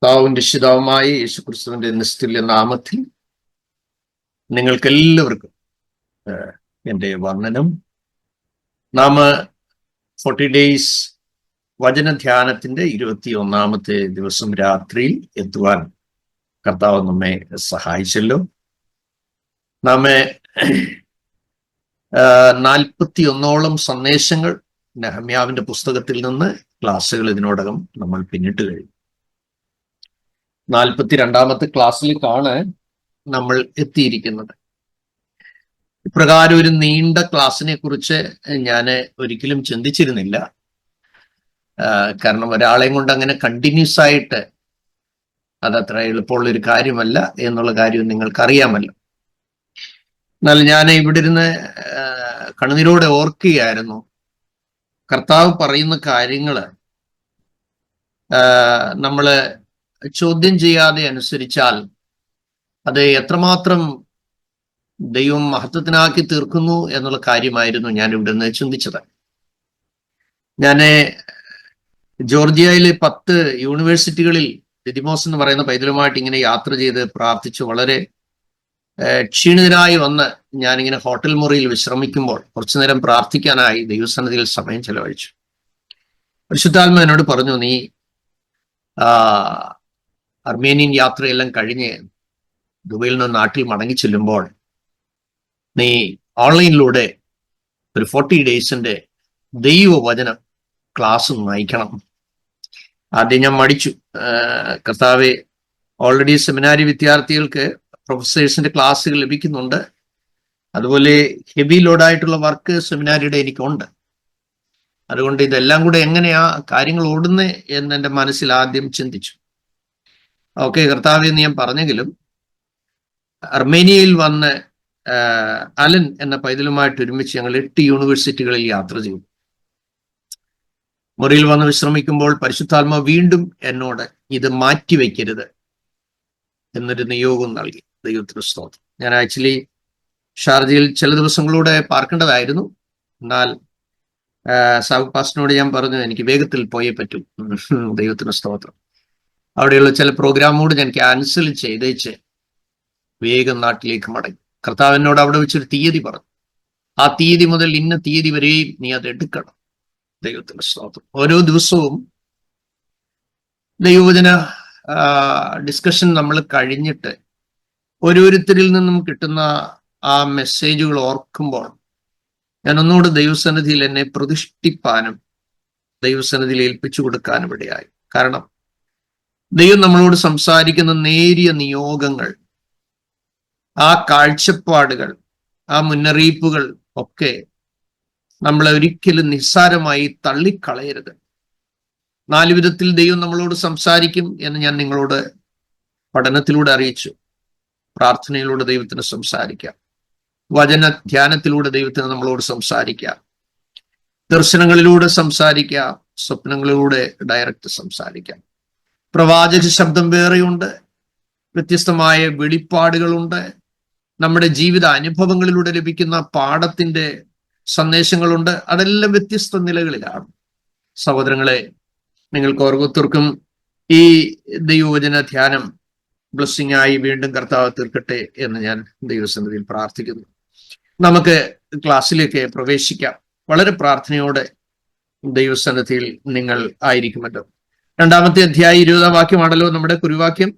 കർത്താവും രക്ഷിതാവുമായ യേശുക്രിസ്തുവിന്റെ നിസ്തുല്യ നാമത്തിൽ നിങ്ങൾക്കെല്ലാവർക്കും എൻ്റെ വന്ദനം. നാം 40 ഡേയ്സ് വചനധ്യാനത്തിന്റെ 21-ാമത്തെ ദിവസം രാത്രിയിൽ എത്തുവാൻ കർത്താവ് നമ്മെ സഹായിച്ചല്ലോ. നാം 41ഓളം സന്ദേശങ്ങൾ നെഹമ്യാവിന്റെ പുസ്തകത്തിൽ നിന്ന് ക്ലാസ്സുകൾ ഇതിനോടകം നമ്മൾ പിന്നിട്ട് കഴിഞ്ഞു. 42ാമത്തെ ക്ലാസ്സിലേക്കാണ് നമ്മൾ എത്തിയിരിക്കുന്നത്. ഇപ്രകാരം ഒരു നീണ്ട ക്ലാസ്സിനെ കുറിച്ച് ഞാൻ ഒരിക്കലും ചിന്തിച്ചിരുന്നില്ല. കാരണം ഒരാളെയും കൊണ്ട് അങ്ങനെ കണ്ടിന്യൂസ് ആയിട്ട് അതത്ര എളുപ്പമുള്ള ഒരു കാര്യമല്ല എന്നുള്ള കാര്യം നിങ്ങൾക്കറിയാമല്ലോ. എന്നാൽ ഞാൻ ഇവിടെ ഇരുന്ന് കണ്ണുനീരോടെ ഓർക്കുകയായിരുന്നു. കർത്താവ് പറയുന്ന കാര്യങ്ങള് നമ്മള് ചോദ്യം ചെയ്യാതെ അനുസരിച്ചാൽ അത് എത്രമാത്രം ദൈവം മഹത്വത്തിനാക്കി തീർക്കുന്നു എന്നുള്ള കാര്യമായിരുന്നു ഞാൻ ഇവിടെ നിന്ന് ചിന്തിച്ചത്. ഞാൻ ജോർജിയയിലെ 10 യൂണിവേഴ്സിറ്റികളിൽ ദിദിമോസ് എന്ന് പറയുന്ന പൈതലുമായിട്ട് ഇങ്ങനെ യാത്ര ചെയ്ത് പ്രാർത്ഥിച്ചു വളരെ ക്ഷീണിതനായി വന്ന് ഞാനിങ്ങനെ ഹോട്ടൽ മുറിയിൽ വിശ്രമിക്കുമ്പോൾ കുറച്ചു നേരം പ്രാർത്ഥിക്കാനായി ദൈവസന്നിധിയിൽ സമയം ചെലവഴിച്ചു. പരിശുദ്ധാത്മ എന്നോട് പറഞ്ഞു, നീ അർമേനിയൻ യാത്രയെല്ലാം കഴിഞ്ഞ് ദുബൈയിൽ നിന്ന് നാട്ടിൽ മടങ്ങി ചെല്ലുമ്പോൾ നീ ഓൺലൈനിലൂടെ ഒരു 40 ഡേയ്സിന്റെ ദൈവവചനം ക്ലാസ് നയിക്കണം. ആദ്യം ഞാൻ മടിച്ചു. കർത്താവെ, ഓൾറെഡി സെമിനാരി വിദ്യാർത്ഥികൾക്ക് പ്രൊഫസേഴ്സിന്റെ ക്ലാസ്സുകൾ ലഭിക്കുന്നുണ്ട്, അതുപോലെ ഹെവി ലോഡായിട്ടുള്ള വർക്ക് സെമിനാരിയുടെ എനിക്കുണ്ട്. അതുകൊണ്ട് ഇതെല്ലാം കൂടെ എങ്ങനെയാ കാര്യങ്ങൾ ഓടുന്നേ എന്ന് എൻ്റെ മനസ്സിൽ ആദ്യം ചിന്തിച്ചു. ഓക്കെ കർത്താവെ എന്ന് ഞാൻ പറഞ്ഞെങ്കിലും അർമേനിയയിൽ വന്ന് അലൻ എന്ന പൈതലുമായിട്ട് ഒരുമിച്ച് ഞങ്ങൾ 8 യൂണിവേഴ്സിറ്റികളിൽ യാത്ര ചെയ്തു. മുറിയിൽ വന്ന് വിശ്രമിക്കുമ്പോൾ പരിശുദ്ധാത്മ വീണ്ടും എന്നോട് ഇത് മാറ്റിവെക്കരുത് എന്നൊരു നിയോഗം നൽകി. ദൈവത്തിന് സ്തോത്രം. ഞാൻ ആക്ച്വലി ഷാർജയിൽ ചില ദിവസങ്ങളിലൂടെ പാർക്കേണ്ടതായിരുന്നു. എന്നാൽ സാബു പാസ്റ്ററിനോട് ഞാൻ പറഞ്ഞു, എനിക്ക് വേഗത്തിൽ പോയേ പറ്റൂ. ദൈവത്തിന് സ്തോത്രം. അവിടെയുള്ള ചില പ്രോഗ്രാമോട് ഞാൻ ക്യാൻസൽ ചെയ്തേച്ച് വേഗം നാട്ടിലേക്ക് മടങ്ങി. കർത്താവിനോട് അവിടെ വെച്ചൊരു തീയതി പറഞ്ഞു. ആ തീയതി മുതൽ ഇന്ന തീയതി വരെയും നീ അത് എടുക്കണം. ദൈവത്തിന്റെ സ്തോത്രം. ഓരോ ദിവസവും ദൈവവചന ഡിസ്കഷൻ നമ്മൾ കഴിഞ്ഞിട്ട് ഓരോരുത്തരിൽ നിന്നും കിട്ടുന്ന ആ മെസ്സേജുകൾ ഓർക്കുമ്പോൾ ഞാൻ ഒന്നുകൂടെ ദൈവസന്നിധിയിൽ എന്നെ പ്രതിഷ്ഠിപ്പാനും ദൈവസന്നിധിയിൽ ഏൽപ്പിച്ചു കൊടുക്കാനും ഇടയായി. കാരണം ദൈവം നമ്മളോട് സംസാരിക്കുന്ന നേരിയ നിയോഗങ്ങൾ, ആ കാഴ്ചപ്പാടുകൾ, ആ മുന്നറിയിപ്പുകൾ ഒക്കെ നമ്മളെ ഒരിക്കലും നിസ്സാരമായി തള്ളിക്കളയരുത്. 4 വിധത്തിൽ ദൈവം നമ്മളോട് സംസാരിക്കും എന്ന് ഞാൻ നിങ്ങളോട് പഠനത്തിലൂടെ അറിയിച്ചു. പ്രാർത്ഥനയിലൂടെ ദൈവത്തിന് സംസാരിക്കാം, വചന ധ്യാനത്തിലൂടെ ദൈവത്തിന് നമ്മളോട് സംസാരിക്കാം, ദർശനങ്ങളിലൂടെ സംസാരിക്കാം, സ്വപ്നങ്ങളിലൂടെ ഡയറക്റ്റ് സംസാരിക്കാം. പ്രവാചക ശബ്ദം വേറെയുണ്ട്, വ്യത്യസ്തമായ വെളിപ്പാടുകളുണ്ട്, നമ്മുടെ ജീവിത അനുഭവങ്ങളിലൂടെ ലഭിക്കുന്ന പാഠത്തിന്റെ സന്ദേശങ്ങളുണ്ട്. അതെല്ലാം വ്യത്യസ്ത നിലകളിലാണ്. സഹോദരങ്ങളെ, നിങ്ങൾക്ക് ഓരോരുത്തർക്കും ഈ ദൈവവചന ധ്യാനം ബ്ലെസ്സിംഗ് ആയി വീണ്ടും കർത്താവ് തീർക്കട്ടെ എന്ന് ഞാൻ ദൈവസന്നിധിയിൽ പ്രാർത്ഥിക്കുന്നു. നമുക്ക് ക്ലാസ്സിലേക്ക് പ്രവേശിക്കാം. വളരെ പ്രാർത്ഥനയോടെ ദൈവസന്നിധിയിൽ നിങ്ങൾ ആയിരിക്കുമല്ലോ. 2-ാമത്തെ അധ്യായം 20-ാം വാക്യമാണല്ലോ നമ്മുടെ കുരുവാക്യം.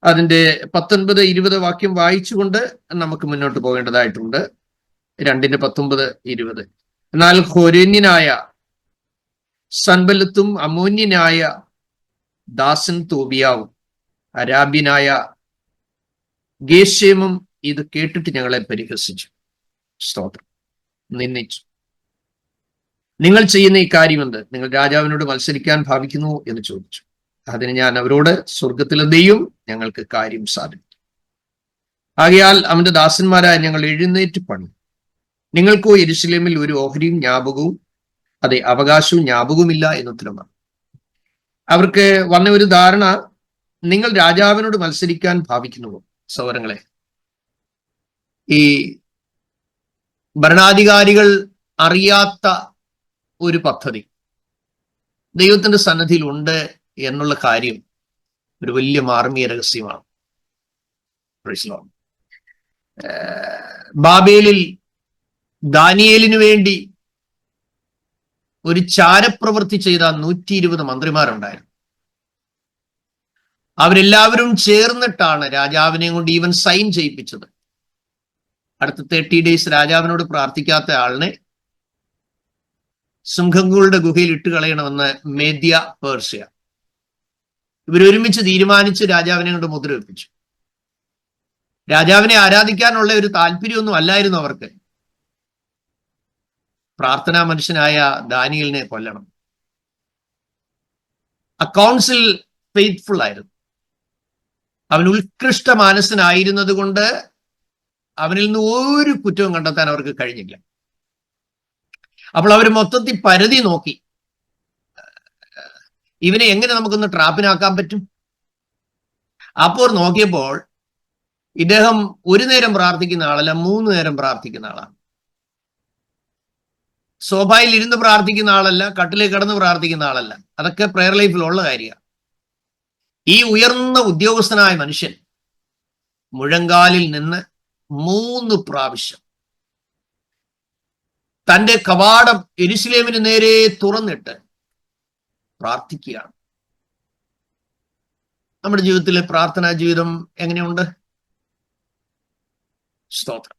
അതിന്റെ 19-20 വാക്യം വായിച്ചുകൊണ്ട് നമുക്ക് മുന്നോട്ട് പോകേണ്ടതായിട്ടുണ്ട്. 2:19-20. എന്നാൽ ഹോരന്യനായ സൻബല്ലത്തും അമ്മോന്യനായ ദാസൻ തോബിയാവും അരാബ്യനായ ഗേശേമും ഇത് കേട്ടിട്ട് ഞങ്ങളെ പരിഹസിച്ചു, സ്തോത്രം, നിന്ദിച്ചു. നിങ്ങൾ ചെയ്യുന്ന ഈ കാര്യം എന്ത്? നിങ്ങൾ രാജാവിനോട് മത്സരിക്കാൻ ഭാവിക്കുന്നു എന്ന് ചോദിച്ചു. അതിന് ഞാൻ അവരോട്, സ്വർഗത്തിലെ ദൈവം ഞങ്ങൾക്ക് കാര്യം സാധിക്കും. ആകയാൽ അവന്റെ ദാസന്മാരായ ഞങ്ങൾ എഴുന്നേറ്റ് പണി. നിങ്ങൾക്കോ യെരൂശലേമിൽ ഒരു ഓഹരിയും ജ്ഞാപകവും, അതെ, അവകാശവും ജ്ഞാപകവുമില്ല എന്നുത്തരമാണ്. അവർക്ക് വന്ന ഒരു ധാരണ, നിങ്ങൾ രാജാവിനോട് മത്സരിക്കാൻ ഭാവിക്കുന്നുവോ? സഹോദരങ്ങളെ, ഈ ഭരണാധികാരികൾ അറിയാത്ത ഒരു പദ്ധതി ദൈവത്തിന്റെ സന്നിധിയിൽ ഉണ്ട് എന്നുള്ള കാര്യം ഒരു വലിയ മാർമീയ രഹസ്യമാണ്. ബാബേലിൽ ദാനിയേലിനു വേണ്ടി ഒരു ചാരപ്രവൃത്തി ചെയ്ത 120 മന്ത്രിമാരുണ്ടായിരുന്നു. അവരെല്ലാവരും ചേർന്നിട്ടാണ് രാജാവിനെ കൊണ്ട് ഈവൻ സൈൻ ചെയ്യിപ്പിച്ചത്. അടുത്ത 30 days രാജാവിനോട് പ്രാർത്ഥിക്കാത്ത ആളിനെ സിംഹങ്ങളുടെ ഗുഹയിൽ ഇട്ട് കളയണമെന്ന് മേദ്യ, പേർഷ്യ ഇവരൊരുമിച്ച് തീരുമാനിച്ച് രാജാവിനെ കൊണ്ട് മുദ്രവെപ്പിച്ചു. രാജാവിനെ ആരാധിക്കാനുള്ള ഒരു താല്പര്യമൊന്നും അല്ലായിരുന്നു അവർക്ക്. പ്രാർത്ഥനാ മനുഷ്യനായ ദാനിയേലിനെ കൊല്ലണം. ആ കൗൺസിൽ ഫെയ്ത്ത്ഫുൾ ആയിരുന്നു. അവൻ ഉത്കൃഷ്ട മാനസനായിരുന്നത് കൊണ്ട് അവനിൽ നിന്ന് ഒരു കുറ്റവും കണ്ടെത്താൻ അവർക്ക് കഴിഞ്ഞില്ല. അപ്പോൾ അവർ മൊത്തത്തിൽ പരതി നോക്കി, ഇവനെ എങ്ങനെ നമുക്കൊന്ന് ട്രാപ്പിനാക്കാൻ പറ്റും. അപ്പോൾ നോക്കിയപ്പോൾ ഇദ്ദേഹം ഒരു നേരം പ്രാർത്ഥിക്കുന്ന ആളല്ല, 3 നേരം പ്രാർത്ഥിക്കുന്ന ആളാണ്. സോഫയിൽ ഇരുന്ന് പ്രാർത്ഥിക്കുന്ന ആളല്ല, കട്ടിലേ കിടന്ന് പ്രാർത്ഥിക്കുന്ന ആളല്ല. അതൊക്കെ പ്രെയർ ലൈഫിലുള്ള കാര്യമാണ്. ഈ ഉയർന്ന ഉദ്യോഗസ്ഥനായ മനുഷ്യൻ മുഴങ്കാലിൽ നിന്ന് 3 പ്രാവശ്യം തന്റെ കവാടം യെരുശലേമിന് നേരെ തുറന്നിട്ട് പ്രാർത്ഥിക്കുകയാണ്. നമ്മുടെ ജീവിതത്തിലെ പ്രാർത്ഥനാ ജീവിതം എങ്ങനെയുണ്ട്? സ്തോത്രം.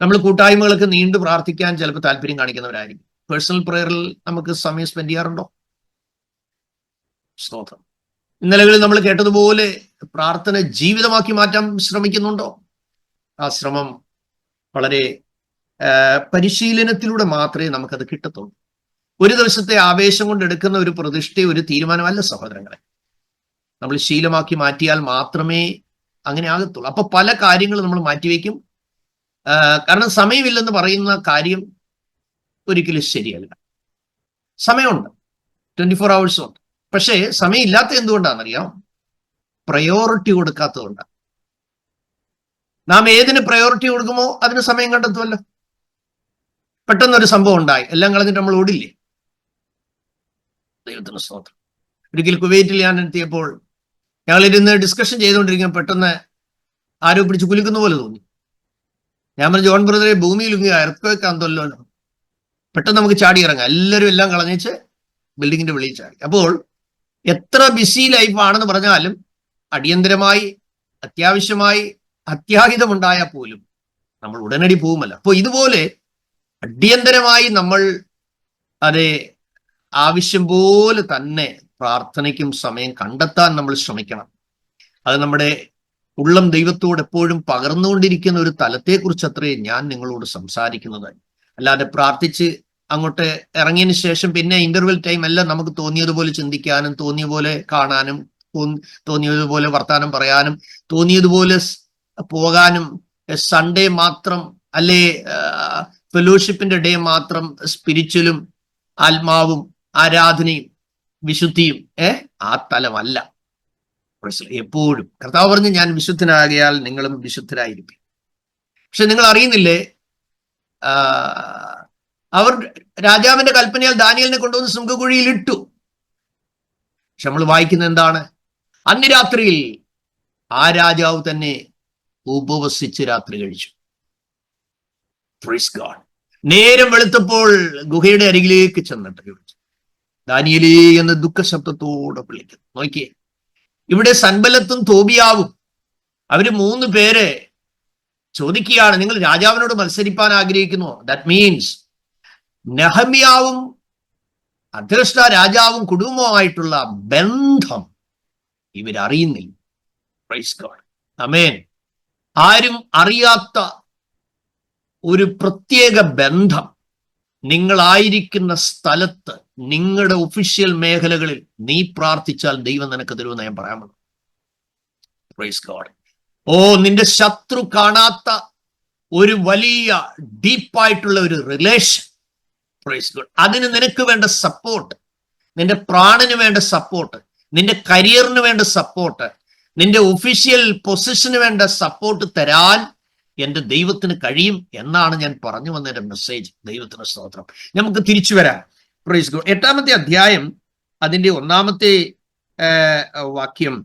നമ്മൾ കൂട്ടായ്മകളൊക്കെ നീണ്ടു പ്രാർത്ഥിക്കാൻ ചിലപ്പോൾ താല്പര്യം കാണിക്കുന്നവരായിരിക്കും. പേഴ്സണൽ പ്രയറിൽ നമുക്ക് സമയം സ്പെൻഡ് ചെയ്യാറുണ്ടോ? സ്തോത്രം. ഇന്നലകളിൽ നമ്മൾ കേട്ടതുപോലെ പ്രാർത്ഥന ജീവിതമാക്കി മാറ്റാൻ ശ്രമിക്കുന്നുണ്ടോ? ആ ശ്രമം വളരെ പരിശീലനത്തിലൂടെ മാത്രമേ നമുക്കത് കിട്ടത്തുള്ളൂ. ഒരു ദിവസത്തെ ആവേശം കൊണ്ട് എടുക്കുന്ന ഒരു പ്രതിഷ്ഠ, ഒരു തീരുമാനമല്ല സഹോദരങ്ങളെ. നമ്മൾ ശീലമാക്കി മാറ്റിയാൽ മാത്രമേ അങ്ങനെ ആകത്തുള്ളൂ. അപ്പൊ പല കാര്യങ്ങളും നമ്മൾ മാറ്റിവെക്കും. കാരണം സമയമില്ലെന്ന് പറയുന്ന കാര്യം ഒരിക്കലും ശരിയല്ല. സമയമുണ്ട്, 24 hours ഉണ്ട്. പക്ഷേ സമയമില്ലാത്ത എന്തുകൊണ്ടാണെന്നറിയാം? പ്രയോറിറ്റി കൊടുക്കാത്തതുകൊണ്ടാണ്. നാം ഏതിന് പ്രയോറിറ്റി കൊടുക്കുമോ അതിന് സമയം കണ്ടെത്തുമല്ലോ. പെട്ടെന്നൊരു സംഭവം ഉണ്ടായി, എല്ലാം കളഞ്ഞിട്ട് നമ്മൾ ഓടില്ലേ? ദൈവത്തിന് സ്തോത്രം. ഒരിക്കൽ കുവൈറ്റിൽ ഞാൻ എത്തിയപ്പോൾ ഞങ്ങളിരുന്ന് ഡിസ്കഷൻ ചെയ്തുകൊണ്ടിരിക്കുമ്പോൾ പെട്ടെന്ന് ആരോ പിടിച്ച് കുലുക്കുന്ന പോലെ തോന്നി. ഞാൻ പറഞ്ഞു, ജോൺ ബ്രദറെ, ഭൂമിയിൽ എർത്തവേക്കാന്തല്ലോ. പെട്ടെന്ന് നമുക്ക് ചാടി ഇറങ്ങാം. എല്ലാവരും എല്ലാം കളഞ്ഞേച്ച് ബിൽഡിങ്ങിന്റെ വെളിയിൽ ചാടി. അപ്പോൾ എത്ര ബിസി ലൈഫാണെന്ന് പറഞ്ഞാലും അടിയന്തരമായി, അത്യാവശ്യമായി, അത്യാഹിതമുണ്ടായാൽ പോലും നമ്മൾ ഉടനടി പോകുമല്ലോ. അപ്പോൾ ഇതുപോലെ അടിയന്തരമായി നമ്മൾ അതേ ആവശ്യം പോലെ തന്നെ പ്രാർത്ഥനയ്ക്കും സമയം കണ്ടെത്താൻ നമ്മൾ ശ്രമിക്കണം. അത് നമ്മുടെ ഉള്ളം ദൈവത്തോട് എപ്പോഴും പകർന്നുകൊണ്ടിരിക്കുന്ന ഒരു തലത്തെക്കുറിച്ച് അത്രേ ഞാൻ നിങ്ങളോട് സംസാരിക്കുന്നത്. അല്ലാതെ പ്രാർത്ഥിച്ച് അങ്ങോട്ട് ഇറങ്ങിയതിന് ശേഷം പിന്നെ ഇന്റർവെൽ ടൈം എല്ലാം നമുക്ക് തോന്നിയതുപോലെ ചിന്തിക്കാനും, തോന്നിയ പോലെ കാണാനും, തോന്നിയതുപോലെ വർത്താനം പറയാനും, തോന്നിയതുപോലെ പോകാനും, സൺഡേ മാത്രം അല്ലെ ഫെലോഷിപ്പിന്റെ ഡേ മാത്രം സ്പിരിച്വലും ആത്മാവും ആരാധനയും വിശുദ്ധിയും ആ തലമല്ല. എപ്പോഴും കർത്താവ് പറഞ്ഞു, ഞാൻ വിശുദ്ധനാകിയാൽ നിങ്ങളും വിശുദ്ധരായിരിക്കും. പക്ഷെ നിങ്ങൾ അറിയുന്നില്ലേ, അവർ രാജാവിന്റെ കൽപ്പനയാൽ ദാനിയേലിനെ കൊണ്ടുവന്ന് സിംഹക്കുഴിയിൽ ഇട്ടു. പക്ഷെ നമ്മൾ വായിക്കുന്ന എന്താണ്? അന്ന് രാത്രിയിൽ ആ രാജാവ് തന്നെ ഉപവസിച്ച് രാത്രി കഴിച്ചു. Praise God. നേരം വെളുത്തപ്പോൾ ഗുഹയുടെ അരികിലേക്ക് ചെന്നിട്ട് ചോദിച്ചു, ദാനിയേലേ എന്ന് ദുഃഖശബ്ദത്തോടെ വിളിക്കുന്നു. നോക്കിയേ, ഇവിടെ സൻബല്ലത്തും തോബിയാവും അവര് 3 പേര് ചോദിക്കുകയാണ്, നിങ്ങൾ രാജാവിനോട് മത്സരിപ്പാൻ ആഗ്രഹിക്കുന്നു? ദാറ്റ് മീൻസ് നെഹമ്യാവും അധ്യക്ഷ രാജാവും കുടുംബവുമായിട്ടുള്ള ബന്ധം ഇവരറിയുന്നില്ല. Praise God. ആമേൻ. ആരും അറിയാത്ത ഒരു പ്രത്യേക ബന്ധം നിങ്ങളായിരിക്കുന്ന സ്ഥലത്ത്, നിങ്ങളുടെ ഒഫീഷ്യൽ മേഖലകളിൽ നീ പ്രാർത്ഥിച്ചാൽ ദൈവം നിനക്ക് തരുമെന്ന് ഞാൻ പറയാമല്ലോ. Praise God. നിന്റെ ശത്രു കാണാത്ത ഒരു വലിയ ഡീപ്പായിട്ടുള്ള ഒരു റിലേഷൻ. Praise God. അതിന് നിനക്ക് വേണ്ട സപ്പോർട്ട്, നിന്റെ പ്രാണന് വേണ്ട സപ്പോർട്ട്, നിന്റെ കരിയറിന് വേണ്ട സപ്പോർട്ട്, നിന്റെ ഒഫീഷ്യൽ പൊസിഷന് വേണ്ട സപ്പോർട്ട് തരാൻ എന്റെ ദൈവത്തിന് കഴിയും എന്നാണ് ഞാൻ പറഞ്ഞു വന്നതിന്റെ മെസ്സേജ്. ദൈവത്തിന് സ്തോത്രം. നമുക്ക് തിരിച്ചു വരാം. Praise God. 8-ാമത്തെ അധ്യായം അതിന്റെ 1-ാമത്തെ വാക്യം.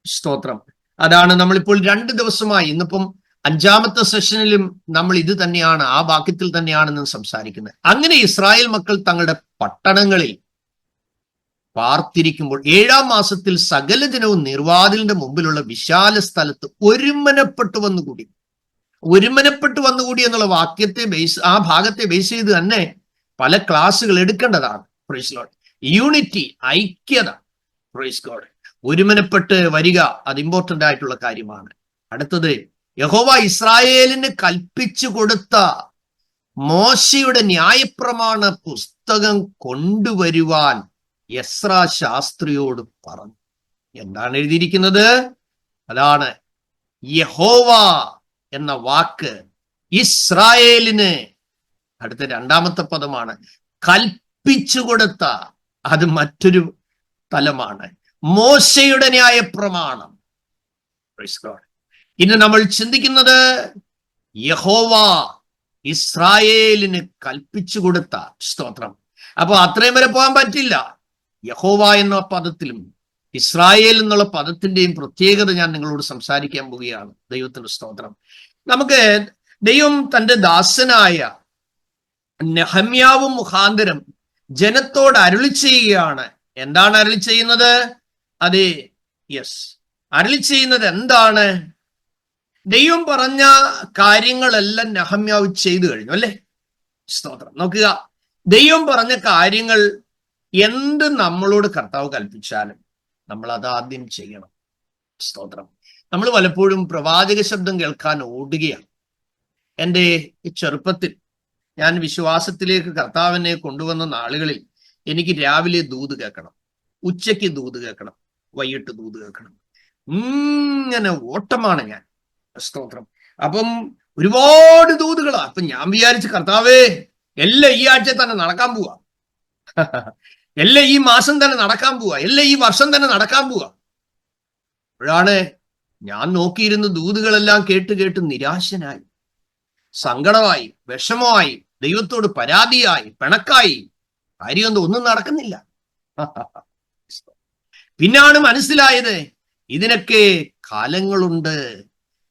സ്തോത്രം. അതാണ് നമ്മളിപ്പോൾ 2 ദിവസമായി, ഇന്നിപ്പം 5ാമത്തെ സെഷനിലും നമ്മൾ ഇത് തന്നെയാണ്, ആ വാക്യത്തിൽ തന്നെയാണ് ഇന്ന് സംസാരിക്കുന്നത്. അങ്ങനെ ഇസ്രായേൽ മക്കൾ തങ്ങളുടെ പട്ടണങ്ങളിൽ പാർത്തിരിക്കുമ്പോൾ 7ാം മാസത്തിൽ സകല ദിനവും നിർവാതിലിന്റെ മുമ്പിലുള്ള വിശാല സ്ഥലത്ത് ഒരുമനപ്പെട്ടു വന്നുകൂടി. ഒരുമനപ്പെട്ടു വന്നുകൂടി എന്നുള്ള ആ ഭാഗത്തെ ബേസ് ചെയ്ത് തന്നെ പല ക്ലാസ്സുകൾ എടുക്കേണ്ടതാണ്. Praise Lord. യൂണിറ്റി, ഐക്യത. Praise God. ഒരുമനപ്പെട്ട് വരിക, അത് ഇമ്പോർട്ടന്റ് ആയിട്ടുള്ള കാര്യമാണ്. അടുത്തത്, യഹോവ ഇസ്രായേലിന് കൽപ്പിച്ചു കൊടുത്ത മോശയുടെ ന്യായപ്രമാണ പുസ്തകം കൊണ്ടുവരുവാൻ എസ്രാ ശാസ്ത്രിയോട് പറഞ്ഞു. എന്താണ് എഴുതിയിരിക്കുന്നത്? അതാണ് യഹോവ എന്ന വാക്ക് ഇസ്രായേലിന്, അടുത്ത 2ാമത്തെ പദമാണ്, കൽപ്പിച്ചു കൊടുത്ത. അത് മറ്റൊരു തലമാണ്. മോശയുടെ ന്യായപ്രമാണം. ഇന്ന് നമ്മൾ ചിന്തിക്കുന്നത് യഹോവ ഇസ്രായേലിന് കൽപ്പിച്ചു കൊടുത്ത. സ്തോത്രം. അപ്പൊ അത്രയും വരെ പോകാൻ പറ്റില്ല. യഹോവ എന്ന പദത്തിലും ഇസ്രായേൽ എന്നുള്ള പദത്തിന്റെയും പ്രത്യേകത ഞാൻ നിങ്ങളോട് സംസാരിക്കാൻ പോവുകയാണ്. ദൈവത്തിന്റെ സ്തോത്രം. നമുക്ക് ദൈവം തന്റെ ദാസനായ നെഹമ്യാവ് മുഖാന്തരം ജനത്തോട് അരുളി ചെയ്യുകയാണ്. എന്താണ് അരുളി ചെയ്യുന്നത്? അതെ, യെസ്, അരുളി ചെയ്യുന്നത് എന്താണ്? ദൈവം പറഞ്ഞ കാര്യങ്ങളെല്ലാം നെഹമ്യാവ് ചെയ്തു കഴിഞ്ഞു, അല്ലേ? സ്തോത്രം. നോക്കുക, ദൈവം പറഞ്ഞ കാര്യങ്ങൾ എന്ത് നമ്മളോട് കർത്താവ് കൽപ്പിച്ചാലും നമ്മൾ അത് ആദ്യം ചെയ്യണം. സ്തോത്രം. നമ്മൾ പലപ്പോഴും പ്രവാചക ശബ്ദം കേൾക്കാൻ ഓടുകയാണ്. എൻ്റെ ചെറുപ്പത്തിൽ ഞാൻ വിശ്വാസത്തിലേക്ക് കർത്താവിനെ കൊണ്ടുവന്ന നാളുകളിൽ എനിക്ക് രാവിലെ ദൂത് കേൾക്കണം, ഉച്ചയ്ക്ക് ദൂത് കേൾക്കണം, വൈകിട്ട് ദൂത് കേൾക്കണം. ഇങ്ങനെ ഓട്ടമാണ് ഞാൻ. സ്തോത്രം. അപ്പം ഒരുപാട് ദൂതുകളാ. അപ്പൊ ഞാൻ വിചാരിച്ചു, കർത്താവേ, എല്ലാം ഈ ആഴ്ച തന്നെ നടക്കാൻ പോവാ, എല്ലാം ഈ മാസം തന്നെ നടക്കാൻ പോവാ, എല്ലാം ഈ വർഷം തന്നെ നടക്കാൻ പോവാ. അപ്പോഴാണ് ഞാൻ നോക്കിയിരുന്ന ദൂതുകളെല്ലാം കേട്ട് കേട്ട് നിരാശനായി, സങ്കടമായി, വിഷമമായി, ദൈവത്തോട് പരാതിയായി, പിണക്കായി. കാര്യമൊന്നും ഒന്നും നടക്കുന്നില്ല. പിന്നാണ് മനസ്സിലായത്, ഇതിനൊക്കെ കാലങ്ങളുണ്ട്,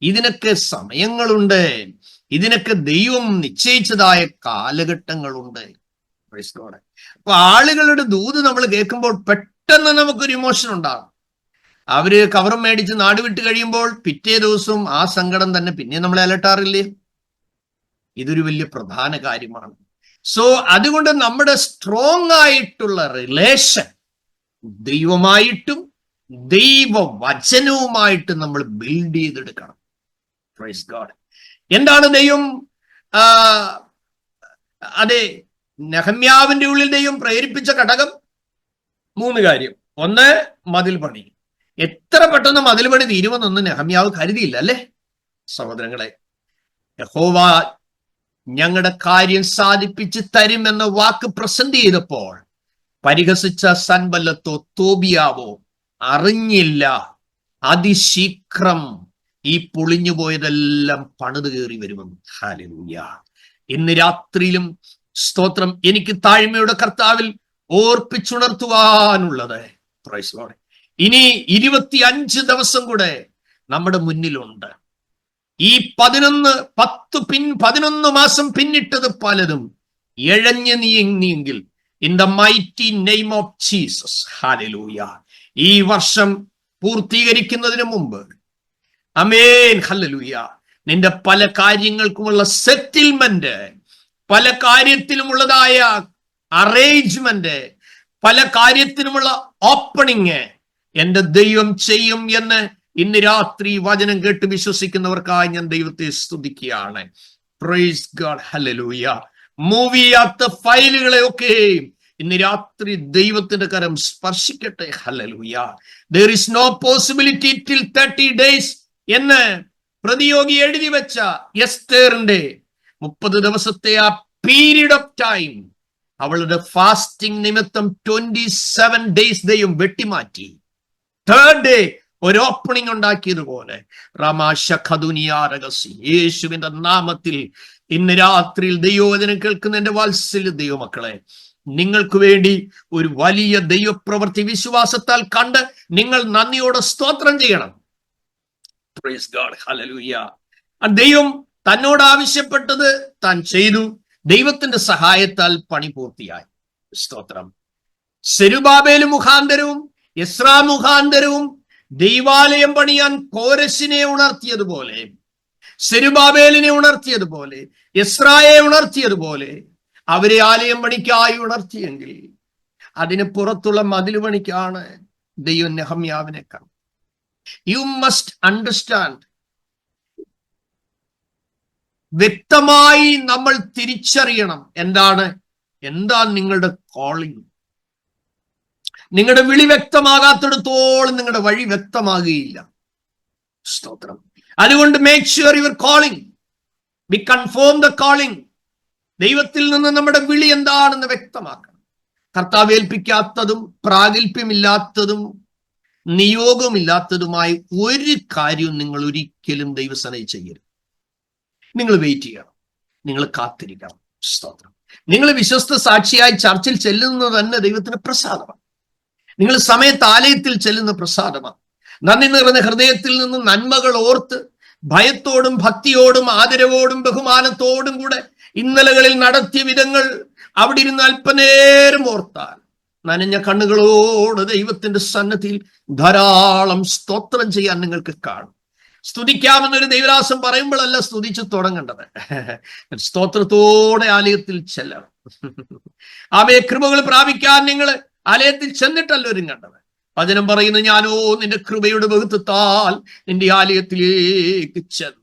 ഇതിനൊക്കെ സമയങ്ങളുണ്ട്, ഇതിനൊക്കെ ദൈവം നിശ്ചയിച്ചതായ കാലഘട്ടങ്ങളുണ്ട്. അപ്പൊ ആളുകളുടെ ദൂത് നമ്മൾ കേൾക്കുമ്പോൾ പെട്ടെന്ന് നമുക്കൊരു ഇമോഷൻ ഉണ്ടാകും. അവര് കവറും മേടിച്ച് നാട് വിട്ട് കഴിയുമ്പോൾ പിറ്റേ ദിവസവും ആ സങ്കടം തന്നെ പിന്നെ നമ്മളെ അലട്ടാറില്ലേ? ഇതൊരു വലിയ പ്രധാന കാര്യമാണ്. സോ അതുകൊണ്ട് നമ്മുടെ സ്ട്രോങ് ആയിട്ടുള്ള റിലേഷൻ ദൈവമായിട്ടും ദൈവവചനവുമായിട്ട് നമ്മൾ ബിൽഡ് ചെയ്തെടുക്കണം. Praise God. എന്താണ് ദൈവം? അതെ, നെഹമ്യാവിന്റെ ഉള്ളിൽ ദൈവം പ്രേരിപ്പിച്ച ഘടകം 3 കാര്യം. 1, മതിൽ പണി. എത്ര പെട്ടെന്ന് മതിൽ പണി തീരുമെന്നൊന്നും നെഹമ്യാവ് കരുതിയില്ല, അല്ലേ സഹോദരങ്ങളെ? യഹോവ ഞങ്ങളുടെ കാര്യം സാധിപ്പിച്ച് തരും എന്ന വാക്ക് പ്രസന്റ് ചെയ്തപ്പോൾ പരിഹസിച്ച സൻബല്ലത്തോ തോബിയാവോ അറിഞ്ഞില്ല, അതിശീഘ്രം ഈ പൊളിഞ്ഞു പോയതെല്ലാം പണിത് കയറി വരുമെന്ന്. ഹല്ലേലൂയ. ഇന്ന് രാത്രിയിലും സ്തോത്രം, എനിക്ക് താഴ്മയുടെ കർത്താവിൽ ഓർപ്പിച്ചുണർത്തുവാനുള്ളത്, പ്രൈസ് ലോർഡ്, ഇനി 25 ദിവസം കൂടെ നമ്മുടെ മുന്നിലുണ്ട്. ഈ 11 മാസം പിന്നിട്ടത് പലതും എഴഞ്ഞു നീങ്ങിയെങ്കിൽ in the mighty name of Jesus, hallelujah, ഈ വർഷം പൂർത്തീകരിക്കുന്നതിന് മുമ്പ്, ആമേൻ, ഹല്ലേലൂയ, നിന്റെ പല കാര്യങ്ങൾക്കുമുള്ള സെറ്റിൽമെന്റ്, പല കാര്യത്തിലുമുള്ളതായ അറേഞ്ച്മെന്റ്, പല കാര്യത്തിനുമുള്ള ഓപ്പണിങ് എന്റെ ദൈവം ചെയ്യും എന്ന് ഇന്ന് രാത്രി വചനം കേട്ട് വിശ്വസിക്കുന്നവർക്കായി ഞാൻ ദൈവത്തെ സ്തുതിക്കുകയാണ്. Praise God, hallelujah. മൂവ് ചെയ്യാത്ത ഫയലുകളെ ഒക്കെ ഇന്ന് രാത്രി ദൈവത്തിന്റെ കരം സ്പർശിക്കട്ടെ. Hallelujah. there is no possibility till 30 days എന്ന് പ്രതിയോഗി എഴുതി വെച്ച എസ്തേറിന്റെ 30 ദിവസത്തെ ആ പീരീഡ് ഓഫ് ടൈം അവളുടെ ഫാസ്റ്റിംഗ് നിമിത്തം 27 days ദൈവം വെട്ടിമാറ്റി. 3rd day ഒരു ഓപ്പണിംഗ് ഉണ്ടാക്കിയതുപോലെ റമാശഖദുനിയാരഗസി, യേശുവിന്റെ നാമത്തിൽ ഇന്ന് രാത്രിയിൽ ദൈവവചനം കേൾക്കുന്ന എന്റെ വാത്സല്യ ദൈവമക്കളെ, നിങ്ങൾക്ക് വേണ്ടി ഒരു വലിയ ദൈവപ്രവൃത്തി വിശ്വാസത്താൽ കണ്ട് നിങ്ങൾ നന്ദിയോടെ സ്തോത്രം ചെയ്യണം. Price God, hallelujah. ദൈവം തന്നോട് ആവശ്യപ്പെട്ടത് താൻ ചെയ്തു. ദൈവത്തിന്റെ സഹായത്താൽ പണി പൂർത്തിയായി. സ്തോത്രം. സെരുബാബേൽ മുഖാന്തരവും എസ്രാ മുഖാന്തരവും ദൈവാലയം പണിയാൻ കോരശിനെ ഉണർത്തിയതുപോലെ, സെരുബാബേലിനെ ഉണർത്തിയതുപോലെ, എസ്രായെ ഉണർത്തിയതുപോലെ അവരെ ആലയം പണിക്കായി ഉണർത്തിയെങ്കിൽ അതിന് പുറത്തുള്ള മതിൽ പണിക്കാണ് ദൈവം നെഹമ്യാവിനെ കാണും. You must understand. വ്യക്തമായി നമ്മൾ തിരിച്ചറിയണം എന്താണ് നിങ്ങളുടെ കോളിംഗ്. നിങ്ങളുടെ വിളി വ്യക്തമാകാത്തിടത്തോളം നിങ്ങളുടെ വഴി വ്യക്തമാകുകയില്ല. സ്തോത്രം. അതുകൊണ്ട് make sure your calling, B confirm the calling. ദൈവത്തിൽ നിന്ന് നമ്മുടെ വിളി എന്താണെന്ന് വ്യക്തമാക്കണം. കർത്താവ് ഏൽപ്പിക്കാത്തതും പ്രാഗൽഭ്യമില്ലാത്തതും നിയോഗമില്ലാത്തതുമായ ഒരു കാര്യവും നിങ്ങൾ ഒരിക്കലും ദൈവസേനയിൽ ചെയ്യരുത്. നിങ്ങൾ വെയിറ്റ് ചെയ്യണം, നിങ്ങൾ കാത്തിരിക്കണം. സ്തോത്രം. നിങ്ങൾ വിശ്വസ്ത സാക്ഷിയായി ചർച്ചിൽ ചെല്ലുന്നത് തന്നെ ദൈവത്തിന് പ്രസാദമാണ്. നിങ്ങൾ സമയത്ത് ആലയത്തിൽ ചെല്ലുന്ന പ്രസാദമാണ്. നന്ദി നിറഞ്ഞ ഹൃദയത്തിൽ നിന്ന് നന്മകൾ ഓർത്ത് ഭയത്തോടും ഭക്തിയോടും ആദരവോടും ബഹുമാനത്തോടും കൂടെ ഇന്നലകളിൽ നടത്തിയ വിധങ്ങൾ അവിടെ ഇരുന്ന് അല്പനേരം ഓർത്താൽ നനഞ്ഞ കണ്ണുകളോട് ദൈവത്തിന്റെ സന്നദ്ധിയിൽ ധാരാളം സ്തോത്രം ചെയ്യാൻ നിങ്ങൾക്ക് കാണും. സ്തുതിക്കാമെന്നൊരു ദൈവദാസൻ പറയുമ്പോഴല്ല സ്തുതിച്ചു തുടങ്ങേണ്ടത്. സ്തോത്രത്തോടെ ആലയത്തിൽ ചെല്ലണം. ആമേ, കൃപകൾ പ്രാപിക്കാൻ നിങ്ങൾ ആലയത്തിൽ ചെന്നിട്ടല്ല ഒരുങ്ങേണ്ടത്. വചനം പറയുന്നു, ഞാനോ നിന്റെ കൃപയുടെ ബഹുത്വത്താൽ നിന്റെ ആലയത്തിലേക്ക് ചെന്ന്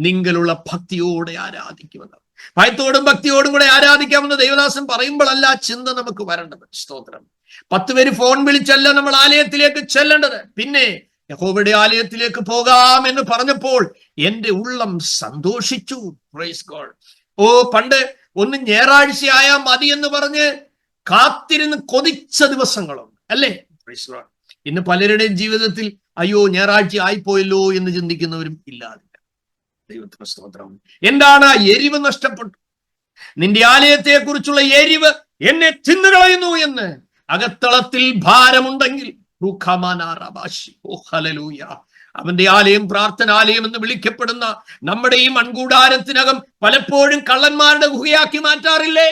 നിങ്ങളുള്ള ഭക്തിയോടെ ആരാധിക്കുമെന്ന്. ഭയത്തോടും ഭക്തിയോടും കൂടെ ആരാധിക്കാമെന്ന് ദൈവദാസൻ പറയുമ്പോഴല്ല ചിന്ത നമുക്ക് വരേണ്ടത്. സ്തോത്രം. 10 പേര് ഫോൺ വിളിച്ചല്ല നമ്മൾ ആലയത്തിലേക്ക് ചെല്ലേണ്ടത്. പിന്നെ യഹോവയുടെ ആലയത്തിലേക്ക് പോകാം എന്ന് പറഞ്ഞപ്പോൾ എന്റെ ഉള്ളം സന്തോഷിച്ചു. Praise God. പണ്ട് ഒന്ന് ഞായറാഴ്ചയായാ മതി എന്ന് പറഞ്ഞ് കാത്തിരുന്ന് കൊതിച്ച ദിവസങ്ങളുണ്ട്, അല്ലേ? Praise God. ഇന്ന് പലരുടെയും ജീവിതത്തിൽ അയ്യോ ഞായറാഴ്ച ആയിപ്പോയല്ലോ എന്ന് ചിന്തിക്കുന്നവരും ഇല്ലാതില്ല. ദൈവത്തിന് സ്തോത്രം. എന്താണ്? ആ എരിവ് നഷ്ടപ്പെട്ടു. നിന്റെ ആലയത്തെ കുറിച്ചുള്ള എരിവ് എന്നെ തിന്നുകളയുന്നു എന്ന് അകത്തളത്തിൽ ഭാരമുണ്ടെങ്കിൽ അവന്റെ ആലയം പ്രാർത്ഥനാലയം എന്ന് വിളിക്കപ്പെടുന്ന നമ്മുടെ ഈ മൺകൂടാരത്തിനകം പലപ്പോഴും കള്ളന്മാരുടെ ഗുഹയാക്കി മാറ്റാറില്ലേ?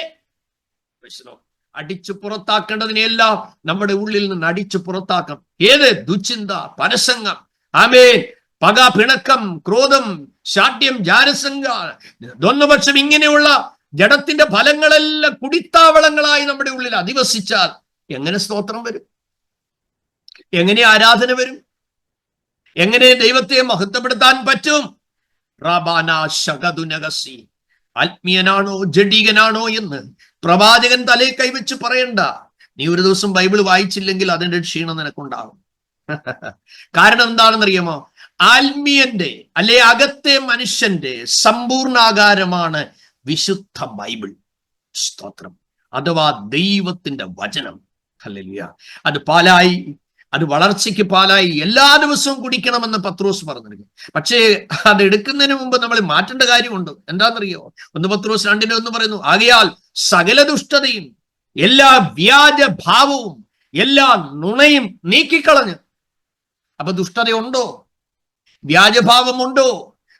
അടിച്ചു പുറത്താക്കേണ്ടതിനെല്ലാം നമ്മുടെ ഉള്ളിൽ നിന്ന് അടിച്ചു പുറത്താക്കാം. ഏത്? ദുശ്ചിന്ത, പരസംഗം, ആമേൻ, പക, പിണക്കം, ക്രോധം, ശാഠ്യം, ജാരസംഗ, ദ്വന്ദ്വപക്ഷം, ഇങ്ങനെയുള്ള ജഡത്തിന്റെ ഫലങ്ങളെല്ലാം കുടിത്താവളങ്ങളായി നമ്മുടെ ഉള്ളിൽ അധിവസിച്ചാൽ എങ്ങനെ സ്തോത്രം വരും? എങ്ങനെ ആരാധന വരും? എങ്ങനെ ദൈവത്തെ മഹത്വപ്പെടുത്താൻ പറ്റും? ആത്മീയനാണോ ജഡീകനാണോ എന്ന് പ്രവാചകൻ തലേ കൈവച്ച് പറയണ്ട. നീ ഒരു ദിവസം ബൈബിൾ വായിച്ചില്ലെങ്കിൽ അതിന്റെ ക്ഷീണം നിനക്കുണ്ടാകും. കാരണം എന്താണെന്നറിയാമോ? ആത്മീയന്റെ അല്ലെ അകത്തെ മനുഷ്യന്റെ സമ്പൂർണാകാരമാണ് വിശുദ്ധ ബൈബിൾ. സ്തോത്രം. അഥവാ ദൈവത്തിന്റെ വചനം. ഹല്ലേലൂയ. അത് പാലായി, അത് വളർച്ചയ്ക്ക് പാലായി എല്ലാ ദിവസവും കുടിക്കണമെന്ന് പത്രോസ് പറഞ്ഞിരിക്കും. പക്ഷേ അത് എടുക്കുന്നതിന് മുമ്പ് നമ്മൾ മാറ്റേണ്ട കാര്യമുണ്ട്. എന്താണെന്നറിയോ? 1 പത്രോസ് 2:1 പറയുന്നു, ആകയാൽ സകല ദുഷ്ടതയും എല്ലാ വ്യാജ ഭാവവും എല്ലാ നുണയും നീക്കിക്കളഞ്ഞ്. അപ്പൊ ദുഷ്ടതയുണ്ടോ? വ്യാജഭാവമുണ്ടോ?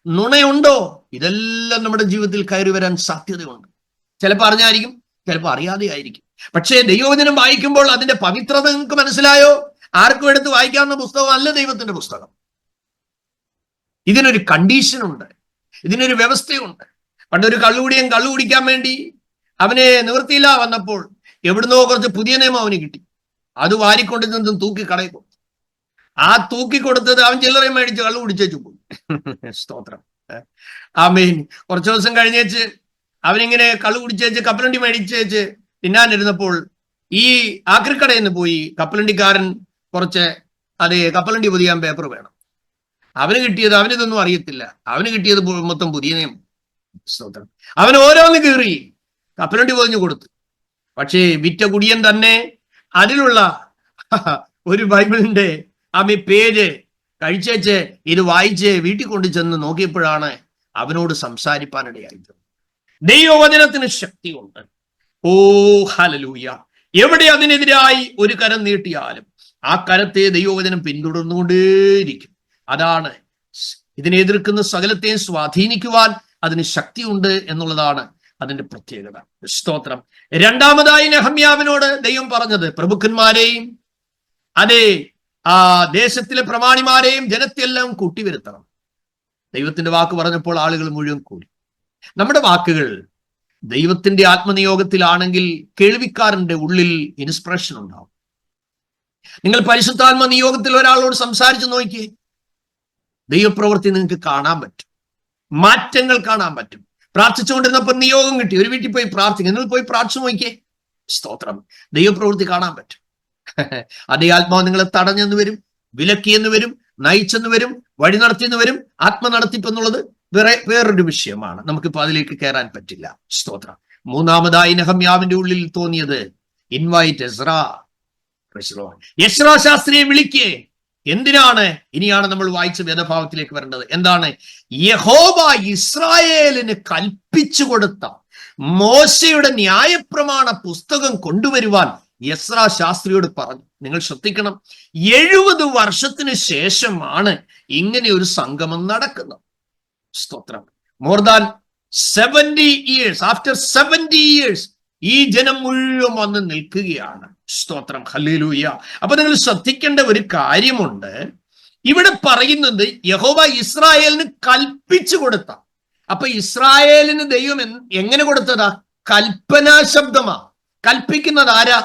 നുണയുണ്ടോ? ഇതെല്ലാം നമ്മുടെ ജീവിതത്തിൽ കയറി വരാൻ സാധ്യതയുണ്ട്. ചിലപ്പോൾ അറിഞ്ഞായിരിക്കും, ചിലപ്പോൾ അറിയാതെ ആയിരിക്കും. പക്ഷേ ദൈവവചനം വായിക്കുമ്പോൾ അതിന്റെ പവിത്രത നിങ്ങൾക്ക് മനസ്സിലായോ? ആർക്കും എടുത്ത് വായിക്കാവുന്ന പുസ്തകം അല്ല ദൈവത്തിന്റെ പുസ്തകം. ഇതിനൊരു കണ്ടീഷനുണ്ട്, ഇതിനൊരു വ്യവസ്ഥയുണ്ട്. പണ്ടൊരു കള്ളുകുടിയൻ കള്ളു കുടിക്കാൻ വേണ്ടി അവനെ നിവൃത്തിയില്ല വന്നപ്പോൾ എവിടുന്നോ കുറച്ച് പുതിയ നിയമം അവന് കിട്ടി. അത് വാരിക്കൊണ്ട് നിന്നും തൂക്കി കടയിൽ കൊടുത്തു. ആ തൂക്കി കൊടുത്തത് അവൻ ചില്ലറ മേടിച്ച് കള്ളു കുടിച്ചു പോയി. സ്തോത്രം. ആമേൻ. കുറച്ചു ദിവസം കഴിഞ്ഞേച്ച് അവനിങ്ങനെ കള്ളു കുടിച്ചേച്ച് കപ്പലണ്ടി മേടിച്ചേച്ച് തിന്നാനിരുന്നപ്പോൾ ഈ ആക്രിക്കടയിൽ നിന്ന് പോയി കപ്പലണ്ടിക്കാരൻ കുറച്ച് കപ്പലണ്ടി പൊതിയാൻ പേപ്പർ വേണം. അവന് കിട്ടിയത്, അവനിതൊന്നും അറിയത്തില്ല, അവന് കിട്ടിയത് മൊത്തം പുതിയ നിയമം. സ്തോത്രം. അവൻ ഓരോന്ന് കീറി കപ്പലണ്ടി പൊതിഞ്ഞു കൊടുത്തു. പക്ഷേ വിറ്റ കുടിയൻ തന്നെ അതിലുള്ള ഒരു ബൈബിളിന്റെ പേജ് കഴിച്ചേച്ച് ഇത് വായിച്ച് വീട്ടിൽ കൊണ്ടു ചെന്ന് നോക്കിയപ്പോഴാണ് അവനോട് സംസാരിപ്പാനിടയായത്. ദൈവവചനത്തിന് ശക്തിയുണ്ട്. ഓ ഹല്ലേലൂയ! എവിടെ അതിനെതിരായി ഒരു കരം നീട്ടിയാലും ആ കരത്തെ ദൈവവചനം പിന്തുടർന്നുകൊണ്ടേയിരിക്കും. അതാണ് ഇതിനെ എതിർക്കുന്ന സകലത്തെയും സ്വാധീനിക്കുവാൻ അതിന് ശക്തിയുണ്ട് എന്നുള്ളതാണ് അതിന്റെ പ്രത്യേകത. സ്തോത്രം. രണ്ടാമതായി നെഹമ്യാവിനോട് ദൈവം പറഞ്ഞത്, പ്രഭുക്കന്മാരെയും അതേ ദേശത്തിലെ പ്രമാണിമാരെയും ജനത്തെല്ലാം കൂട്ടിവരുത്തണം. ദൈവത്തിന്റെ വാക്ക് പറഞ്ഞപ്പോൾ ആളുകൾ മുഴുവൻ കൂടി. നമ്മുടെ വാക്കുകൾ ദൈവത്തിന്റെ ആത്മനിയോഗത്തിലാണെങ്കിൽ കേൾവിക്കാരന്റെ ഉള്ളിൽ ഇൻസ്പിറേഷൻ ഉണ്ടാവും. നിങ്ങൾ പരിശുദ്ധാത്മ നിയോഗത്തിൽ ഒരാളോട് സംസാരിച്ചു നോക്കിയേ, ദൈവപ്രവൃത്തി നിങ്ങൾക്ക് കാണാൻ പറ്റും, മാറ്റങ്ങൾ കാണാൻ പറ്റും. പ്രാർത്ഥിച്ചുകൊണ്ടിരുന്നപ്പോൾ നിയോഗം കിട്ടി, ഒരു വീട്ടിൽ പോയി പ്രാർത്ഥിക്കുക, നിങ്ങൾ പോയി പ്രാർത്ഥിച്ചു നോക്കിയേ, സ്തോത്രം, ദൈവപ്രവൃത്തി കാണാൻ പറ്റും. അതേ ആത്മാവ് നിങ്ങളെ തടഞ്ഞെന്ന് വരും, വിലക്കിയെന്ന് വരും, നയിച്ചെന്ന് വരും, വഴി നടത്തിയെന്ന് വരും. ആത്മ നടത്തിപ്പ് എന്നുള്ളത് വേറൊരു വിഷയമാണ്, നമുക്കിപ്പോ അതിലേക്ക് കയറാൻ പറ്റില്ല. സ്തോത്രം. മൂന്നാമതായി നെഹമ്യാവിന്റെ ഉള്ളിൽ തോന്നിയത്, ഇൻവൈറ്റ് എസ്രാ. എസ്രാ ശാസ്ത്രിയെ വിളിക്കേ. എന്തിനാണ്? ഇനിയാണ് നമ്മൾ വായിച്ച വേദഭാവത്തിലേക്ക് വരേണ്ടത്. എന്താണ്? യഹോവ ഇസ്രായേലിന് കൽപ്പിച്ചു കൊടുത്ത മോശയുടെ ന്യായപ്രമാണ പുസ്തകം കൊണ്ടുവരുവാൻ എസ്രാ ശാസ്ത്രിയോട് പറഞ്ഞു. നിങ്ങൾ ശ്രദ്ധിക്കണം, 70 വർഷത്തിന് ശേഷമാണ് ഇങ്ങനെ ഒരു സംഗമം നടക്കുന്നത്. സ്തോത്രം. More than 70 years, after 70 years ഈ ജനം മുഴുവൻ വന്ന് നിൽക്കുകയാണ്. സ്തോത്രം. ഹല്ലേലൂയ. അപ്പൊ നിങ്ങൾ ശ്രദ്ധിക്കേണ്ട ഒരു കാര്യമുണ്ട്. ഇവിടെ പറയുന്നത് യഹോവ ഇസ്രായേലിന് കൽപ്പിച്ചു കൊടുത്ത. അപ്പൊ ഇസ്രായേലിന് ദൈവം എങ്ങനെ കൊടുത്തതാ? കൽപ്പനാ ശബ്ദമാ. കൽപ്പിക്കുന്നത് ആരാ?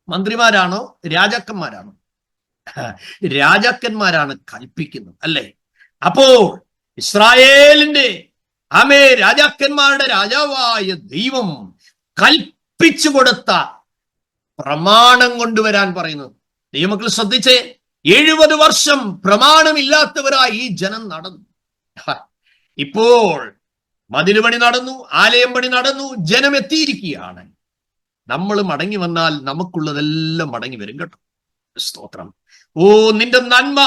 മന്ത്രിമാരാണോ രാജാക്കന്മാരാണോ? രാജാക്കന്മാരാണ് കൽപ്പിക്കുന്നത്, അല്ലേ? അപ്പോൾ ഇസ്രായേലിന്റെ രാജാക്കന്മാരുടെ രാജാവായ ദൈവം കൽപ്പിച്ചു കൊടുത്ത പ്രമാണം കൊണ്ടുവരാൻ പറയുന്നു. ദൈവമക്കൾ ശ്രദ്ധിച്ചേ, 70 വർഷം പ്രമാണമില്ലാത്തവരായി ഈ ജനം നടന്നു. ഇപ്പോൾ മതില് പണി നടന്നു, ആലയം പണി നടന്നു, ജനം എത്തിയിരിക്കുകയാണ്. നമ്മൾ മടങ്ങി വന്നാൽ നമുക്കുള്ളതെല്ലാം മടങ്ങി വരും കേട്ടോ. സ്തോത്രം. ഓ, നിന്റെ നന്മ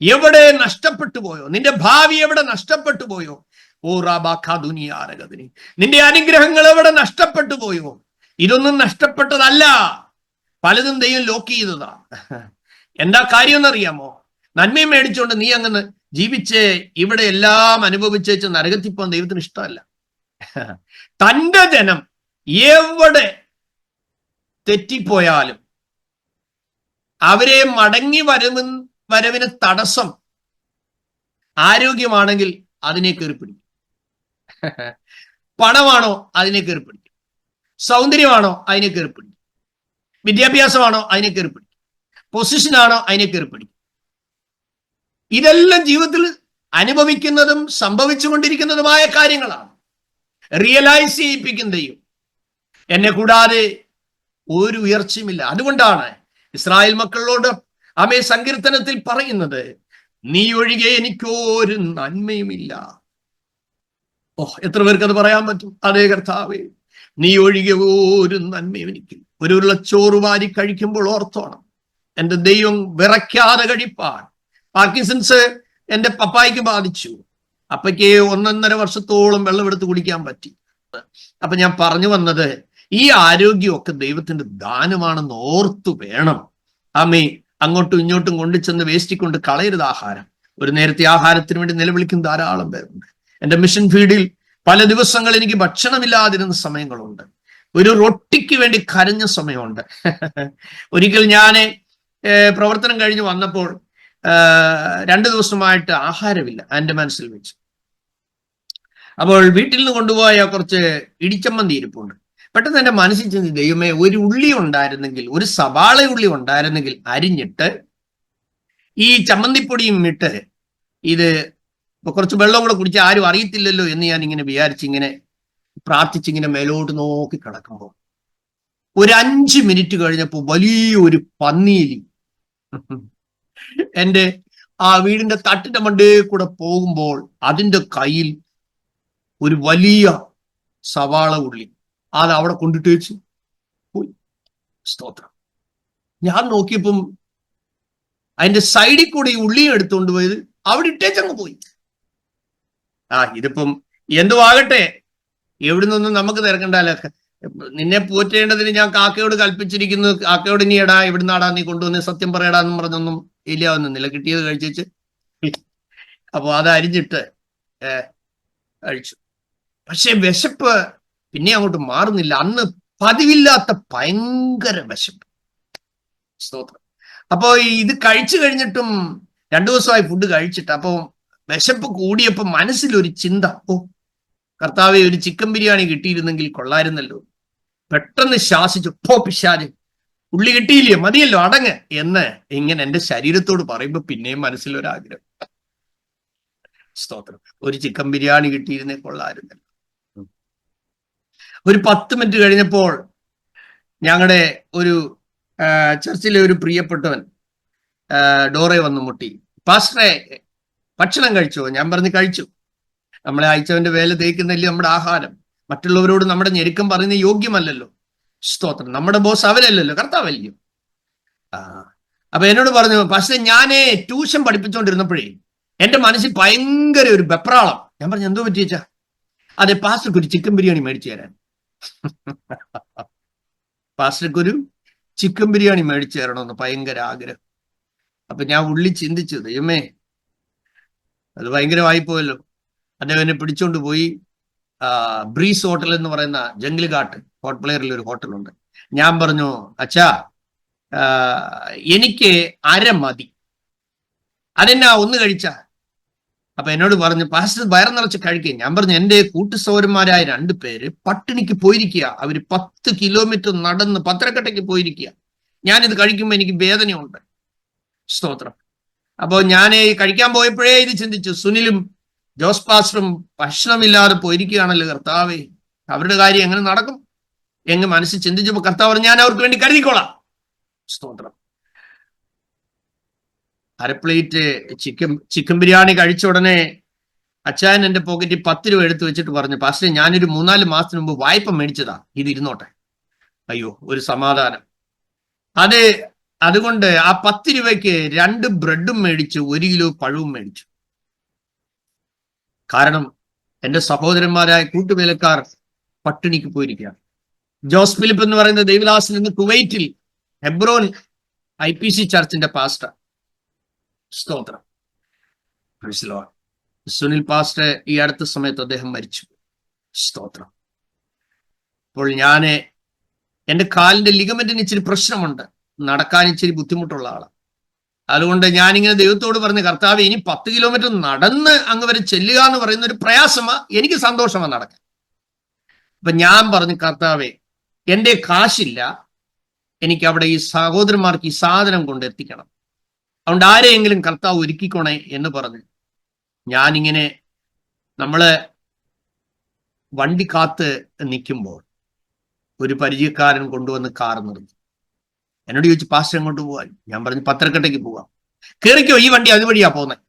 എവിടെ നഷ്ടപ്പെട്ടു പോയോ? നിന്റെ ഭാവി എവിടെ നഷ്ടപ്പെട്ടു പോയോ? ഓ റാബാഖാദുനിയാരഗതിനി, നിന്റെ അനുഗ്രഹങ്ങൾ എവിടെ നഷ്ടപ്പെട്ടു പോയോ? ഇതൊന്നും നഷ്ടപ്പെട്ടതല്ല, പലതും ദൈവം ലോക്ക് ചെയ്തതാ. എന്താ കാര്യം എന്നറിയാമോ? നന്മയും മേടിച്ചുകൊണ്ട് നീ അങ്ങനെ ജീവിച്ച് ഇവിടെ എല്ലാം അനുഭവിച്ചേച്ച് നരകത്തിപ്പോൻ ദൈവത്തിന് ഇഷ്ടമല്ല. തന്റെ ജനം എവിടെ തെറ്റിപ്പോയാലും അവരെ മടങ്ങി വരവിന് തടസ്സം ആരോഗ്യമാണെങ്കിൽ അതിനെ കയറിപ്പിടിക്കും. പണമാണോ? അതിനെ കയറിപ്പിടിക്കും. സൗന്ദര്യമാണോ? അതിനെ കയറിപ്പിടിക്കും. വിദ്യാഭ്യാസമാണോ? അതിനെ കയറിപ്പിടിക്കും. പൊസിഷനാണോ? അതിനെ കയറിപ്പിടിക്കും. ഇതെല്ലാം ജീവിതത്തിൽ അനുഭവിക്കുന്നതും സംഭവിച്ചുകൊണ്ടിരിക്കുന്നതുമായ കാര്യങ്ങളാണ്. റിയലൈസ് ചെയ്യിപ്പിക്കും ദൈവം. എന്നെ കൂടാതെ ഒരു ഉയർച്ചയുമില്ല. അതുകൊണ്ടാണ് ഇസ്രായേൽ മക്കളോട് സങ്കീർത്തനത്തിൽ പറയുന്നത്, നീ ഒഴികെ എനിക്കൊരു നന്മയുമില്ല. എത്ര പേർക്ക് അത് പറയാൻ പറ്റും? അതേ കർത്താവേ, നീ ഒഴികെ ഒരു നന്മയും എനിക്ക്. ഒരു ഉരുളച്ചോറ് വാരി കഴിക്കുമ്പോൾ ഓർത്തോണം, എന്റെ ദൈവം വിറയ്ക്കാതെ കഴിപ്പാൻ. പാർക്കിൻസൺസ് എന്റെ പപ്പായ്ക്ക് ബാധിച്ചു. അപ്പയ്ക്ക് 1.5 വർഷത്തോളം വെള്ളമെടുത്ത് കുടിക്കാൻ പറ്റി. അപ്പൊ ഞാൻ പറഞ്ഞു വന്നത്, ഈ ആരോഗ്യമൊക്കെ ദൈവത്തിന്റെ ദാനമാണെന്ന് ഓർത്തു വേണം അങ്ങോട്ടും ഇങ്ങോട്ടും കൊണ്ടു ചെന്ന് വേസ്റ്റിൽ കൊണ്ട് കളയരുത് ആഹാരം. ഒരു നേരത്തെ ആഹാരത്തിന് വേണ്ടി നിലവിളിക്കുന്ന ധാരാളം പേരുണ്ട്. എന്റെ മിഷൻ ഫീൽഡിൽ പല ദിവസങ്ങൾ എനിക്ക് ഭക്ഷണമില്ലാതിരുന്ന സമയങ്ങളുണ്ട്. ഒരു റൊട്ടിക്ക് വേണ്ടി കരഞ്ഞ സമയമുണ്ട്. ഒരിക്കൽ ഞാൻ പ്രവർത്തനം കഴിഞ്ഞ് വന്നപ്പോൾ 2 ദിവസമായിട്ട് ആഹാരമില്ല ആൻഡമാൻസിൽ വെച്ച്. അപ്പോൾ വീട്ടിൽ നിന്ന് കൊണ്ടുപോയ കുറച്ച് ഇടിച്ചമ്മന്തി ഇരിപ്പുണ്ട്. പെട്ടെന്ന് എന്റെ മനസ്സിൽ ചെന്ന്, ദൈവമേ, ഒരു ഉള്ളി ഉണ്ടായിരുന്നെങ്കിൽ, ഒരു സവാള ഉള്ളി ഉണ്ടായിരുന്നെങ്കിൽ അരിഞ്ഞിട്ട് ഈ ചമ്മന്തിപ്പൊടിയും ഇട്ട് ഇത് കുറച്ച് വെള്ളം കൂടെ കുടിച്ച് ആരും അറിയത്തില്ലല്ലോ എന്ന് ഞാൻ ഇങ്ങനെ വിചാരിച്ചിങ്ങനെ പ്രാർത്ഥിച്ചിങ്ങനെ മേലോട്ട് നോക്കി കിടക്കുമ്പോൾ ഒരു 5 മിനിറ്റ് കഴിഞ്ഞപ്പോൾ വലിയൊരു പന്നിയിലി എൻ്റെ വീടിന്റെ തട്ടിന്റെ മണ്ടയിൽ കൂടെ പോകുമ്പോൾ അതിന്റെ കയ്യിൽ ഒരു വലിയ സവാള ഉള്ളി അത് അവിടെ കൊണ്ടിട്ട് വെച്ചു പോയി. സ്തോത്രം. ഞാൻ നോക്കിയപ്പം അതിന്റെ സൈഡിൽ കൂടെ ഈ ഉള്ളിയും എടുത്തുകൊണ്ട് പോയത് അവിടെ ഇട്ടേച്ചങ്ങ് പോയി. ഇതിപ്പം എന്തുവാകട്ടെ, എവിടെ നിന്നും നമുക്ക് തിരക്കണ്ടല്ലോ. നിന്നെ പോറ്റേണ്ടതിന് ഞാൻ കാക്കയോട് കൽപ്പിച്ചിരിക്കുന്നു, കാക്കയോട് നീ എടാ എവിടുന്നാടാ നീ കൊണ്ടുവന്ന് സത്യം പറയടാന്ന് പറഞ്ഞൊന്നും ഇല്ലാവുന്നില്ല. കിട്ടിയത് കഴിച്ചു. അപ്പൊ അത് അരിഞ്ഞിട്ട് കഴിച്ചു. പക്ഷെ വിശപ്പ് പിന്നെ അങ്ങോട്ട് മാറുന്നില്ല. അന്ന് പതിവില്ലാത്ത ഭയങ്കര വിശപ്പ്. സ്തോത്രം. അപ്പോ ഇത് കഴിച്ചു കഴിഞ്ഞിട്ടും 2 ദിവസമായി ഫുഡ് കഴിച്ചിട്ട്, അപ്പൊ വിശപ്പ് കൂടിയപ്പോ മനസ്സിലൊരു ചിന്ത, കർത്താവെ ഒരു ചിക്കൻ ബിരിയാണി കിട്ടിയിരുന്നെങ്കിൽ കൊള്ളായിരുന്നല്ലോ. പെട്ടെന്ന് ശാസിച്ചു, പിശാച്, ഉള്ളി കിട്ടിയില്ലേ, മതിയല്ലോ, അടങ്ങ് എന്ന് ഇങ്ങനെ എന്റെ ശരീരത്തോട് പറയുമ്പോ പിന്നെയും മനസ്സിലൊരാഗ്രഹം. സ്തോത്രം. ഒരു ചിക്കൻ ബിരിയാണി കിട്ടിയിരുന്നേ കൊള്ളായിരുന്നല്ലോ. ഒരു 10 മിനിറ്റ് കഴിഞ്ഞപ്പോൾ ഞങ്ങളുടെ ഒരു ചർച്ചിലെ ഒരു പ്രിയപ്പെട്ടവൻ ഡോറെ വന്ന് മുട്ടി, പാസ്റ്ററെ ഭക്ഷണം കഴിച്ചോ? ഞാൻ പറഞ്ഞു കഴിച്ചു. നമ്മളെ അയച്ചവന്റെ വേല തേക്കുന്നല്ലേ നമ്മുടെ ആഹാരം. മറ്റുള്ളവരോട് നമ്മുടെ ഞെരുക്കം പറയുന്ന യോഗ്യമല്ലല്ലോ. സ്തോത്രം. നമ്മുടെ ബോസ് അവരല്ലല്ലോ, കർത്താവല്ലയോ. അപ്പൊ എന്നോട് പറഞ്ഞു, പാസ്റ്ററെ ഞാനേ ട്യൂഷൻ പഠിപ്പിച്ചുകൊണ്ടിരുന്നപ്പോഴേ എന്റെ മനസ്സിൽ ഭയങ്കര ഒരു വെപ്രാളം. ഞാൻ പറഞ്ഞു, എന്തോ പറ്റിയച്ചാ? അതെ, പാസ്റ്റർക്ക് ഒരു ചിക്കൻ ബിരിയാണി മേടിച്ചു തരാൻ. പാസ്റ്റർക്ക് ഒരു ചിക്കൻ ബിരിയാണി മേടിച്ചു തരണമെന്ന് ഭയങ്കര ആഗ്രഹം. അപ്പൊ ഞാൻ ഉള്ളി ചിന്തിച്ചു, ദൈവമേ അത് ഭയങ്കരമായിപ്പോയല്ലോ. അദ്ദേഹം എന്നെ പിടിച്ചോണ്ട് പോയി ബ്രീസ് ഹോട്ടൽ എന്ന് പറയുന്ന ജംഗിൾ ഘാട്ട് ഹോട്ട് പ്ലെയറിൽ ഒരു ഹോട്ടലുണ്ട്. ഞാൻ പറഞ്ഞു, അച്ഛാ എനിക്ക് 1/2 മതി, അതെന്നാ ഒന്ന് കഴിച്ചാ? അപ്പൊ എന്നോട് പറഞ്ഞു, പാസ്റ്റർ വയറ് നിറച്ച് കഴിക്കുക. ഞാൻ പറഞ്ഞു, എന്റെ കൂട്ടുസൗരന്മാരായ 2 പേര് പട്ടിണിക്ക് പോയിരിക്കുക. അവര് 10 കിലോമീറ്റർ നടന്ന് പത്തനംതിട്ടയ്ക്ക് പോയിരിക്കുക. ഞാനിത് കഴിക്കുമ്പോ എനിക്ക് വേദനയുണ്ട്. സ്തോത്രം. അപ്പോ ഞാൻ കഴിക്കാൻ പോയപ്പോഴേ ഇത് ചിന്തിച്ചു, സുനിലും ജോസ് പാസ്റ്ററും ഭക്ഷണമില്ലാതെ പോയിരിക്കുകയാണല്ലോ കർത്താവേ, അവരുടെ കാര്യം എങ്ങനെ നടക്കും എന്ന് മനസ്സിൽ ചിന്തിച്ചപ്പോ കർത്താവ് ഞാൻ അവർക്ക് വേണ്ടി കരുതിക്കോളാം. സ്തോത്രം. 1/2 പ്ലേറ്റ് ചിക്കൻ ബിരിയാണി കഴിച്ച ഉടനെ അച്ചായൻ എന്റെ പോക്കറ്റിൽ 10 രൂപ എടുത്തു വെച്ചിട്ട് പറഞ്ഞു, പാസ്റ്റർ ഞാനൊരു 3-4 മാസത്തിന് മുമ്പ് വായ്പ മേടിച്ചതാ, ഇത് ഇരുന്നോട്ടെ. അയ്യോ, ഒരു സമാധാനം. അതുകൊണ്ട് ആ 10 രൂപയ്ക്ക് 2 ബ്രെഡും മേടിച്ചു, 1 കിലോ പഴവും മേടിച്ചു. കാരണം എന്റെ സഹോദരന്മാരായ കൂട്ടുവേലക്കാർ പട്ടിണിക്ക് പോയിരിക്കുകയാണ്. ജോസ് ഫിലിപ്പ് എന്ന് പറയുന്ന ദൈവദാസൻ ഇന്ന് കുവൈറ്റിൽ ഹെബ്രോൻ IPC ചർച്ചിന്റെ പാസ്റ്റർ. സ്തോത്രം. സുനിൽ പാസ്റ്റർ ഈ അടുത്ത സമയത്ത് അദ്ദേഹം മരിച്ചു. സ്തോത്രം. അപ്പോൾ എന്റെ കാലിന്റെ ലിഗമെന്റിന് ഇച്ചിരി പ്രശ്നമുണ്ട്, നടക്കാൻ ഇച്ചിരി ബുദ്ധിമുട്ടുള്ള ആളാണ്. അതുകൊണ്ട് ഞാനിങ്ങനെ ദൈവത്തോട് പറഞ്ഞ്, കർത്താവ് ഇനി 10 കിലോമീറ്റർ നടന്ന് അങ്ങ് വരെ ചെല്ലുക എന്ന് പറയുന്ന ഒരു പ്രയാസമാ, എനിക്ക് സന്തോഷമാണ് നടക്കാൻ. അപ്പൊ ഞാൻ പറഞ്ഞു, കർത്താവെ എന്റെ കാശില്ല, എനിക്ക് അവിടെ ഈ സഹോദരന്മാർക്ക് ഈ സാധനം കൊണ്ട് എത്തിക്കണം, അതുകൊണ്ട് ആരെയെങ്കിലും കർത്താവ് ഒരുക്കിക്കോണേ എന്ന് പറഞ്ഞു. ഞാനിങ്ങനെ നമ്മള് വണ്ടി കാത്ത് നിൽക്കുമ്പോൾ ഒരു പരിചയക്കാരൻ കൊണ്ടുവന്ന് കാർ നിർത്തി. എന്നോട് ചോദിച്ചു, പാസ്റ്റർ എങ്ങോട്ട് പോവാൻ? ഞാൻ പറഞ്ഞു, പത്തനംതിട്ടയ്ക്ക് പോവാം. കയറിക്കോ, ഈ വണ്ടി അതുവഴിയാ പോകുന്നത്.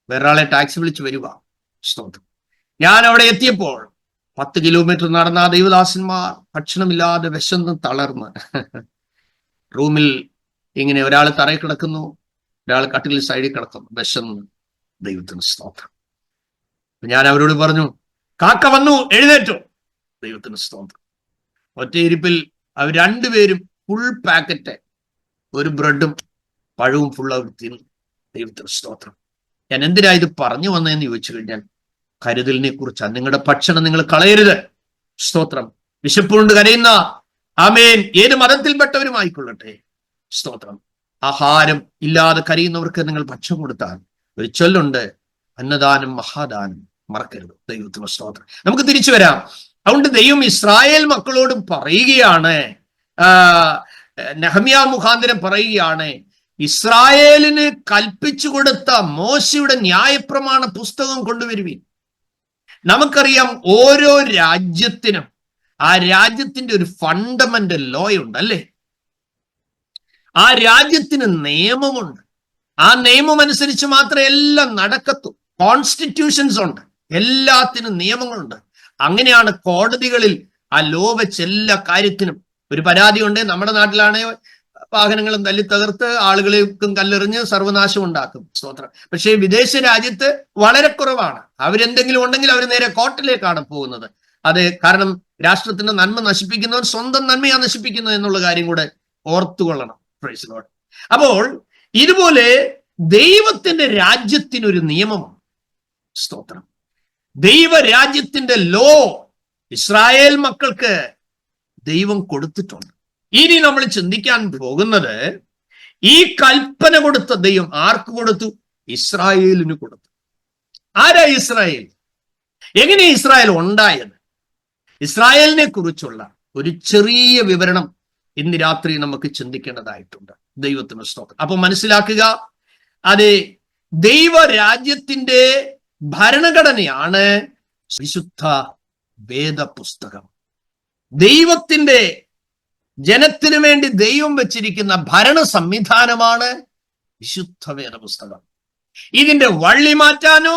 വേറൊരാളെ ടാക്സി വിളിച്ച് വരുക. സ്തോത്രം. ഞാൻ അവിടെ എത്തിയപ്പോൾ 10 കിലോമീറ്റർ നടന്ന ആ ദൈവദാസന്മാർ ഭക്ഷണമില്ലാതെ വിശന്ന് തളർന്ന് റൂമിൽ ഇങ്ങനെ ഒരാൾ തറയിൽ കിടക്കുന്നു, ഒരാൾ കട്ടിലിൽ സൈഡിൽ കിടക്കുന്നു, വിശന്ന്. ദൈവത്തിന് സ്തോത്രം. ഞാൻ അവരോട് പറഞ്ഞു, കാക്ക വന്നു, എഴുന്നേറ്റോ. ദൈവത്തിന് സ്തോത്രം. ഒറ്റയിരിപ്പിൽ അവർ 2 പേരും ഫുൾ പാക്കറ്റ്, 1 ബ്രെഡും പഴവും ഫുൾ അവർ തിന്നു. ദൈവത്തിന് സ്തോത്രം. ഞാൻ എന്തിനാ ഇത് പറഞ്ഞു വന്നതെന്ന് ചോദിച്ചു കഴിഞ്ഞാൽ, കരുതലിനെ കുറിച്ചാണ്. നിങ്ങളുടെ ഭക്ഷണം നിങ്ങൾ കളയരുത്. സ്തോത്രം. വിശപ്പുകൊണ്ട് കരയുന്ന, ആമേൻ, ഏത് മതത്തിൽപ്പെട്ടവരുമായിക്കൊള്ളട്ടെ, സ്തോത്രം, ആഹാരം ഇല്ലാതെ കരയുന്നവർക്ക് നിങ്ങൾ ഭക്ഷണം കൊടുത്താൽ, ഒരു ചൊല്ലുണ്ട്, അന്നദാനം മഹാദാനം, മറക്കരുത്. ദൈവത്തിന് സ്തോത്രം. നമുക്ക് തിരിച്ചു വരാം. അതുകൊണ്ട് ദൈവം ഇസ്രായേൽ മക്കളോട് പറയുകയാണ്, നെഹമ്യാ മുഖാന്തരം പറയുകയാണ്, ഇസ്രായേലിന് കൽപ്പിച്ചു കൊടുത്ത മോശയുടെ ന്യായപ്രമാണ പുസ്തകം കൊണ്ടുവരുവിൻ. നമുക്കറിയാം, ഓരോ രാജ്യത്തിനും ആ രാജ്യത്തിന്റെ ഒരു ഫണ്ടമെന്റൽ ലോ ഉണ്ട്, അല്ലേ? ആ രാജ്യത്തിന് നിയമമുണ്ട്. ആ നിയമം അനുസരിച്ച് മാത്രമേ എല്ലാം നടക്കത്തു. കോൺസ്റ്റിറ്റ്യൂഷൻസ് ഉണ്ട്, എല്ലാത്തിനും നിയമങ്ങളുണ്ട്. അങ്ങനെയാണ് കോടതികളിൽ ആ ലോ വെച്ച് എല്ലാ കാര്യത്തിനും. ഒരു പരാതി ഉണ്ട്, നമ്മുടെ നാട്ടിലാണെ വാഹനങ്ങളും തല്ലി തകർത്ത് ആളുകളേക്കും കല്ലെറിഞ്ഞ് സർവനാശം ഉണ്ടാക്കും. സ്തോത്രം. പക്ഷേ വിദേശ രാജ്യത്ത് വളരെ കുറവാണ്. അവരെന്തെങ്കിലും ഉണ്ടെങ്കിൽ അവർ നേരെ കോർട്ടിലേക്കാണ് പോകുന്നത്. അത് കാരണം രാഷ്ട്രത്തിന്റെ നന്മ നശിപ്പിക്കുന്നവൻ സ്വന്തം നന്മയാണ് നശിപ്പിക്കുന്നത് എന്നുള്ള കാര്യം കൂടെ ഓർത്തുകൊള്ളണം. Praise Lord. അപ്പോൾ ഇതുപോലെ ദൈവത്തിന്റെ രാജ്യത്തിനൊരു നിയമമാണ്. സ്തോത്രം. ദൈവരാജ്യത്തിന്റെ ലോ ഇസ്രായേൽ മക്കൾക്ക് ദൈവം കൊടുത്തിട്ടുണ്ട്. ഇനി നമ്മൾ ചിന്തിക്കാൻ പോകുന്നത്, ഈ കൽപ്പന കൊടുത്ത ദൈവം ആർക്ക് കൊടുത്തു? ഇസ്രായേലിന് കൊടുത്തു. ആരാ ഇസ്രായേൽ? എങ്ങനെ ഇസ്രായേൽ ഉണ്ടായത്? ഇസ്രായേലിനെ കുറിച്ചുള്ള ഒരു ചെറിയ വിവരണം ഇന്ന് രാത്രി നമുക്ക് ചിന്തിക്കേണ്ടതായിട്ടുണ്ട്. ദൈവത്തിന് സ്തോത്രം. അപ്പൊ മനസ്സിലാക്കുക, അതെ, ദൈവരാജ്യത്തിന്റെ ഭരണഘടനയാണ് വിശുദ്ധ വേദപുസ്തകം. ദൈവത്തിന്റെ ജനത്തിനു വേണ്ടി ദൈവം വെച്ചിരിക്കുന്ന ഭരണ സംവിധാനമാണ് വിശുദ്ധ വേദപുസ്തകം. ഇതിന്റെ വള്ളി മാറ്റാനോ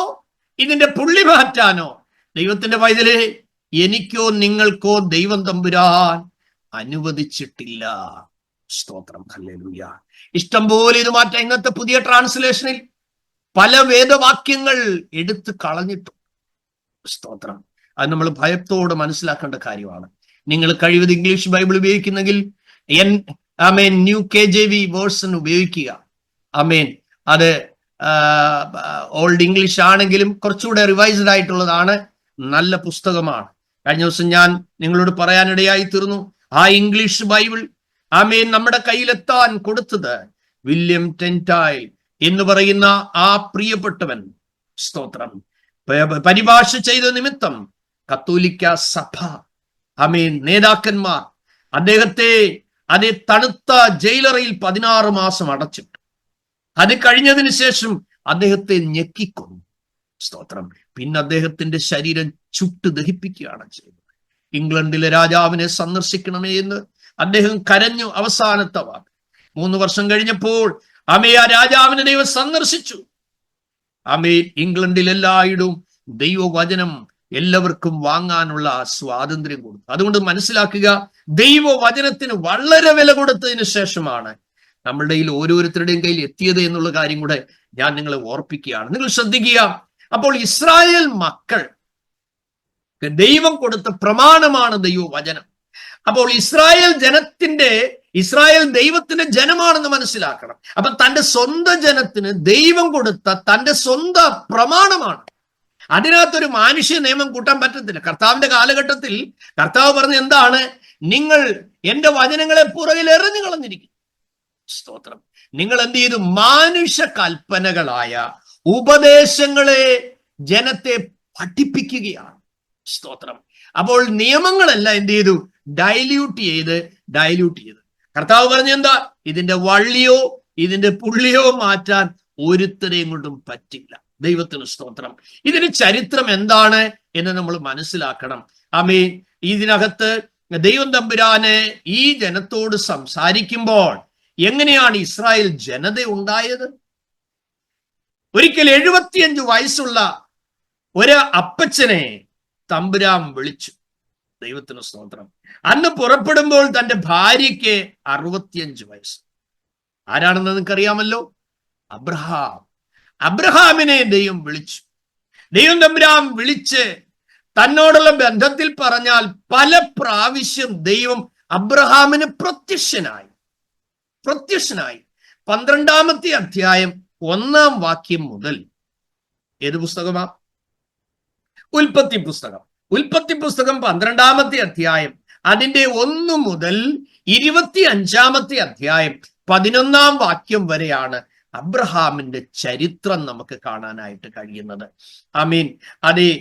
ഇതിന്റെ പുള്ളി മാറ്റാനോ ദൈവത്തിന്റെ പൈതലേ എനിക്കോ നിങ്ങൾക്കോ ദൈവം തമ്പുരാൻ അനുവദിച്ചിട്ടില്ല. സ്തോത്രം. ഹല്ലേലൂയ. ഇഷ്ടം പോലെ ഇത് മാറ്റാം. ഇന്നത്തെ പുതിയ ട്രാൻസ്ലേഷനിൽ പല വേദവാക്യങ്ങൾ എടുത്തു കളഞ്ഞിട്ടു. സ്തോത്രം. അത് നമ്മൾ ഭയത്തോടെ മനസ്സിലാക്കേണ്ട കാര്യമാണ്. നിങ്ങൾ കഴിവത് ഇംഗ്ലീഷ് ബൈബിൾ ഉപയോഗിക്കുന്നെങ്കിൽ ന്യൂ KJV വേർഷൻ ഉപയോഗിക്കുക. അത് ഓൾഡ് ഇംഗ്ലീഷ് ആണെങ്കിലും കുറച്ചുകൂടെ റിവൈസ്ഡ് ആയിട്ടുള്ളതാണ്. നല്ല പുസ്തകമാണ്. കഴിഞ്ഞ ദിവസം ഞാൻ നിങ്ങളോട് പറയാനിടയായി തീർന്നു, ആ ഇംഗ്ലീഷ് ബൈബിൾ നമ്മുടെ കയ്യിലെത്താൻ കൊടുത്തത് വില്യം ടെൻടൈൽ എന്ന് പറയുന്ന ആ പ്രിയപ്പെട്ടവൻ, സ്തോത്രം, പരിഭാഷ ചെയ്ത നിമിത്തം കത്തോലിക്ക സഭ നേതാക്കന്മാർ അദ്ദേഹത്തെ അതേ തണുത്ത ജയിലറയിൽ 16 മാസം അടച്ചിട്ടു. അത് കഴിഞ്ഞതിന് ശേഷം അദ്ദേഹത്തെ ഞെക്കിക്കൊന്നു. സ്തോത്രം. പിന്നെ അദ്ദേഹത്തിന്റെ ശരീരം ചുട്ടു ദഹിപ്പിക്കുകയാണ് ചെയ്തത്. ഇംഗ്ലണ്ടിലെ രാജാവിനെ സന്ദർശിക്കണമേ എന്ന് അദ്ദേഹം കരഞ്ഞു. അവസാനത്തെ വാക്ക്. 3 വർഷം കഴിഞ്ഞപ്പോൾ ആ രാജാവിനെ ദൈവം സന്ദർശിച്ചു. ഇംഗ്ലണ്ടിൽ എല്ലായിടവും ദൈവവചനം എല്ലാവർക്കും വാങ്ങാനുള്ള സ്വാതന്ത്ര്യം കൊടുത്തു. അതുകൊണ്ട് മനസ്സിലാക്കുക, ദൈവവചനത്തിന് വളരെ വില കൊടുത്തതിന് ശേഷമാണ് നമ്മളുടെ കയ്യിൽ ഓരോരുത്തരുടെയും കയ്യിൽ എത്തിയത് എന്നുള്ള കാര്യം കൂടെ ഞാൻ നിങ്ങളെ ഓർപ്പിക്കുകയാണ്. നിങ്ങൾ ശ്രദ്ധിക്കുക. അപ്പോൾ ഇസ്രായേൽ മക്കൾ ദൈവം കൊടുത്ത പ്രമാണമാണ് ദൈവവചനം. അപ്പോൾ ഇസ്രായേൽ ദൈവത്തിന്റെ ജനമാണെന്ന് മനസ്സിലാക്കണം. അപ്പൊ തന്റെ സ്വന്തം ജനത്തിന് ദൈവം കൊടുത്ത തന്റെ സ്വന്തം പ്രമാണമാണ്. അതിനകത്തൊരു മാനുഷ്യ നിയമം കൂട്ടാൻ പറ്റത്തില്ല. കർത്താവിന്റെ കാലഘട്ടത്തിൽ കർത്താവ് പറഞ്ഞ എന്താണ്? നിങ്ങൾ എന്റെ വചനങ്ങളെ പുറകിൽ എറിഞ്ഞു കളഞ്ഞിരിക്കും. സ്തോത്രം. നിങ്ങൾ എന്ത് ചെയ്തു? മാനുഷ്യ കൽപ്പനകളായ ഉപദേശങ്ങളെ ജനത്തെ പഠിപ്പിക്കുകയാണ്. സ്തോത്രം. അപ്പോൾ നിയമങ്ങളെല്ലാം എന്ത് ചെയ്തു? ഡൈല്യൂട്ട് ചെയ്ത് കർത്താവ് പറഞ്ഞ എന്താ? ഇതിന്റെ വള്ളിയോ ഇതിന്റെ പുള്ളിയോ മാറ്റാൻ ഒരുത്തരെയും കൊണ്ടും പറ്റില്ല. ദൈവത്തിന് സ്തോത്രം. ഇതിന് ചരിത്രം എന്താണ് എന്ന് നമ്മൾ മനസ്സിലാക്കണം. ഇതിനകത്ത് ദൈവം തമ്പുരാന് ഈ ജനത്തോട് സംസാരിക്കുമ്പോൾ എങ്ങനെയാണ് ഇസ്രായേൽ ജനത ഉണ്ടായത്? ഒരിക്കൽ 75 വയസ്സുള്ള ഒരു അപ്പച്ചനെ തമ്പുരാൻ വിളിച്ചു. ദൈവത്തിന് സ്തോത്രം. അന്ന് പുറപ്പെടുമ്പോൾ തന്റെ ഭാര്യയ്ക്ക് 65 വയസ്സ്. ആരാണെന്ന് നിങ്ങൾക്കറിയാമല്ലോ? അബ്രഹാമിനെ ദൈവം വിളിച്ചു. ദൈവം തമ്പുരാൻ വിളിച്ച് തന്നോടുള്ള ബന്ധത്തിൽ പറഞ്ഞാൽ പല പ്രാവശ്യം ദൈവം അബ്രഹാമിന് പ്രത്യക്ഷനായി. 12-ാമത്തെ അധ്യായം 1-ാം വാക്യം മുതൽ ഏത് പുസ്തകമാ? ഉൽപ്പത്തി പുസ്തകം. 12-ാമത്തെ അധ്യായം അതിന്റെ 1 മുതൽ 25-ാമത്തെ അധ്യായം 11-ാം വാക്യം വരെയാണ് അബ്രഹാമിന്റെ ചരിത്രം നമുക്ക് കാണാനായിട്ട് കഴിയുന്നത്. അതേ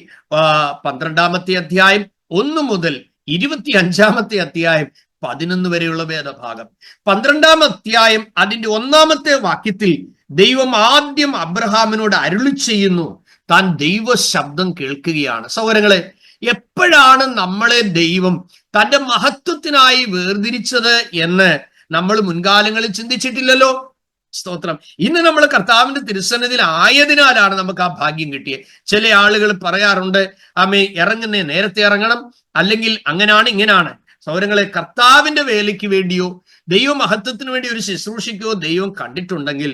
12-ാമത്തെ അധ്യായം 1 മുതൽ 25-ാമത്തെ അധ്യായം 11 വരെയുള്ള വേദഭാഗം. 12-ാം അധ്യായം അതിന്റെ 1-ാമത്തെ വാക്യത്തിൽ ദൈവം ആദ്യം അബ്രഹാമിനോട് അരുളി ചെയ്യുന്നു, താൻ ദൈവ ശബ്ദം കേൾക്കുകയാണ്. സഹോദരങ്ങളെ, എപ്പോഴാണ് നമ്മളെ ദൈവം തന്റെ മഹത്വത്തിനായി വേർതിരിച്ചത് എന്ന് നമ്മൾ മുൻകാലങ്ങളിൽ ചിന്തിച്ചിട്ടില്ലല്ലോ. സ്തോത്രം. ഇന്ന് നമ്മൾ കർത്താവിന്റെ തിരുസന്നിധിയിൽ ആയതിനാലാണ് നമുക്ക് ആ ഭാഗ്യം കിട്ടിയത്. ചില ആളുകൾ പറയാറുണ്ട്, ഇറങ്ങുന്നേ നേരത്തെ ഇറങ്ങണം, അല്ലെങ്കിൽ അങ്ങനാണ് ഇങ്ങനാണ്. സൗരങ്ങളെ, കർത്താവിന്റെ വേലയ്ക്ക് വേണ്ടിയോ ദൈവമഹത്വത്തിന് വേണ്ടി ഒരു ശുശ്രൂഷയ്ക്കോ ദൈവം കണ്ടിട്ടുണ്ടെങ്കിൽ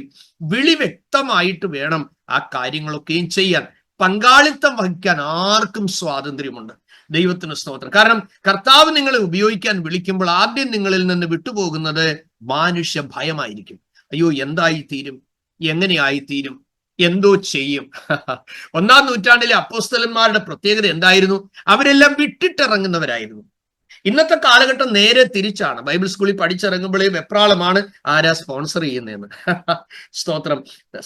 വിളി വ്യക്തമായിട്ട് വേണം ആ കാര്യങ്ങളൊക്കെയും ചെയ്യാൻ. പങ്കാളിത്തം വഹിക്കാൻ ആർക്കും സ്വാതന്ത്ര്യമുണ്ട്. ദൈവത്തിന് സ്തോത്രം. കാരണം കർത്താവ് നിങ്ങളെ ഉപയോഗിക്കാൻ വിളിക്കുമ്പോൾ ആദ്യം നിങ്ങളിൽ നിന്ന് വിട്ടുപോകുന്നത് മാനുഷ്യ ഭയമായിരിക്കും. അയ്യോ, എന്തായിത്തീരും, എങ്ങനെയായിത്തീരും, എന്തോ ചെയ്യും. 1-ാം നൂറ്റാണ്ടിലെ അപ്പോസ്തലന്മാരുടെ പ്രത്യേകത എന്തായിരുന്നു? അവരെല്ലാം വിട്ടിട്ടിറങ്ങുന്നവരായിരുന്നു. ഇന്നത്തെ കാലഘട്ടം നേരെ തിരിച്ചാണ്. ബൈബിൾ സ്കൂളിൽ പഠിച്ചിറങ്ങുമ്പോഴേ വെപ്രാളമാണ് ആരാ സ്പോൺസർ ചെയ്യുന്നതെന്ന്. സ്തോത്രം.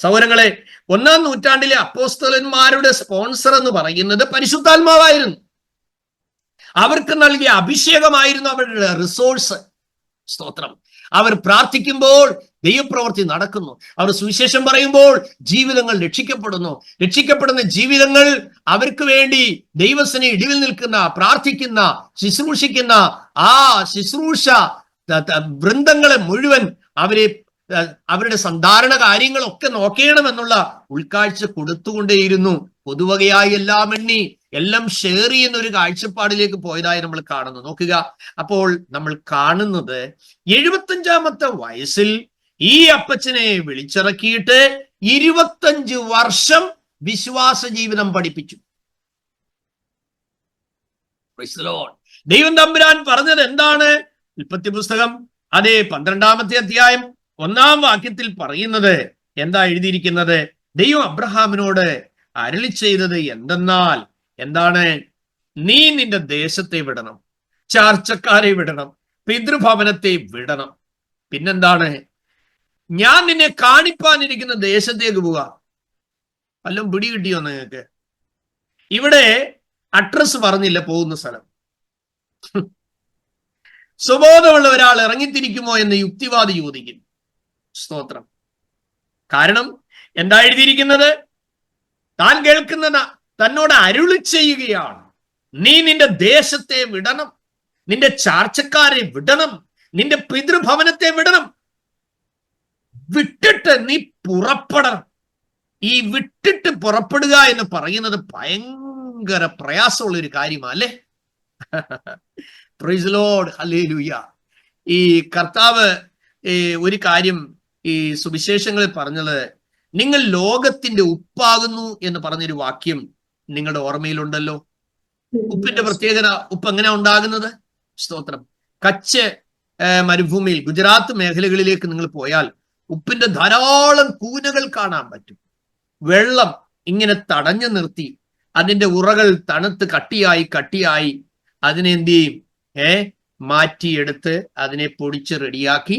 സഹോദരങ്ങളെ, 1-ാം നൂറ്റാണ്ടിലെ അപ്പോസ്തലന്മാരുടെ സ്പോൺസർ എന്ന് പറയുന്നത് പരിശുദ്ധാത്മാവായിരുന്നു. അവർക്ക് നൽകിയ അഭിഷേകമായിരുന്നു അവരുടെ റിസോഴ്സ്. സ്തോത്രം. അവർ പ്രാർത്ഥിക്കുമ്പോൾ ദൈവപ്രവൃത്തി നടക്കുന്നു. അവർ സുവിശേഷം പറയുമ്പോൾ ജീവിതങ്ങൾ രക്ഷിക്കപ്പെടുന്നു. രക്ഷിക്കപ്പെടുന്ന ജീവിതങ്ങൾ അവർക്ക് വേണ്ടി ദൈവസേന ഇടിവിൽ നിൽക്കുന്ന, പ്രാർത്ഥിക്കുന്ന, ശുശ്രൂഷിക്കുന്ന ആ ശുശ്രൂഷ വൃന്ദങ്ങളെ മുഴുവൻ അവരുടെ സാധാരണ കാര്യങ്ങളൊക്കെ നോക്കണമെന്നുള്ള ഉൾക്കാഴ്ച കൊടുത്തുകൊണ്ടേയിരുന്നു. പൊതുവകയായി എല്ലാം എണ്ണി എല്ലാം ഷെയർ ചെയ്യുന്ന ഒരു കാഴ്ചപ്പാടിലേക്ക് പോയതായി നമ്മൾ കാണുന്നു. നോക്കുക, അപ്പോൾ നമ്മൾ കാണുന്നത് 75-ാമത്തെ വയസ്സിൽ ഈ അപ്പച്ചനെ വിളിച്ചിറക്കിയിട്ട് 25 വർഷം വിശ്വാസ ജീവിതം പഠിപ്പിച്ചു. ദൈവം തമ്പുരാൻ പറഞ്ഞത് എന്താണ്? ഉൽപ്പത്തി പുസ്തകം 12-ാമത്തെ അധ്യായം 1-ാം വാക്യത്തിൽ പറയുന്നത് എന്താ എഴുതിയിരിക്കുന്നത്? ദൈവം അബ്രഹാമിനോട് അരുളി ചെയ്തത് എന്തെന്നാൽ എന്താണ്? നീ നിന്റെ ദേശത്തെ വിടണം, ചാർച്ചക്കാരെ വിടണം, പിതൃഭവനത്തെ വിടണം. പിന്നെന്താണ്? ഞാൻ നിന്നെ കാണിപ്പാനിരിക്കുന്ന ദേശത്തേക്ക് പോവുക. വല്ലതും പിടി കിട്ടിയോ നിങ്ങൾക്ക്? ഇവിടെ അഡ്രസ് പറഞ്ഞില്ല പോകുന്ന സ്ഥലം. സ്വബോധമുള്ള ഒരാൾ ഇറങ്ങിത്തിരിക്കുമോ എന്ന് യുക്തിവാദി ചോദിക്കും. സ്തോത്രം. കാരണം എന്താ എഴുതിയിരിക്കുന്നത്? താൻ കേൾക്കുന്ന തന്നോട് അരുളി ചെയ്യുകയാണ്, നീ നിന്റെ ദേശത്തെ വിടണം, നിന്റെ ചാർച്ചക്കാരെ വിടണം, നിന്റെ പിതൃഭവനത്തെ വിടണം. വിട്ടിട്ട് നീ പുറപ്പെടണം. ഈ വിട്ടിട്ട് പുറപ്പെടുക എന്ന് പറയുന്നത് ഭയങ്കര പ്രയാസമുള്ള ഒരു കാര്യമാണ്, അല്ലേ? Praise lord, hallelujah. ഈ കർത്താവ് ഒരു കാര്യം ഈ സുവിശേഷങ്ങളിൽ പറഞ്ഞത്, നിങ്ങൾ ലോകത്തിന്റെ ഉപ്പാകുന്നു എന്ന് പറഞ്ഞൊരു വാക്യം നിങ്ങളുടെ ഓർമ്മയിലുണ്ടല്ലോ. ഉപ്പിന്റെ പ്രത്യേകത, ഉപ്പ് എങ്ങനെ ഉണ്ടാകുന്നത്? സ്തോത്രം. കച്ച് മരുഭൂമിയിൽ ഗുജറാത്ത് മേഖലകളിലേക്ക് നിങ്ങൾ പോയാൽ ഉപ്പിന്റെ ധാരാളം കൂനകൾ കാണാൻ പറ്റും. വെള്ളം ഇങ്ങനെ തടഞ്ഞു നിർത്തി അതിന്റെ ഉറകൾ തണുത്ത് കട്ടിയായി അതിനെ എന്ത് ചെയ്യും? മാറ്റിയെടുത്ത് അതിനെ പൊടിച്ച് റെഡിയാക്കി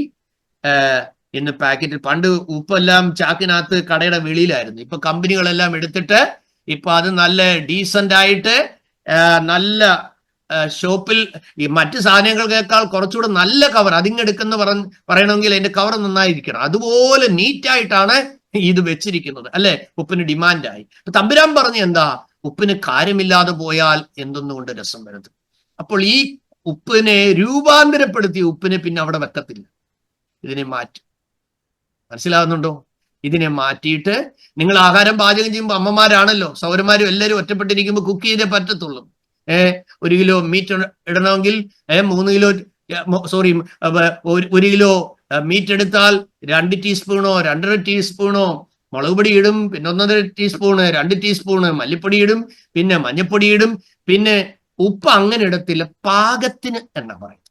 ഇന്ന് പാക്കറ്റിൽ. പണ്ട് ഉപ്പെല്ലാം ചാക്കിനകത്ത് കടയുടെ വെളിയിലായിരുന്നു. ഇപ്പൊ കമ്പനികളെല്ലാം എടുത്തിട്ട് ഇപ്പൊ അത് നല്ല ഡീസന്റ് ആയിട്ട് നല്ല ഷോപ്പിൽ ഈ മറ്റു സാധനങ്ങൾക്കേക്കാൾ കുറച്ചുകൂടെ നല്ല കവർ അതിങ്ങെടുക്കുന്ന പറയണമെങ്കിൽ അതിന്റെ കവർ നന്നായിരിക്കണം. അതുപോലെ നീറ്റായിട്ടാണ് ഇത് വെച്ചിരിക്കുന്നത്, അല്ലെ? ഉപ്പിന് ഡിമാൻഡായി. തമ്പുരാൻ പറഞ്ഞ എന്താ? ഉപ്പിന് കാര്യമില്ലാതെ പോയാൽ എന്തൊന്നുകൊണ്ട് രസം വരുന്നത്. അപ്പോൾ ഈ ഉപ്പിനെ രൂപാന്തരപ്പെടുത്തിയ ഉപ്പിനെ പിന്നെ അവിടെ വെക്കത്തില്ല. ഇതിനെ മാറ്റും. മനസ്സിലാകുന്നുണ്ടോ? ഇതിനെ മാറ്റിയിട്ട് നിങ്ങൾ ആഹാരം പാചകം ചെയ്യുമ്പോൾ അമ്മമാരാണല്ലോ, സൗരന്മാരും എല്ലാവരും ഒറ്റപ്പെട്ടിരിക്കുമ്പോൾ കുക്ക് ചെയ്തേ പറ്റത്തുള്ളൂ. 1 കിലോ മീറ്റ് ഇടണമെങ്കിൽ 3 കിലോ 1 കിലോ മീറ്റ് എടുത്താൽ 2 ടീസ്പൂണോ 2.5 ടീസ്പൂണോ മുളക് പൊടി ഇടും, പിന്നെ 1.5 ടീസ്പൂണ് 2 ടീസ്പൂണ് മല്ലിപ്പൊടി ഇടും, പിന്നെ മഞ്ഞപ്പൊടി ഇടും, പിന്നെ ഉപ്പ് അങ്ങനെ ഇടത്തില്ല, പാകത്തിന് എണ്ണ പറയും,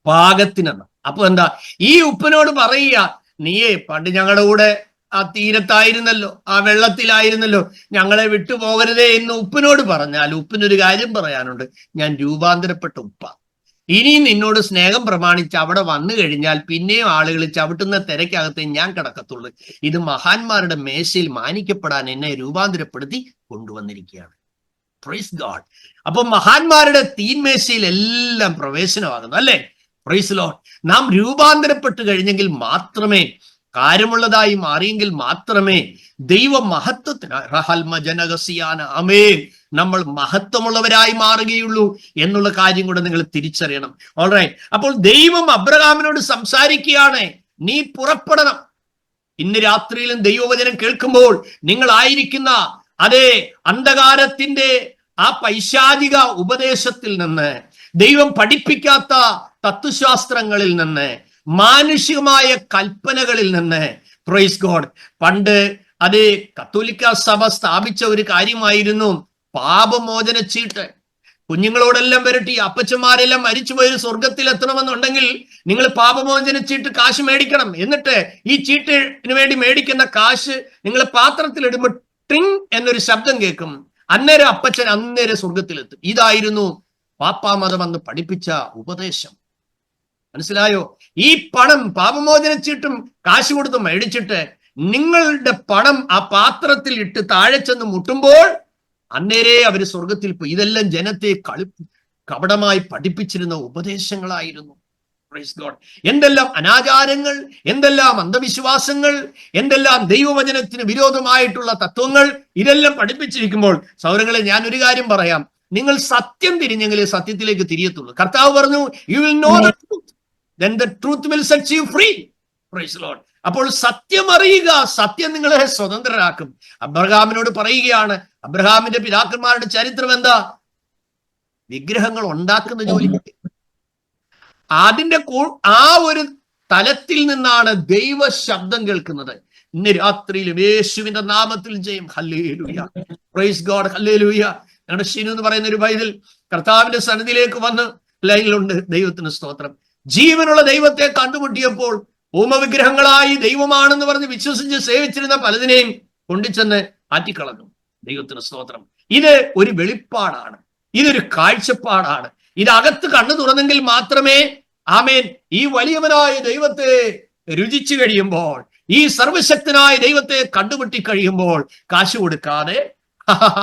പാകത്തിനെണ്ണ. അപ്പൊ എന്താ? ഈ ഉപ്പിനോട് പറയുക, നീയേ പണ്ട് ഞങ്ങളുടെ കൂടെ ആ തീരത്തായിരുന്നല്ലോ, ആ വെള്ളത്തിലായിരുന്നല്ലോ, ഞങ്ങളെ വിട്ടുപോകരുതേ എന്ന് ഉപ്പിനോട് പറഞ്ഞാൽ ഉപ്പിനൊരു കാര്യം പറയാനുണ്ട്, ഞാൻ രൂപാന്തരപ്പെട്ട ഉപ്പ. ഇനി നിന്നോട് സ്നേഹം പ്രമാണിച്ച് അവിടെ വന്നു കഴിഞ്ഞാൽ പിന്നെയും ആളുകൾ ചവിട്ടുന്ന തിരക്കകത്ത് ഞാൻ കിടക്കത്തുള്ളൂ. ഇത് മഹാന്മാരുടെ മേശയിൽ മാനിക്കപ്പെടാൻ എന്നെ രൂപാന്തരപ്പെടുത്തി കൊണ്ടുവന്നിരിക്കുകയാണ്. Praise God. അപ്പൊ മഹാന്മാരുടെ തീന്മേശയിൽ എല്ലാം പ്രവേശനമാകുന്നു, അല്ലേ? Praise lord. നാം രൂപാന്തരപ്പെട്ട് കഴിഞ്ഞെങ്കിൽ മാത്രമേ, കാര്യമുള്ളതായി മാറിയെങ്കിൽ മാത്രമേ ദൈവ മഹത്വത്തിന് നമ്മൾ മഹത്വമുള്ളവരായി മാറുകയുള്ളൂ എന്നുള്ള കാര്യം കൂടെ നിങ്ങൾ തിരിച്ചറിയണം. ഓൾറൈറ്റ്. അപ്പോൾ ദൈവം അബ്രഹാമിനോട് സംസാരിക്കുകയാണ്, നീ പുറപ്പെടണം. ഇന്ന് രാത്രിയിലും ദൈവവചനം കേൾക്കുമ്പോൾ നിങ്ങളായിരിക്കുന്ന അതേ അന്ധകാരത്തിന്റെ ആ പൈശാചിക ഉപദേശത്തിൽ നിന്ന്, ദൈവം പഠിപ്പിക്കാത്ത തത്വശാസ്ത്രങ്ങളിൽ നിന്ന്, മാനുഷികമായ കൽപ്പനകളിൽ നിന്ന്, പ്രൈസ് ഗോഡ്, പണ്ട് അതേ കത്തോലിക്ക സഭ സ്ഥാപിച്ച ഒരു കാര്യമായിരുന്നു പാപമോചന ചീട്ട്. കുഞ്ഞുങ്ങളോടെല്ലാം വരട്ടി, അപ്പച്ചന്മാരെല്ലാം മരിച്ചുപോയൊരു സ്വർഗത്തിൽ എത്തണമെന്നുണ്ടെങ്കിൽ നിങ്ങൾ പാപമോചന ചീട്ട് കാശ് മേടിക്കണം. എന്നിട്ട് ഈ ചീട്ടിന് വേണ്ടി മേടിക്കുന്ന കാശ് നിങ്ങൾ പാത്രത്തിലിടുമ്പോൾ ട്രിങ് എന്നൊരു ശബ്ദം കേൾക്കും. അന്നേരം അപ്പച്ചൻ അന്നേരം സ്വർഗത്തിലെത്തും. ഇതായിരുന്നു പാപ്പാമതം അന്ന് പഠിപ്പിച്ച ഉപദേശം. മനസ്സിലായോ? ഈ പണം പാപമോചന ചീട്ടും കാശ് കൊടുത്ത് മേടിച്ചിട്ട് നിങ്ങളുടെ പണം ആ പാത്രത്തിൽ ഇട്ട് താഴെ ചെന്ന് മുട്ടുമ്പോൾ അന്നേരേ അവര് സ്വർഗത്തിൽ പോയി. ഇതെല്ലാം ജനത്തെ കപടമായി പഠിപ്പിച്ചിരുന്ന ഉപദേശങ്ങളായിരുന്നു. Praise God. എന്തെല്ലാം അനാചാരങ്ങൾ, എന്തെല്ലാം അന്ധവിശ്വാസങ്ങൾ, എന്തെല്ലാം ദൈവവചനത്തിന് വിരോധമായിട്ടുള്ള തത്വങ്ങൾ, ഇതെല്ലാം പഠിപ്പിച്ചിരിക്കുമ്പോൾ സൗരങ്ങളെ, ഞാൻ ഒരു കാര്യം പറയാം, നിങ്ങൾ സത്യം തിരിഞ്ഞെങ്കിലേ സത്യത്തിലേക്ക് തിരിയത്തുള്ളൂ. കർത്താവ് പറഞ്ഞു, you will know the truth, then the truth will set you free. Praise the Lord. അപ്പോൾ സത്യം അറിയുക, സത്യം നിങ്ങളെ സ്വതന്ത്രരാക്കും. അബ്രഹാമിനോട് പറയുകയാണ്, അബ്രഹാമിന്റെ പിതാക്കന്മാരുടെ ചരിത്രം എന്താ? വിഗ്രഹങ്ങൾ ഉണ്ടാക്കുന്ന ജോലി. അതിന്റെ ആ ഒരു തലത്തിൽ നിന്നാണ് ദൈവ ശബ്ദം കേൾക്കുന്നത്. ഇന്ന് രാത്രിയിലും യേശുവിന്റെ നാമത്തിൽ ജയം. Hallelujah, price God, hallelujah. ഞങ്ങളുടെ ഷിനു എന്ന് പറയുന്ന ഒരു പൈതൽ കർത്താവിന്റെ സന്നിധിയിലേക്ക് വന്ന് ലൈനിലുണ്ട്. ദൈവത്തിന് സ്തോത്രം. ജീവനുള്ള ദൈവത്തെ കണ്ടുമുട്ടിയപ്പോൾ ഹോമവിഗ്രഹങ്ങളായി ദൈവമാണെന്ന് പറഞ്ഞ് വിശ്വസിച്ച് സേവിച്ചിരുന്ന പലതിനെയും കൊണ്ടുചെന്ന് ആറ്റിക്കളഞ്ഞു. ദൈവത്തിന് സ്തോത്രം. ഇത് ഒരു വെളിപ്പാടാണ്, ഇതൊരു കാഴ്ചപ്പാടാണ്. ഇതകത്ത് കണ്ണു തുറന്നെങ്കിൽ മാത്രമേ ആമേൻ ഈ വലിയവനായ ദൈവത്തെ രുചിച്ചു കഴിയുമ്പോൾ, ഈ സർവശക്തനായ ദൈവത്തെ കണ്ടുമുട്ടി കഴിയുമ്പോൾ, കാശ് കൊടുക്കാതെ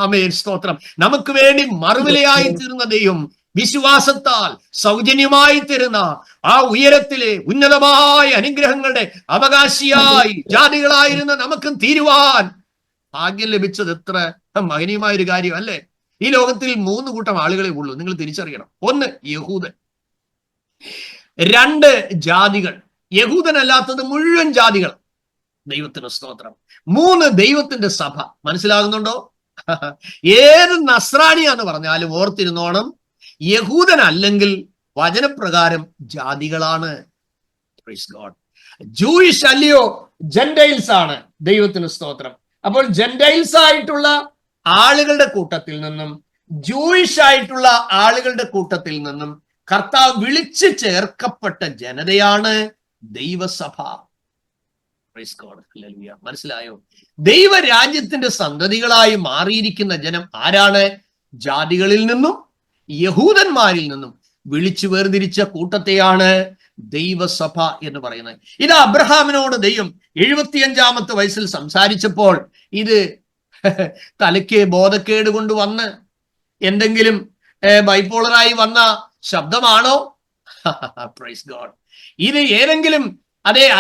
ആമേൻ സ്തോത്രം, നമുക്ക് വേണ്ടി മറുവിലയായി തീർന്ന ദൈവം വിശ്വാസത്താൽ സൗജന്യമായി തരുന്ന ആ ഉയരത്തിലെ ഉന്നതമായ അനുഗ്രഹങ്ങളുടെ അവകാശിയായി ജാതികളായിരുന്ന നമുക്കും തീരുവാൻ ഭാഗ്യം ലഭിച്ചത് എത്ര മഹനീയമായ ഒരു കാര്യം അല്ലേ? ഈ ലോകത്തിൽ 3 കൂട്ടം ആളുകളെ ഉള്ളൂ, നിങ്ങൾ തിരിച്ചറിയണം. 1 യഹൂദൻ, 2 ജാതികൾ, യഹൂദനല്ലാത്തത് മുഴുവൻ ജാതികൾ. ദൈവത്തിന് സ്തോത്രം. 3 ദൈവത്തിന്റെ സഭ. മനസ്സിലാകുന്നുണ്ടോ? ഏത് നസ്രാണിയാന്ന് പറഞ്ഞാലും ഓർത്തിരുന്നോണം, യഹൂദനല്ലെങ്കിൽ വചനപ്രകാരം ജാതികളാണ്. Praise God. ജൂയിഷ് അല്ലയോ, ജെന്റൈൽസ് ആണ്. ദൈവത്തിന് സ്തോത്രം. അപ്പോൾ ജെന്റൈൽസ് ആയിട്ടുള്ള ആളുകളുടെ കൂട്ടത്തിൽ നിന്നും ജൂയിഷ് ആയിട്ടുള്ള ആളുകളുടെ കൂട്ടത്തിൽ നിന്നും കർത്താവ് വിളിച്ചു ചേർക്കപ്പെട്ട ജനതയാണ് ദൈവസഭ. Price God, hallelujah. മനസ്സിലായോ? ദൈവരാജ്യത്തിന്റെ സന്തതികളായി മാറിയിരിക്കുന്ന ജനം ആരാണ്? ജാതികളിൽ നിന്നും യഹൂദന്മാരിൽ നിന്നും വിളിച്ചു വേർതിരിച്ച കൂട്ടത്തെയാണ് ദൈവസഭ എന്ന് പറയുന്നത്. ഇത് അബ്രഹാമിനോട് ദൈവം 75-ാമത്തെ വയസ്സിൽ സംസാരിച്ചപ്പോൾ ഇത് തലയ്ക്ക് ബോധക്കേട് കൊണ്ട് വന്ന് എന്തെങ്കിലും ബൈപോളറായി വന്ന ശബ്ദമാണോ? Praise God. ഇത് ഏതെങ്കിലും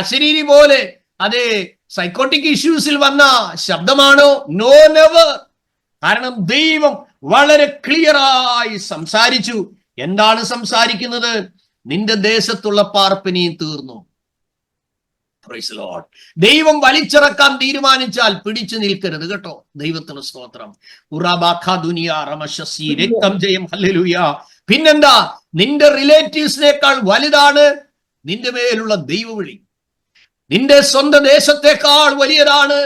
അശരീരി പോലെ സൈക്കോട്ടിക് ഇഷ്യൂസിൽ വന്ന ശബ്ദമാണോ? No, never. കാരണം ദൈവം വളരെ ക്ലിയറായി സംസാരിച്ചു. എന്താണ് സംസാരിക്കുന്നത്? നിന്റെ ദേശത്തുള്ള പാർപ്പിനെയും തീർന്നു. Praise lord. ദൈവം വലിച്ചിറക്കാൻ തീരുമാനിച്ചാൽ പിടിച്ചു നിൽക്കരുത് കേട്ടോ. ദൈവത്തിന് സ്തോത്രം. രക്തം ജയം. ഹല്ലേലൂയ. പിന്നെന്താ? നിന്റെ റിലേറ്റീവ്സിനേക്കാൾ വലുതാണ് നിന്റെ മേലുള്ള ദൈവവിളി. നിന്റെ സ്വന്തം ദേശത്തെക്കാൾ വലിയതാണ്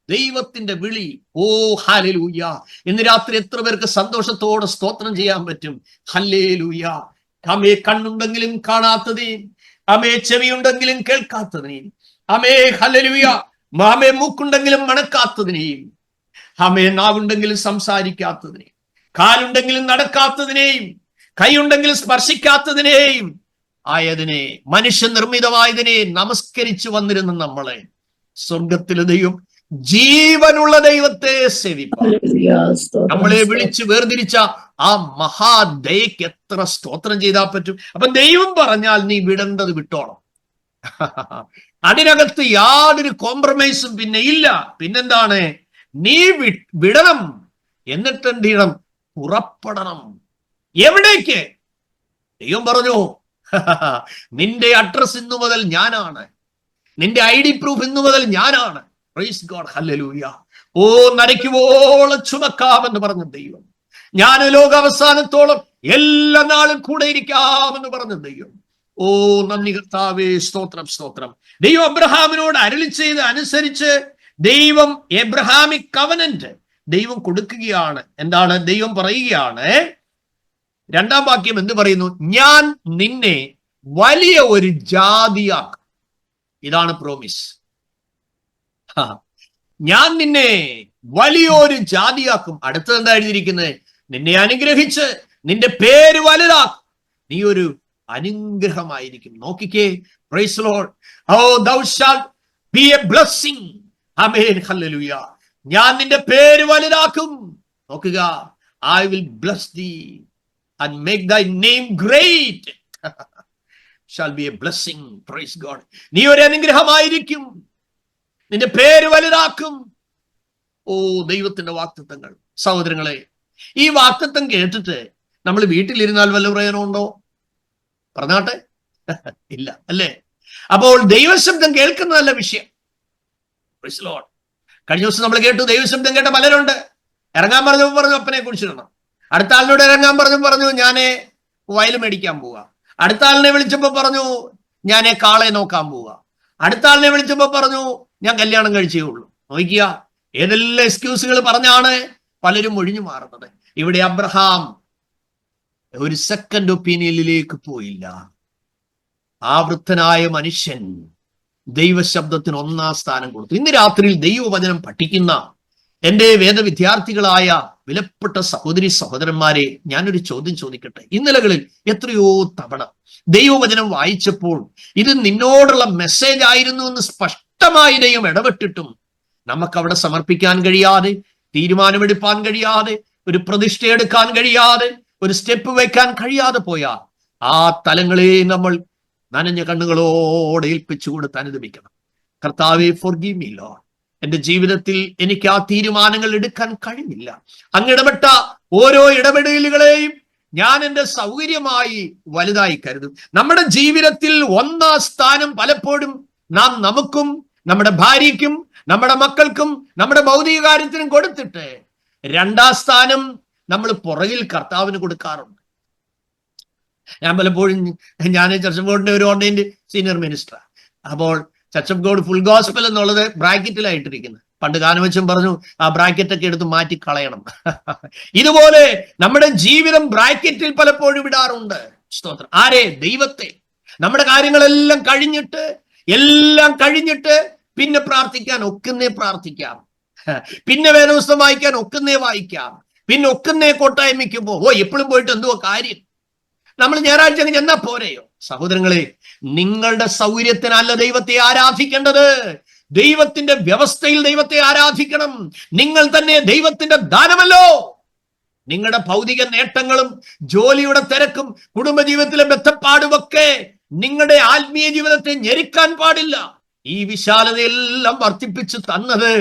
ദൈവത്തിന്റെ വിളി. ഓ ഹല്ലേലൂയ. ഇന്ന് രാത്രി എത്ര പേർക്ക് സന്തോഷത്തോടെ സ്തോത്രം ചെയ്യാൻ പറ്റും? ഹല്ലേലൂയ. അമേ കണ്ണുണ്ടെങ്കിലും കാണാത്തതിനെയും, അമേ ചെവിയുണ്ടെങ്കിലും കേൾക്കാത്തതിനെയും, അമേ ഹല്ലേലൂയ, മാമേ മൂക്കുണ്ടെങ്കിലും മണക്കാത്തതിനെയും, അമേ നാവുണ്ടെങ്കിലും സംസാരിക്കാത്തതിനെയും, കാലുണ്ടെങ്കിലും നടക്കാത്തതിനെയും, കൈയുണ്ടെങ്കിലും സ്പർശിക്കാത്തതിനെയും ആയതിനെ, മനുഷ്യനിർമ്മിതമായതിനെ നമസ്കരിച്ചു വന്നിരുന്ന നമ്മളെ സ്വർഗത്തിലെ ദൈവം, ജീവനുള്ള ദൈവത്തെ സേവിപ്പാൻ നമ്മളെ വിളിച്ച് വേർതിരിച്ച ആ മഹാദയക്ക് എത്ര സ്തോത്രം ചെയ്താൽ പറ്റും. അപ്പൊ ദൈവം പറഞ്ഞാൽ നീ വിടേണ്ടത് വിട്ടോണം. അതിനകത്ത് യാതൊരു കോംപ്രമൈസും പിന്നെ ഇല്ല. പിന്നെന്താണ്? നീ വിടണം. എന്നിട്ട് എന്ത് ചെയ്യണം? പുറപ്പെടണം. എവിടേക്ക്? ദൈവം പറഞ്ഞു, നിന്റെ അഡ്രസ് ഇന്നു മുതൽ ഞാനാണ്, നിന്റെ ID പ്രൂഫ് ഇന്നു മുതൽ ഞാനാണ്. Praise God, hallelujah. ഓ നരയ്ക്കുവോളം ചുമക്കാമെന്ന് പറഞ്ഞ ദൈവം, ഞാൻ ലോകാവസാനത്തോളം എല്ലാ നാളും കൂടെ ഇരിക്കാമെന്ന് പറഞ്ഞ ദൈവം. ഓ നന്ദി കർത്താവേ, സ്തോത്രം സ്തോത്രം. ദൈവം അബ്രഹാമിനോട് അരുളി ചെയ്ത് അനുസരിച്ച് ദൈവം എബ്രഹാമിക് കവനന്റ് ദൈവം കൊടുക്കുകയാണ്. എന്താണ്? ദൈവം പറയുകയാണ്, രണ്ടാം വാക്യം എന്ത് പറയുന്നു? ഞാൻ നിന്നെ വലിയ ഒരു ജാതിയാക്കും. ഇതാണ് പ്രോമിസ്. ഞാൻ നിന്നെ വലിയൊരു ജാതിയാക്കും. അടുത്തത് എന്താ എഴുതിയിരിക്കുന്നത്? നിന്നെ അനുഗ്രഹിച്ച് നിന്റെ പേര് വലുതാക്കും, നീ ഒരു അനുഗ്രഹമായിരിക്കും. നോക്കിക്കേ, praise the lord. Oh thou shalt be a blessing. Amen, hallelujah. ഞാൻ നിന്റെ പേര് വലുതാക്കും. നോക്കുക, I will bless thee and make thy name great. Shall be a blessing. Praise God. നീ ഒരു അനുഗ്രഹമായിരിക്കും, നിന്റെ പേര് വലുതാക്കും. ഓ, ദൈവത്തിന്റെ വാഗ്ദത്തങ്ങൾ. സഹോദരങ്ങളെ, ഈ വാഗ്ദത്തം കേട്ടിട്ട് നമ്മൾ വീട്ടിലിരുന്നാൽ വല്ല പ്രയോജനമുണ്ടോ? പറഞ്ഞാട്ടെ, ഇല്ല അല്ലേ? അപ്പോൾ ദൈവശബ്ദം കേൾക്കുന്നതല്ല വിഷയം. Price the Lord. കഴിഞ്ഞ ദിവസം നമ്മൾ കേട്ടു, ദൈവശബ്ദം കേട്ട പലരുണ്ട്. ഇറങ്ങാൻ പറഞ്ഞു അപ്പനെ കുറിച്ചിടണം. അടുത്ത ആളിനോട് ഇറങ്ങാൻ പറഞ്ഞു ഞാനേ വയൽ മേടിക്കാൻ പോവുക. അടുത്ത ആളിനെ വിളിച്ചപ്പോ പറഞ്ഞു ഞാനേ കാളെ നോക്കാൻ പോവുക. അടുത്ത ആളിനെ വിളിച്ചപ്പോ പറഞ്ഞു ഞാൻ കല്യാണം കഴിച്ചേ ഉള്ളൂ. നോക്കിയ ഏതെല്ലാം എക്സ്ക്യൂസുകൾ പറഞ്ഞാണ് പലരും ഒഴിഞ്ഞു മാറുന്നത്. ഇവിടെ അബ്രഹാം ഒരു സെക്കൻഡ് ഒപ്പീനിയനിലേക്ക് പോയില്ല. ആ വൃദ്ധനായ മനുഷ്യൻ ദൈവശബ്ദത്തിന് 1-ാം സ്ഥാനം കൊടുത്തു. ഇന്ന് രാത്രിയിൽ ദൈവവചനം പഠിക്കുന്ന എൻ്റെ വേദവിദ്യാർത്ഥികളായ വിലപ്പെട്ട സഹോദരി സഹോദരന്മാരെ, ഞാനൊരു ചോദ്യം ചോദിക്കട്ടെ. ഇന്നലകളിൽ എത്രയോ തവണ ദൈവവചനം വായിച്ചപ്പോൾ ഇത് നിന്നോടുള്ള മെസ്സേജ് ആയിരുന്നു എന്ന് സ്പഷ്ടമായി ദൈവം ഇടപെട്ടിട്ടും നമുക്കവിടെ സമർപ്പിക്കാൻ കഴിയാതെ, തീരുമാനമെടുക്കാൻ കഴിയാതെ, ഒരു പ്രതിഷ്ഠയെടുക്കാൻ കഴിയാതെ, ഒരു സ്റ്റെപ്പ് വെക്കാൻ കഴിയാതെ പോയാൽ ആ തലങ്ങളെ നമ്മൾ നനഞ്ഞ കണ്ണുകളോടെ ഏൽപ്പിച്ചു കൊടുത്ത് അനുദപിക്കണം. കർത്താവേ, ഫോർഗീവ് മീ ലോർഡ്. എന്റെ ജീവിതത്തിൽ എനിക്ക് ആ തീരുമാനങ്ങൾ എടുക്കാൻ കഴിഞ്ഞില്ല. അങ്ങിടപെട്ട ഓരോ ഇടപെടലുകളെയും ഞാൻ എൻ്റെ സൗകര്യമായി വലുതായി കരുതും. നമ്മുടെ ജീവിതത്തിൽ 1-ാം സ്ഥാനം പലപ്പോഴും നാം നമുക്കും നമ്മുടെ ഭാര്യയ്ക്കും നമ്മുടെ മക്കൾക്കും നമ്മുടെ ഭൗതിക കാര്യത്തിനും കൊടുത്തിട്ട് 2-ാം സ്ഥാനം നമ്മൾ പുറകിൽ കർത്താവിന് കൊടുക്കാറുണ്ട്. ഞാൻ പലപ്പോഴും ചർച്ച് ഓഫ് ഗോഡിന്റെ ഒരു ഓർഡിനൻഡ് സീനിയർ മിനിസ്റ്റർ. അപ്പോൾ church of God full gospel എന്നുള്ളത് ബ്രാക്കറ്റിലായിട്ടിരിക്കുന്നത്. പണ്ട് ഗാനവച്ചൻ പറഞ്ഞു ആ ബ്രാക്കറ്റൊക്കെ എടുത്ത് മാറ്റി കളയണം. ഇതുപോലെ നമ്മുടെ ജീവിതം ബ്രാക്കറ്റിൽ പലപ്പോഴും ഇടാറുണ്ട്. സ്തോത്രം. ആരെ? ദൈവത്തെ. നമ്മുടെ കാര്യങ്ങളെല്ലാം കഴിഞ്ഞിട്ട് പിന്നെ പ്രാർത്ഥിക്കാൻ ഒക്കുന്നേ പ്രാർത്ഥിക്കാം, പിന്നെ വേദപുസ്തകം വായിക്കാൻ ഒക്കുന്നേ വായിക്കാം, പിന്നെ ഒക്കുന്നേ കൂട്ടായ്മയ്ക്ക് എപ്പോഴും പോയിട്ട് എന്തുവാ കാര്യം? നമ്മൾ ഞായറാഴ്ച ചെന്നാ പോരെയോ? സഹോദരങ്ങളെ, നിങ്ങളുടെ സൗകര്യത്തിനല്ല ദൈവത്തെ ആരാധിക്കേണ്ടത്. ദൈവത്തിന്റെ വ്യവസ്ഥയിൽ ദൈവത്തെ ആരാധിക്കണം. നിങ്ങൾ തന്നെ ദൈവത്തിന്റെ ദാനമല്ലോ. നിങ്ങളുടെ ഭൗതിക നേട്ടങ്ങളും ജോലിയുടെ തിരക്കും കുടുംബജീവിതത്തിലെ ബന്ധപ്പാടുമൊക്കെ നിങ്ങളുടെ ആത്മീയ ജീവിതത്തെ ഞെരുക്കാൻ പാടില്ല. ഈ വിശാലതയെല്ലാം വർദ്ധിപ്പിച്ചു തന്നത്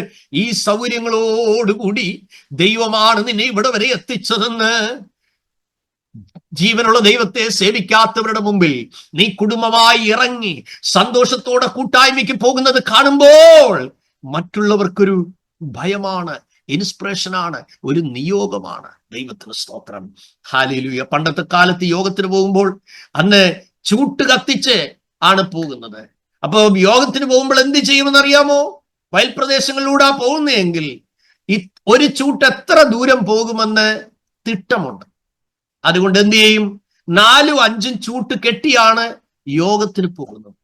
ഈ സൗകര്യങ്ങളോടുകൂടി ദൈവമാണ് നിന്നെ ഇവിടെ വരെ എത്തിച്ചതെന്ന് ജീവനുള്ള ദൈവത്തെ സേവിക്കാത്തവരുടെ മുമ്പിൽ നീ കുടുംബമായി ഇറങ്ങി സന്തോഷത്തോടെ കൂട്ടായ്മയ്ക്ക് പോകുന്നത് കാണുമ്പോൾ മറ്റുള്ളവർക്കൊരു ഭയമാണ്, ഇൻസ്പിറേഷനാണ്, ഒരു നിയോഗമാണ്. ദൈവത്തിന് സ്തോത്രം. ഹല്ലേലൂയ. പണ്ടത്തെ കാലത്ത് യോഗത്തിന് പോകുമ്പോൾ അന്ന് ചൂട്ട് കത്തിച്ച് ആണ് പോകുന്നത്. അപ്പൊ യോഗത്തിന് പോകുമ്പോൾ എന്ത് ചെയ്യുമെന്നറിയാമോ? വയൽപ്രദേശങ്ങളിലൂടെ പോകുന്നതെങ്കിൽ ഒരു ചൂട്ട് എത്ര ദൂരം പോകുമെന്ന് തിട്ടമുണ്ട്. അതുകൊണ്ട് എന്ത് ചെയ്യും? 4-5 ചൂട്ട് കെട്ടിയാണ് യോഗത്തിന് പോകുന്നത്.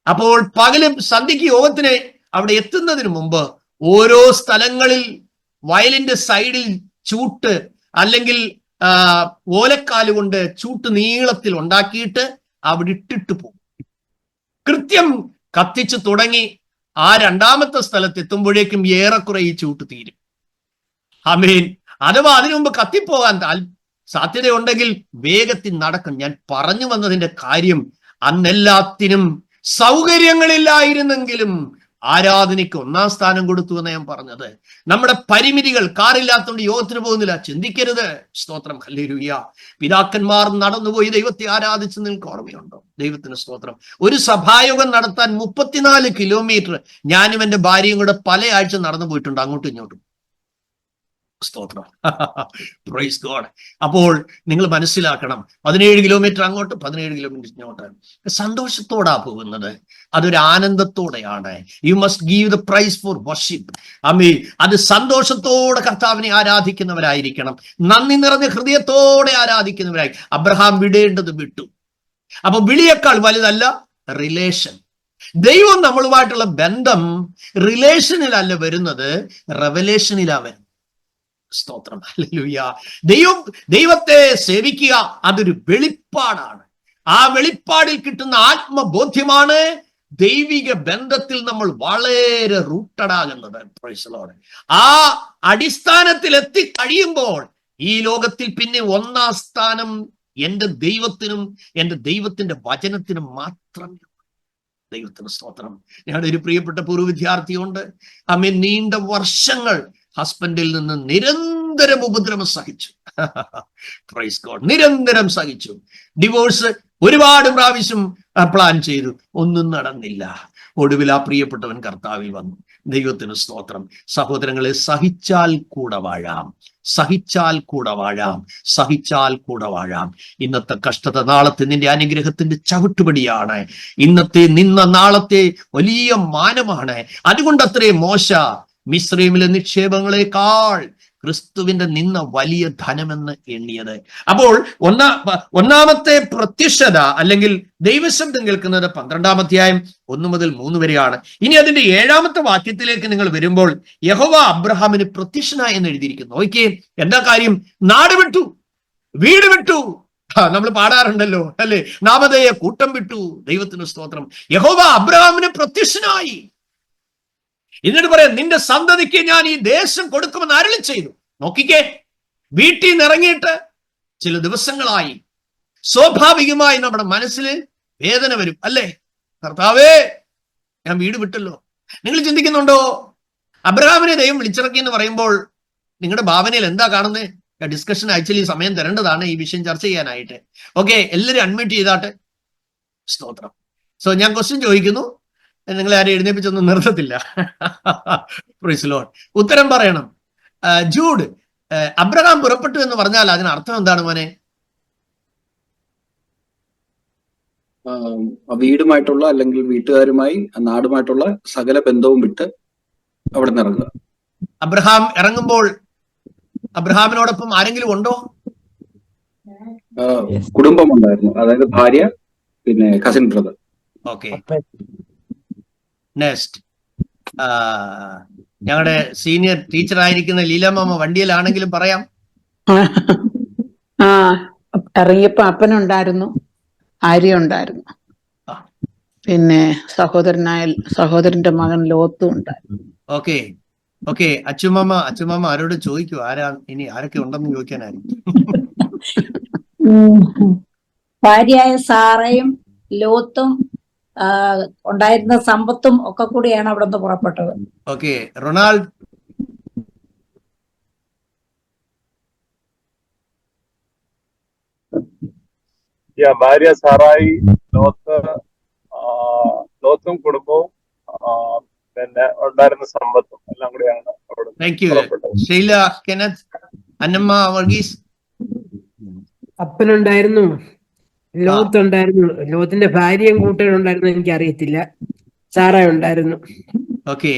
അപ്പോൾ പകലും സന്ധ്യയ്ക്ക് യോഗത്തിന് അവിടെ എത്തുന്നതിന് മുമ്പ് ഓരോ സ്ഥലങ്ങളിൽ വയലിന്റെ സൈഡിൽ ചൂട്ട് അല്ലെങ്കിൽ ഓലക്കാലുകൊണ്ട് ചൂട്ട് നീളത്തിൽ ഉണ്ടാക്കിയിട്ട് അവിടെ ഇട്ടിട്ട് പോകും. കൃത്യം കത്തിച്ചു തുടങ്ങി ആ 2-ാമത്തെ സ്ഥലത്ത് എത്തുമ്പോഴേക്കും ഏറെക്കുറെ ഈ ചൂട്ട് തീരും. ആമേൻ. അഥവാ അതിനു മുമ്പ് കത്തിപ്പോകാൻ സാധ്യതയുണ്ടെങ്കിൽ വേഗത്തിൽ നടക്കും. ഞാൻ പറഞ്ഞു വന്നതിന്റെ കാര്യം, അന്നെല്ലാത്തിനും സൗകര്യങ്ങളില്ലായിരുന്നെങ്കിലും ആരാധനയ്ക്ക് 1-ാം സ്ഥാനം കൊടുത്തു എന്ന് ഞാൻ പറഞ്ഞത്. നമ്മുടെ പരിമിതികൾ, കാറില്ലാത്തതുകൊണ്ട് യോഗത്തിന് പോകുന്നില്ല, ചിന്തിക്കരുത്. സ്തോത്രം. ഹല്ലേലൂയ. പിതാക്കന്മാർ നടന്നുപോയി ദൈവത്തെ ആരാധിച്ച് നിങ്ങൾക്ക് ഓർമ്മയുണ്ടോ? ദൈവത്തിന് സ്തോത്രം. ഒരു സഭായോഗം നടത്താൻ 34 കിലോമീറ്റർ ഞാനും എൻ്റെ ഭാര്യയും കൂടെ പല ആഴ്ച നടന്നു പോയിട്ടുണ്ട്, അങ്ങോട്ടും ഇങ്ങോട്ടും. സ്തോത്രം. Praise God. അപ്പോൾ നിങ്ങൾ മനസ്സിലാക്കണം, 17 കിലോമീറ്റർ അങ്ങോട്ട്, 17 കിലോമീറ്റർ ഇങ്ങോട്ട്. സന്തോഷത്തോടാ പോകുന്നത്, അതൊരു ആനന്ദത്തോടെയാണ്. You must give the praise for worship. Amen. അത് സന്തോഷത്തോടെ കർത്താവിനെ ആരാധിക്കുന്നവരായിരിക്കണം, നന്ദി നിറഞ്ഞ ഹൃദയത്തോടെ ആരാധിക്കുന്നവരായി. അബ്രഹാം വിടേണ്ടത് വിട്ടു. അപ്പൊ വിളിയേക്കാൾ വലുതല്ല റിലേഷൻ. ദൈവം നമ്മളുമായിട്ടുള്ള ബന്ധം റിലേഷനിലല്ല വരുന്നത്, റെവലേഷനിലാ വരുന്നത്. സ്തോത്രം. ഹല്ലേലൂയ. ദൈവത്തെ സേവിക്കുക അതൊരു വെളിപ്പാടാണ്. ആ വെളിപ്പാടിൽ കിട്ടുന്ന ആത്മബോധ്യമാണ് ദൈവിക ബന്ധത്തിൽ നമ്മൾ വളരെ റൂട്ടഡ് ആകുന്നത്. Price the Lord. ആ അടിസ്ഥാനത്തിൽ എത്തിക്കഴിയുമ്പോൾ ഈ ലോകത്തിൽ പിന്നെ ഒന്നാം സ്ഥാനം എന്റെ ദൈവത്തിനും എന്റെ ദൈവത്തിന്റെ വചനത്തിനും മാത്രമേ. ദൈവത്തിന് സ്തോത്രം. ഞങ്ങളുടെ ഒരു പ്രിയപ്പെട്ട പൂർവ്വ വിദ്യാർത്ഥിയുണ്ട്. ആമേൻ. നീണ്ട വർഷങ്ങൾ ഹസ്ബൻഡിൽ നിന്ന് നിരന്തരം ഉപദ്രവം സഹിച്ചു. Praise God. നിരന്തരം സഹിച്ചു. ഡിവോഴ്സ് ഒരുപാട് പ്രാവശ്യം പ്ലാൻ ചെയ്തു, ഒന്നും നടന്നില്ല. ഒടുവിൽ ആ പ്രിയപ്പെട്ടവൻ കർത്താവിൽ വന്നു. ദൈവത്തിന് സ്തോത്രം. സഹോദരങ്ങളെ, സഹിച്ചാൽ കൂടെ വാഴാം, സഹിച്ചാൽ കൂടെ വാഴാം, സഹിച്ചാൽ കൂടെ വാഴാം. ഇന്നത്തെ കഷ്ടത നാളത്തെ നിന്റെ അനുഗ്രഹത്തിന്റെ ചവിട്ടുപടിയാണ്. ഇന്നത്തെ നിന്ന നാളത്തെ വലിയ മാനമാണ്. അതുകൊണ്ടത്രേ മോശ മിസ്രൈമിലെ നിക്ഷേപങ്ങളെക്കാൾ ക്രിസ്തുവിന്റെ നിന്ന വലിയ ധനമെന്ന് എണ്ണിയത്. അപ്പോൾ ഒന്നാമത്തെ പ്രത്യക്ഷത അല്ലെങ്കിൽ ദൈവശബ്ദം കേൾക്കുന്നത് 12-ാം അധ്യായം 1 മുതൽ 3 വരെയാണ്. ഇനി അതിന്റെ 7-ാമത്തെ വാക്യത്തിലേക്ക് നിങ്ങൾ വരുമ്പോൾ യഹോവ അബ്രഹാമിന് പ്രത്യക്ഷനായി എന്ന് എഴുതിയിരിക്കുന്നു. നോക്കിയേ, എന്താ കാര്യം? നാട് വിട്ടു, വീട് വിട്ടു. നമ്മൾ പാടാറുണ്ടല്ലോ അല്ലെ, നാമധേയ കൂട്ടം വിട്ടു. ദൈവത്തിന് സ്തോത്രം. യഹോവ അബ്രഹാമിന് പ്രത്യക്ഷനായി. എന്നിട്ട് പറയാം, നിന്റെ സന്തതിക്ക് ഞാൻ ഈ ദേശം കൊടുക്കുമെന്ന് അരുളി ചെയ്തു. നോക്കിക്കേ, വീട്ടിൽ നിന്ന് ഇറങ്ങിയിട്ട് ചില ദിവസങ്ങളായി. സ്വാഭാവികമായി നമ്മുടെ മനസ്സിൽ വേദന വരും അല്ലേ? കർത്താവേ, ഞാൻ വീട് വിട്ടല്ലോ. നിങ്ങൾ ചിന്തിക്കുന്നുണ്ടോ, അബ്രഹാമിനെ ദൈവം വിളിച്ചിറക്കി എന്ന് പറയുമ്പോൾ നിങ്ങളുടെ ഭാവനയിൽ എന്താ കാണുന്നത്? ഡിസ്കഷൻ ആക്ച്വലി സമയം തരേണ്ടതാണ് ഈ വിഷയം ചർച്ച ചെയ്യാനായിട്ട്. ഓക്കെ, എല്ലാവരും അൺമ്യൂട്ട് ചെയ്താട്ടെ. സ്തോത്രം. സോ ഞാൻ ക്വസ്റ്റ്യൻ ചോദിക്കുന്നു, നിങ്ങളെ ആരും എഴുന്നേപ്പിച്ചൊന്നും നിർത്തത്തില്ല. Praise Lord. ഉത്തരം പറയണം. ജൂഡ്, അബ്രഹാം പുറപ്പെട്ടു എന്ന് പറഞ്ഞാൽ അതിനർത്ഥം എന്താണ് മോനെ? വീടുമായിട്ടുള്ള അല്ലെങ്കിൽ വീട്ടുകാരുമായി നാടുമായിട്ടുള്ള സകല ബന്ധവും വിട്ട് അവിടെ നിന്ന് ഇറങ്ങുക. അബ്രഹാം ഇറങ്ങുമ്പോൾ അബ്രഹാമിനോടൊപ്പം ആരെങ്കിലും ഉണ്ടോ? കുടുംബം ഉണ്ടായിരുന്നു, അതായത് ഭാര്യ, പിന്നെ കസിൻ ബ്രദർ. Okay, next. ഞങ്ങളുടെ സീനിയർ ടീച്ചർ ആയിരിക്കുന്ന ലീലാമാമ വണ്ടിയിലാണെങ്കിലും പറയാം. ഇറങ്ങിയപ്പോ അപ്പനുണ്ടായിരുന്നു, ആര്യ ഉണ്ടായിരുന്നു, പിന്നെ സഹോദരന്റെ മകൻ ലോത്തും ഉണ്ടായിരുന്നു. Okay okay. അച്ചുമാമ ആരോട് ചോദിക്കൂ, ഇനി ആരൊക്കെ ഉണ്ടെന്ന് ചോദിക്കാനായിരിക്കും. ഭാര്യയായ സാറയും ലോത്തും ഉണ്ടായിരുന്ന സമ്പത്തും ഒക്കെ കൂടിയാണ് അവിടെ നിന്ന് പുറപ്പെട്ടത്. Okay, Ronald. ഭാര്യ സാറായി, ലോത്തും കുടുംബവും പിന്നെ ഉണ്ടായിരുന്ന സമ്പത്തും എല്ലാം കൂടിയാണ് അവിടെ. Thank you. Sheela Kenneth. Annamma Varghese. അപ്പനുണ്ടായിരുന്നു, ലോത്ത് ഉണ്ടായിരുന്നു, ലോത്തിന്റെ ഭാര്യയും കൂട്ടുകാരും ഉണ്ടായിരുന്നു, എനിക്ക് അറിയത്തില്ല. സാറ ഉണ്ടായിരുന്നു. Okay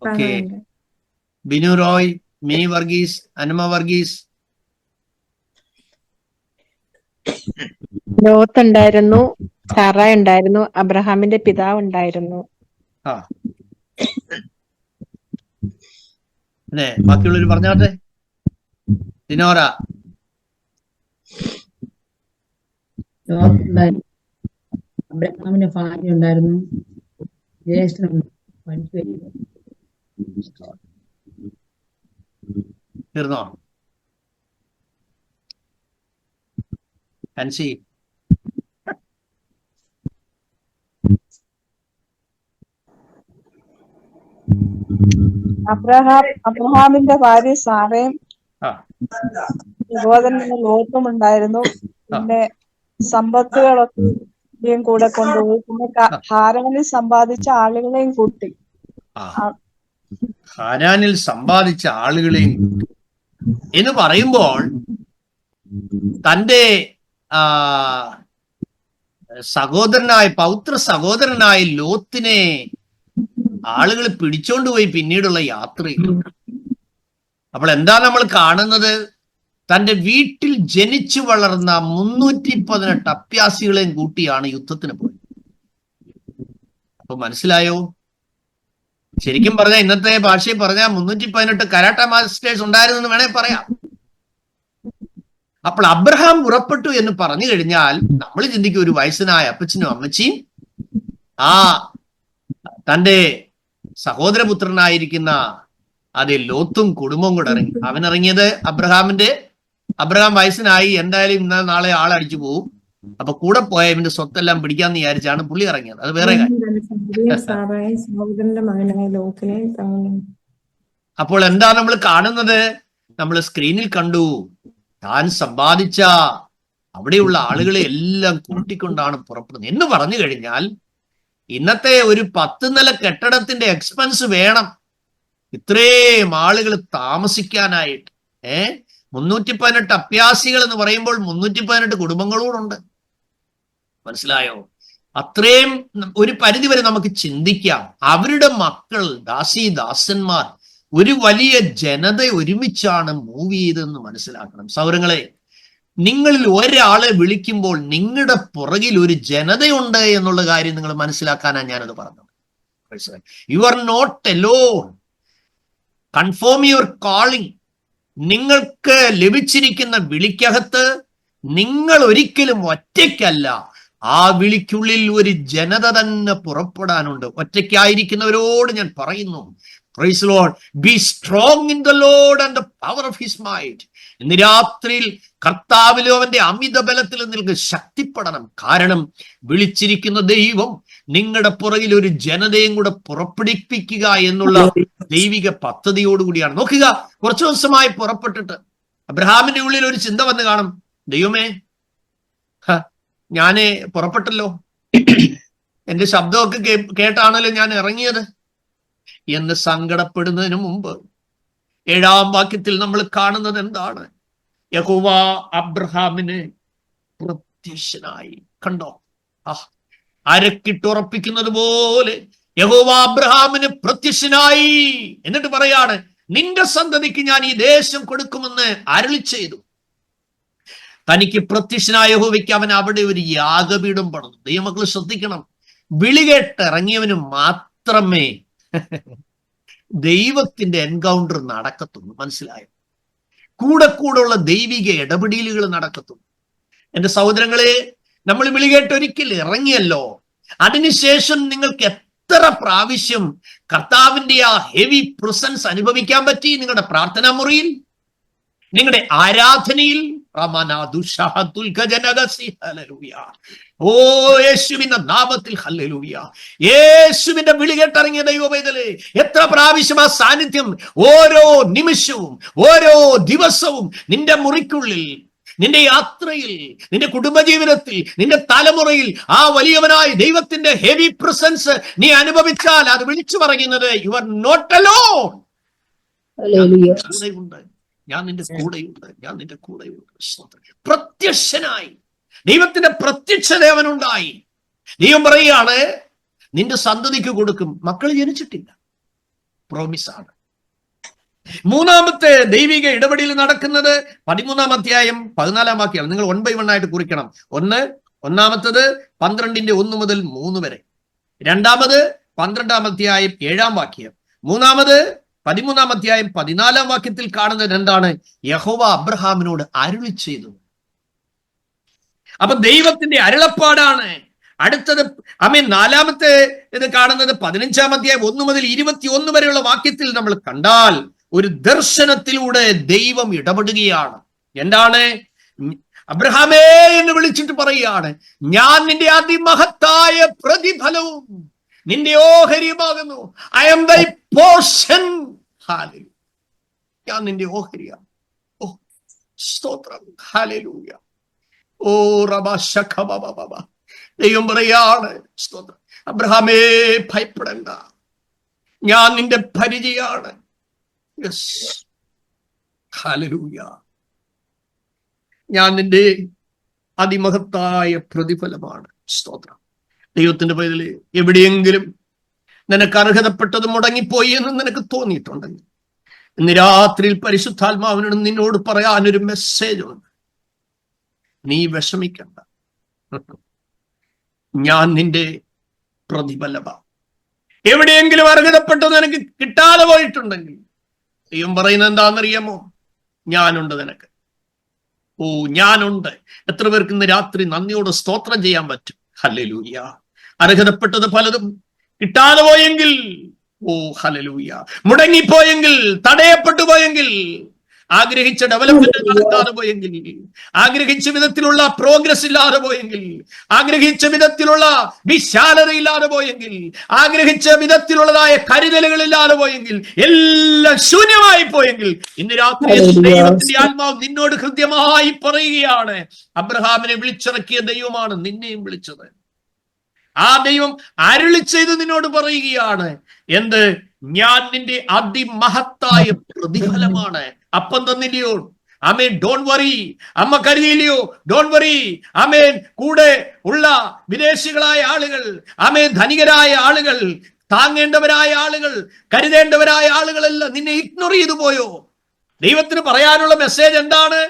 okay. ബിനു റോയ്, മീ വർഗീസ്, അന്നമ്മ വർഗീസ്. ലോത്ത് ഉണ്ടായിരുന്നു, സാറ ഉണ്ടായിരുന്നു, അബ്രഹാമിന്റെ പിതാവ് ഉണ്ടായിരുന്നു. അതെ, ബാക്കിയുള്ളവര് പറഞ്ഞാട്ടെ. ദിനോറ. അബ്രഹാമിന് ഭാര്യ ഉണ്ടായിരുന്നു, ജ്യേഷ്ഠൻ തീർന്നോ? ഹൻസി. അബ്രഹാമിന്റെ ഭാര്യ സാറയും സഹോദരന് ലോത്തും ഉണ്ടായിരുന്നു. പിന്നെ സമ്പത്തുകളൊക്കെയും കൂടെ കൊണ്ടുപോയി. പിന്നെ ഹാരാനിൽ സമ്പാദിച്ച ആളുകളെയും കൂട്ടി ഹാരാനിൽ സമ്പാദിച്ച ആളുകളെയും എന്ന് പറയുമ്പോൾ തൻ്റെ പൗത്ര സഹോദരനായ ലോത്തിനെ ആളുകൾ പിടിച്ചോണ്ടുപോയി പിന്നീടുള്ള യാത്രയിൽ. അപ്പോൾ എന്താ നമ്മൾ കാണുന്നത്? തന്റെ വീട്ടിൽ ജനിച്ചു വളർന്ന 318 അഭ്യാസികളെയും കൂട്ടിയാണ് യുദ്ധത്തിന് പോയത്. അപ്പൊ മനസ്സിലായോ? ശരിക്കും പറഞ്ഞാൽ ഇന്നത്തെ ഭാഷയിൽ പറഞ്ഞാൽ 318 കരാട്ട മാസ്റ്റേഴ്സ് ഉണ്ടായിരുന്നു എന്ന് വേണേ പറയാം. അപ്പോൾ അബ്രഹാം പുറപ്പെട്ടു എന്ന് പറഞ്ഞു കഴിഞ്ഞാൽ നമ്മൾ ചിന്തിക്കും ഒരു വയസ്സനായ അപ്പച്ചനും അമ്മച്ചിയും തന്റെ സഹോദരപുത്രനായിരിക്കുന്ന ലോത്തും കുടുംബവും കൂടെ ഇറങ്ങി. അവനിറങ്ങിയത് അബ്രഹാം വയസ്സനായി, എന്തായാലും ഇന്നലെ നാളെ ആളടിച്ചു പോകും, അപ്പൊ കൂടെ പോയ ഇവന്റെ സ്വത്തെല്ലാം പിടിക്കാന്ന് വിചാരിച്ചാണ് പുള്ളി ഇറങ്ങിയത്. അത് വേറെ കാര്യം. അപ്പോൾ എന്താ നമ്മൾ കാണുന്നത്? നമ്മൾ സ്ക്രീനിൽ കണ്ടു, താൻ സമ്പാദിച്ച അവിടെയുള്ള ആളുകളെ എല്ലാം കൂട്ടിക്കൊണ്ടാണ് പുറപ്പെടുന്നത് എന്ന് പറഞ്ഞു കഴിഞ്ഞാൽ ഇന്നത്തെ ഒരു 10 നില കെട്ടിടത്തിന്റെ എക്സ്പെൻസ് വേണം ഇത്രയും ആളുകൾ താമസിക്കാനായിട്ട്. 318 അഭ്യാസികൾ എന്ന് പറയുമ്പോൾ 318 കുടുംബങ്ങളോടുണ്ട്. മനസ്സിലായോ? അത്രയും ഒരു പരിധി വരെ നമുക്ക് ചിന്തിക്കാം. അവരുടെ മക്കൾ, ദാസന്മാർ, ഒരു വലിയ ജനത ഒരുമിച്ചാണ് മൂവ് ചെയ്തതെന്ന് മനസ്സിലാക്കണം. സൗരങ്ങളെ, നിങ്ങളിൽ ഒരാളെ വിളിക്കുമ്പോൾ നിങ്ങളുടെ പുറകിൽ ഒരു ജനതയുണ്ട് എന്നുള്ള കാര്യം നിങ്ങൾ മനസ്സിലാക്കാനാണ് ഞാനത് പറഞ്ഞത്. You are not alone. Confirm your calling. നിങ്ങൾക്ക് ലഭിച്ചിരിക്കുന്ന വിളിക്കകത്ത് നിങ്ങൾ ഒരിക്കലും ഒറ്റയ്ക്കല്ല. ആ വിളിക്കുള്ളിൽ ഒരു ജനത തന്നെ പുറപ്പെടാനുണ്ട്. ഒറ്റയ്ക്കായിരിക്കുന്നവരോട് ഞാൻ പറയുന്നു, price the Lord, B strong in the Lord and the power of his might. ഇന്ന് രാത്രിയിൽ കർത്താവിലും അവന്റെ അമിത ബലത്തിൽ നിങ്ങൾക്ക് ശക്തിപ്പെടണം. കാരണം വിളിച്ചിരിക്കുന്ന ദൈവം നിങ്ങളുടെ പുറകിൽ ഒരു ജനതയും കൂടെ പുറപ്പെടുപ്പിക്കുക എന്നുള്ള ദൈവിക പദ്ധതിയോടുകൂടിയാണ്. നോക്കുക, കുറച്ചു ദിവസമായി പുറപ്പെട്ടിട്ട് അബ്രഹാമിന്റെ ഉള്ളിൽ ഒരു ചിന്ത വന്ന് കാണും, ദൈവമേ, ഞാന് പുറപ്പെട്ടല്ലോ, എന്റെ ശബ്ദമൊക്കെ കേട്ടാണല്ലോ ഞാൻ ഇറങ്ങിയത് എന്ന് സങ്കടപ്പെടുന്നതിന് മുമ്പ് 7-ാം വാക്യത്തിൽ നമ്മൾ കാണുന്നത് എന്താണ്? യഹോവ അബ്രഹാമിന് പ്രത്യക്ഷനായി. കണ്ടോ? അരക്കിട്ടുറപ്പിക്കുന്നത് പോലെ യഹോവ അബ്രഹാമിന് പ്രത്യക്ഷനായി. എന്നിട്ട് പറയാണ്, നിന്റെ സന്തതിക്ക് ഞാൻ ഈ ദേശം കൊടുക്കുമെന്ന് അരുളി ചെയ്തു. തനിക്ക് പ്രത്യക്ഷനായ യഹോവയ്ക്ക് അവൻ അവിടെ ഒരു യാഗപീഠം പണിതു. ദൈവമക്കൾ ശ്രദ്ധിക്കണം, വിളി കേട്ടിറങ്ങിയവന് മാത്രമേ ദൈവത്തിന്റെ എൻകൗണ്ടർ നടക്കത്തുള്ളൂ. മനസ്സിലായോ? കൂടെ ഉള്ള ദൈവിക ഇടപെടലുകൾ നടക്കത്തുള്ളൂ. എന്റെ സഹോദരങ്ങളെ, നമ്മൾ വിളി കേട്ടൊരിക്കൽ ഇറങ്ങിയല്ലോ, അതിനുശേഷം നിങ്ങൾക്ക് എത്ര പ്രാവശ്യം കർത്താവിന്റെ ആ ഹെവി പ്രസൻസ് അനുഭവിക്കാൻ പറ്റി? നിങ്ങളുടെ പ്രാർത്ഥനാ മുറിയിൽ, നിങ്ങളുടെ ആരാധനയിൽ. ഓ യേശുവിന്റെ നാമത്തിൽ ഹല്ലേലൂയ. യേശുവിന്റെ വിളി കേട്ടിറങ്ങിയ ദൈവപൈതലേ, എത്ര പ്രാവശ്യം ആ സാന്നിധ്യം ഓരോ നിമിഷവും ഓരോ ദിവസവും നിന്റെ മുറിക്കുള്ളിൽ, നിന്റെ യാത്രയിൽ, നിന്റെ കുടുംബജീവിതത്തിൽ, നിന്റെ തലമുറയിൽ ആ വലിയവനായ ദൈവത്തിന്റെ ഹെവി പ്രസൻസ് നീ അനുഭവിച്ചാൽ അത് വിളിച്ചു പറയുന്നത്, യു ആർ നോട്ട് അലോൺ. കൂടെയുണ്ട്, ഞാൻ നിന്റെ കൂടെയുണ്ട്, ഞാൻ നിന്റെ കൂടെയുണ്ട്. പ്രത്യക്ഷനായി, ദൈവത്തിന്റെ പ്രത്യക്ഷത അവനുണ്ടായി. ദൈവം പറയുകയാണ്, നിന്റെ സന്തതിക്ക് കൊടുക്കും. മക്കൾ ജനിച്ചിട്ടില്ല, പ്രോമിസാണ്. മൂന്നാമത്തെ ദൈവിക ഇടപെടൽ നടക്കുന്നത് 13-ാം അധ്യായം 14-ാം വാക്യം. നിങ്ങൾ 1 by 1 ആയിട്ട് കുറിക്കണം. ഒന്നാമത്തത് 12:1 മുതൽ 3 വരെ. രണ്ടാമത് 12-ാം അധ്യായം 7-ാം വാക്യം. മൂന്നാമത് 13-ാം അധ്യായം 14-ാം വാക്യത്തിൽ കാണുന്നത് എന്താണ്? യഹോവ അബ്രഹാമിനോട് അരുളി ചെയ്തു. അപ്പൊ ദൈവത്തിന്റെ അരുളപ്പാടാണ്. അടുത്തത് നാലാമത്തെ ഇത് കാണുന്നത് 15-ാം അധ്യായം 1 മുതൽ 21 വരെയുള്ള വാക്യത്തിൽ നമ്മൾ കണ്ടാൽ ഒരു ദർശനത്തിലൂടെ ദൈവം ഇടപെടുകയാണ്. എന്താണ്? അബ്രഹാമേ എന്ന് വിളിച്ചിട്ട് പറയുകയാണ്, ഞാൻ നിന്റെ അതിമഹത്തായ പ്രതിഫലവും നിന്റെ ഓഹരിയുമാകുന്നു. ഐ ആം ദൈ പോർഷൻ. ഞാൻ നിന്റെ ഓഹരിയാണ്. ഓ സ്തോത്രം, ഹല്ലേലൂയ. ഓ റബ. ദൈവം പറയാണ്, സ്തോത്രം, അബ്രഹാമേ ഭയപ്പെടണ്ട, ഞാൻ നിന്റെ പരിചയാണ്. Yes, hallelujah. ഞാൻ നിന്റെ അതിമഹത്തായ പ്രതിഫലമാണ്. സ്തോത്രം. ദൈവത്തിന്റെ പൈതലേ, എവിടെയെങ്കിലും നിനക്ക് അർഹതപ്പെട്ടത് മുടങ്ങിപ്പോയി എന്ന് നിനക്ക് തോന്നിയിട്ടുണ്ടെങ്കിൽ ഇന്ന് രാത്രിയിൽ പരിശുദ്ധാത്മാവിനോട് നിന്നോട് പറയാനൊരു മെസ്സേജ് ഉണ്ട്. നീ വിഷമിക്കണ്ട, ഞാൻ നിന്റെ പ്രതിഫലമാണ്. എവിടെയെങ്കിലും അർഹതപ്പെട്ടത് നിനക്ക് കിട്ടാതെ പോയിട്ടുണ്ടെങ്കിൽ ദൈവം പറയുന്നത് എന്താണെന്നറിയാമോ? ഞാനുണ്ട് നിനക്ക്. ഓ, ഞാനുണ്ട്. എത്ര പേർക്ക് ഇന്ന് രാത്രി നന്ദിയോടെ സ്തോത്രം ചെയ്യാൻ പറ്റും? ഹല്ലേലൂയ. അർഹതപ്പെട്ടത് പലതും കിട്ടാതെ പോയെങ്കിൽ, ഓ ഹല്ലേലൂയ, മുടങ്ങിപ്പോയെങ്കിൽ, തടയപ്പെട്ടു പോയെങ്കിൽ, ആഗ്രഹിച്ച ഡെവലപ്മെന്റ് നടക്കാതെ പോയെങ്കിൽ, ആഗ്രഹിച്ച വിധത്തിലുള്ള പ്രോഗ്രസ് ഇല്ലാതെ പോയെങ്കിൽ, ആഗ്രഹിച്ച വിധത്തിലുള്ള വിശാലത ഇല്ലാതെ പോയെങ്കിൽ, ആഗ്രഹിച്ച വിധത്തിലുള്ളതായ കരുതലുകൾ ഇല്ലാതെ പോയെങ്കിൽ, എല്ലാം ശൂന്യമായി പോയെങ്കിൽ, ഇന്ന് രാത്രി ദൈവത്തിന്റെ ആത്മാവ് നിന്നോട് കൃത്യമായി പറയുകയാണ്, അബ്രഹാമിനെ വിളിച്ചിറക്കിയ ദൈവമാണ് നിന്നെയും വിളിച്ചത്. ആ ദൈവം അരുളി ചെയ്ത് നിന്നോട് പറയുകയാണ്, എന്ത്? ഞാൻ നിന്റെ അതിമഹത്തായ പ്രതിഫലമാണ്. അപ്പം തന്നില്ലയോ? ആമേൻ. Don't worry. അമ്മ കരുതിയില്ലയോ? Don't worry. ആമേൻ. കൂടെ ഉള്ള വിദേശികളായ ആളുകൾ, ആമേൻ, ധനികരായ ആളുകൾ, താങ്ങേണ്ടവരായ ആളുകൾ, കരുതേണ്ടവരായ ആളുകളെല്ലാം നിന്നെ ഇഗ്നോർ ചെയ്തു പോയോ? ദൈവത്തിന് പറയാനുള്ള മെസ്സേജ് എന്താണ്?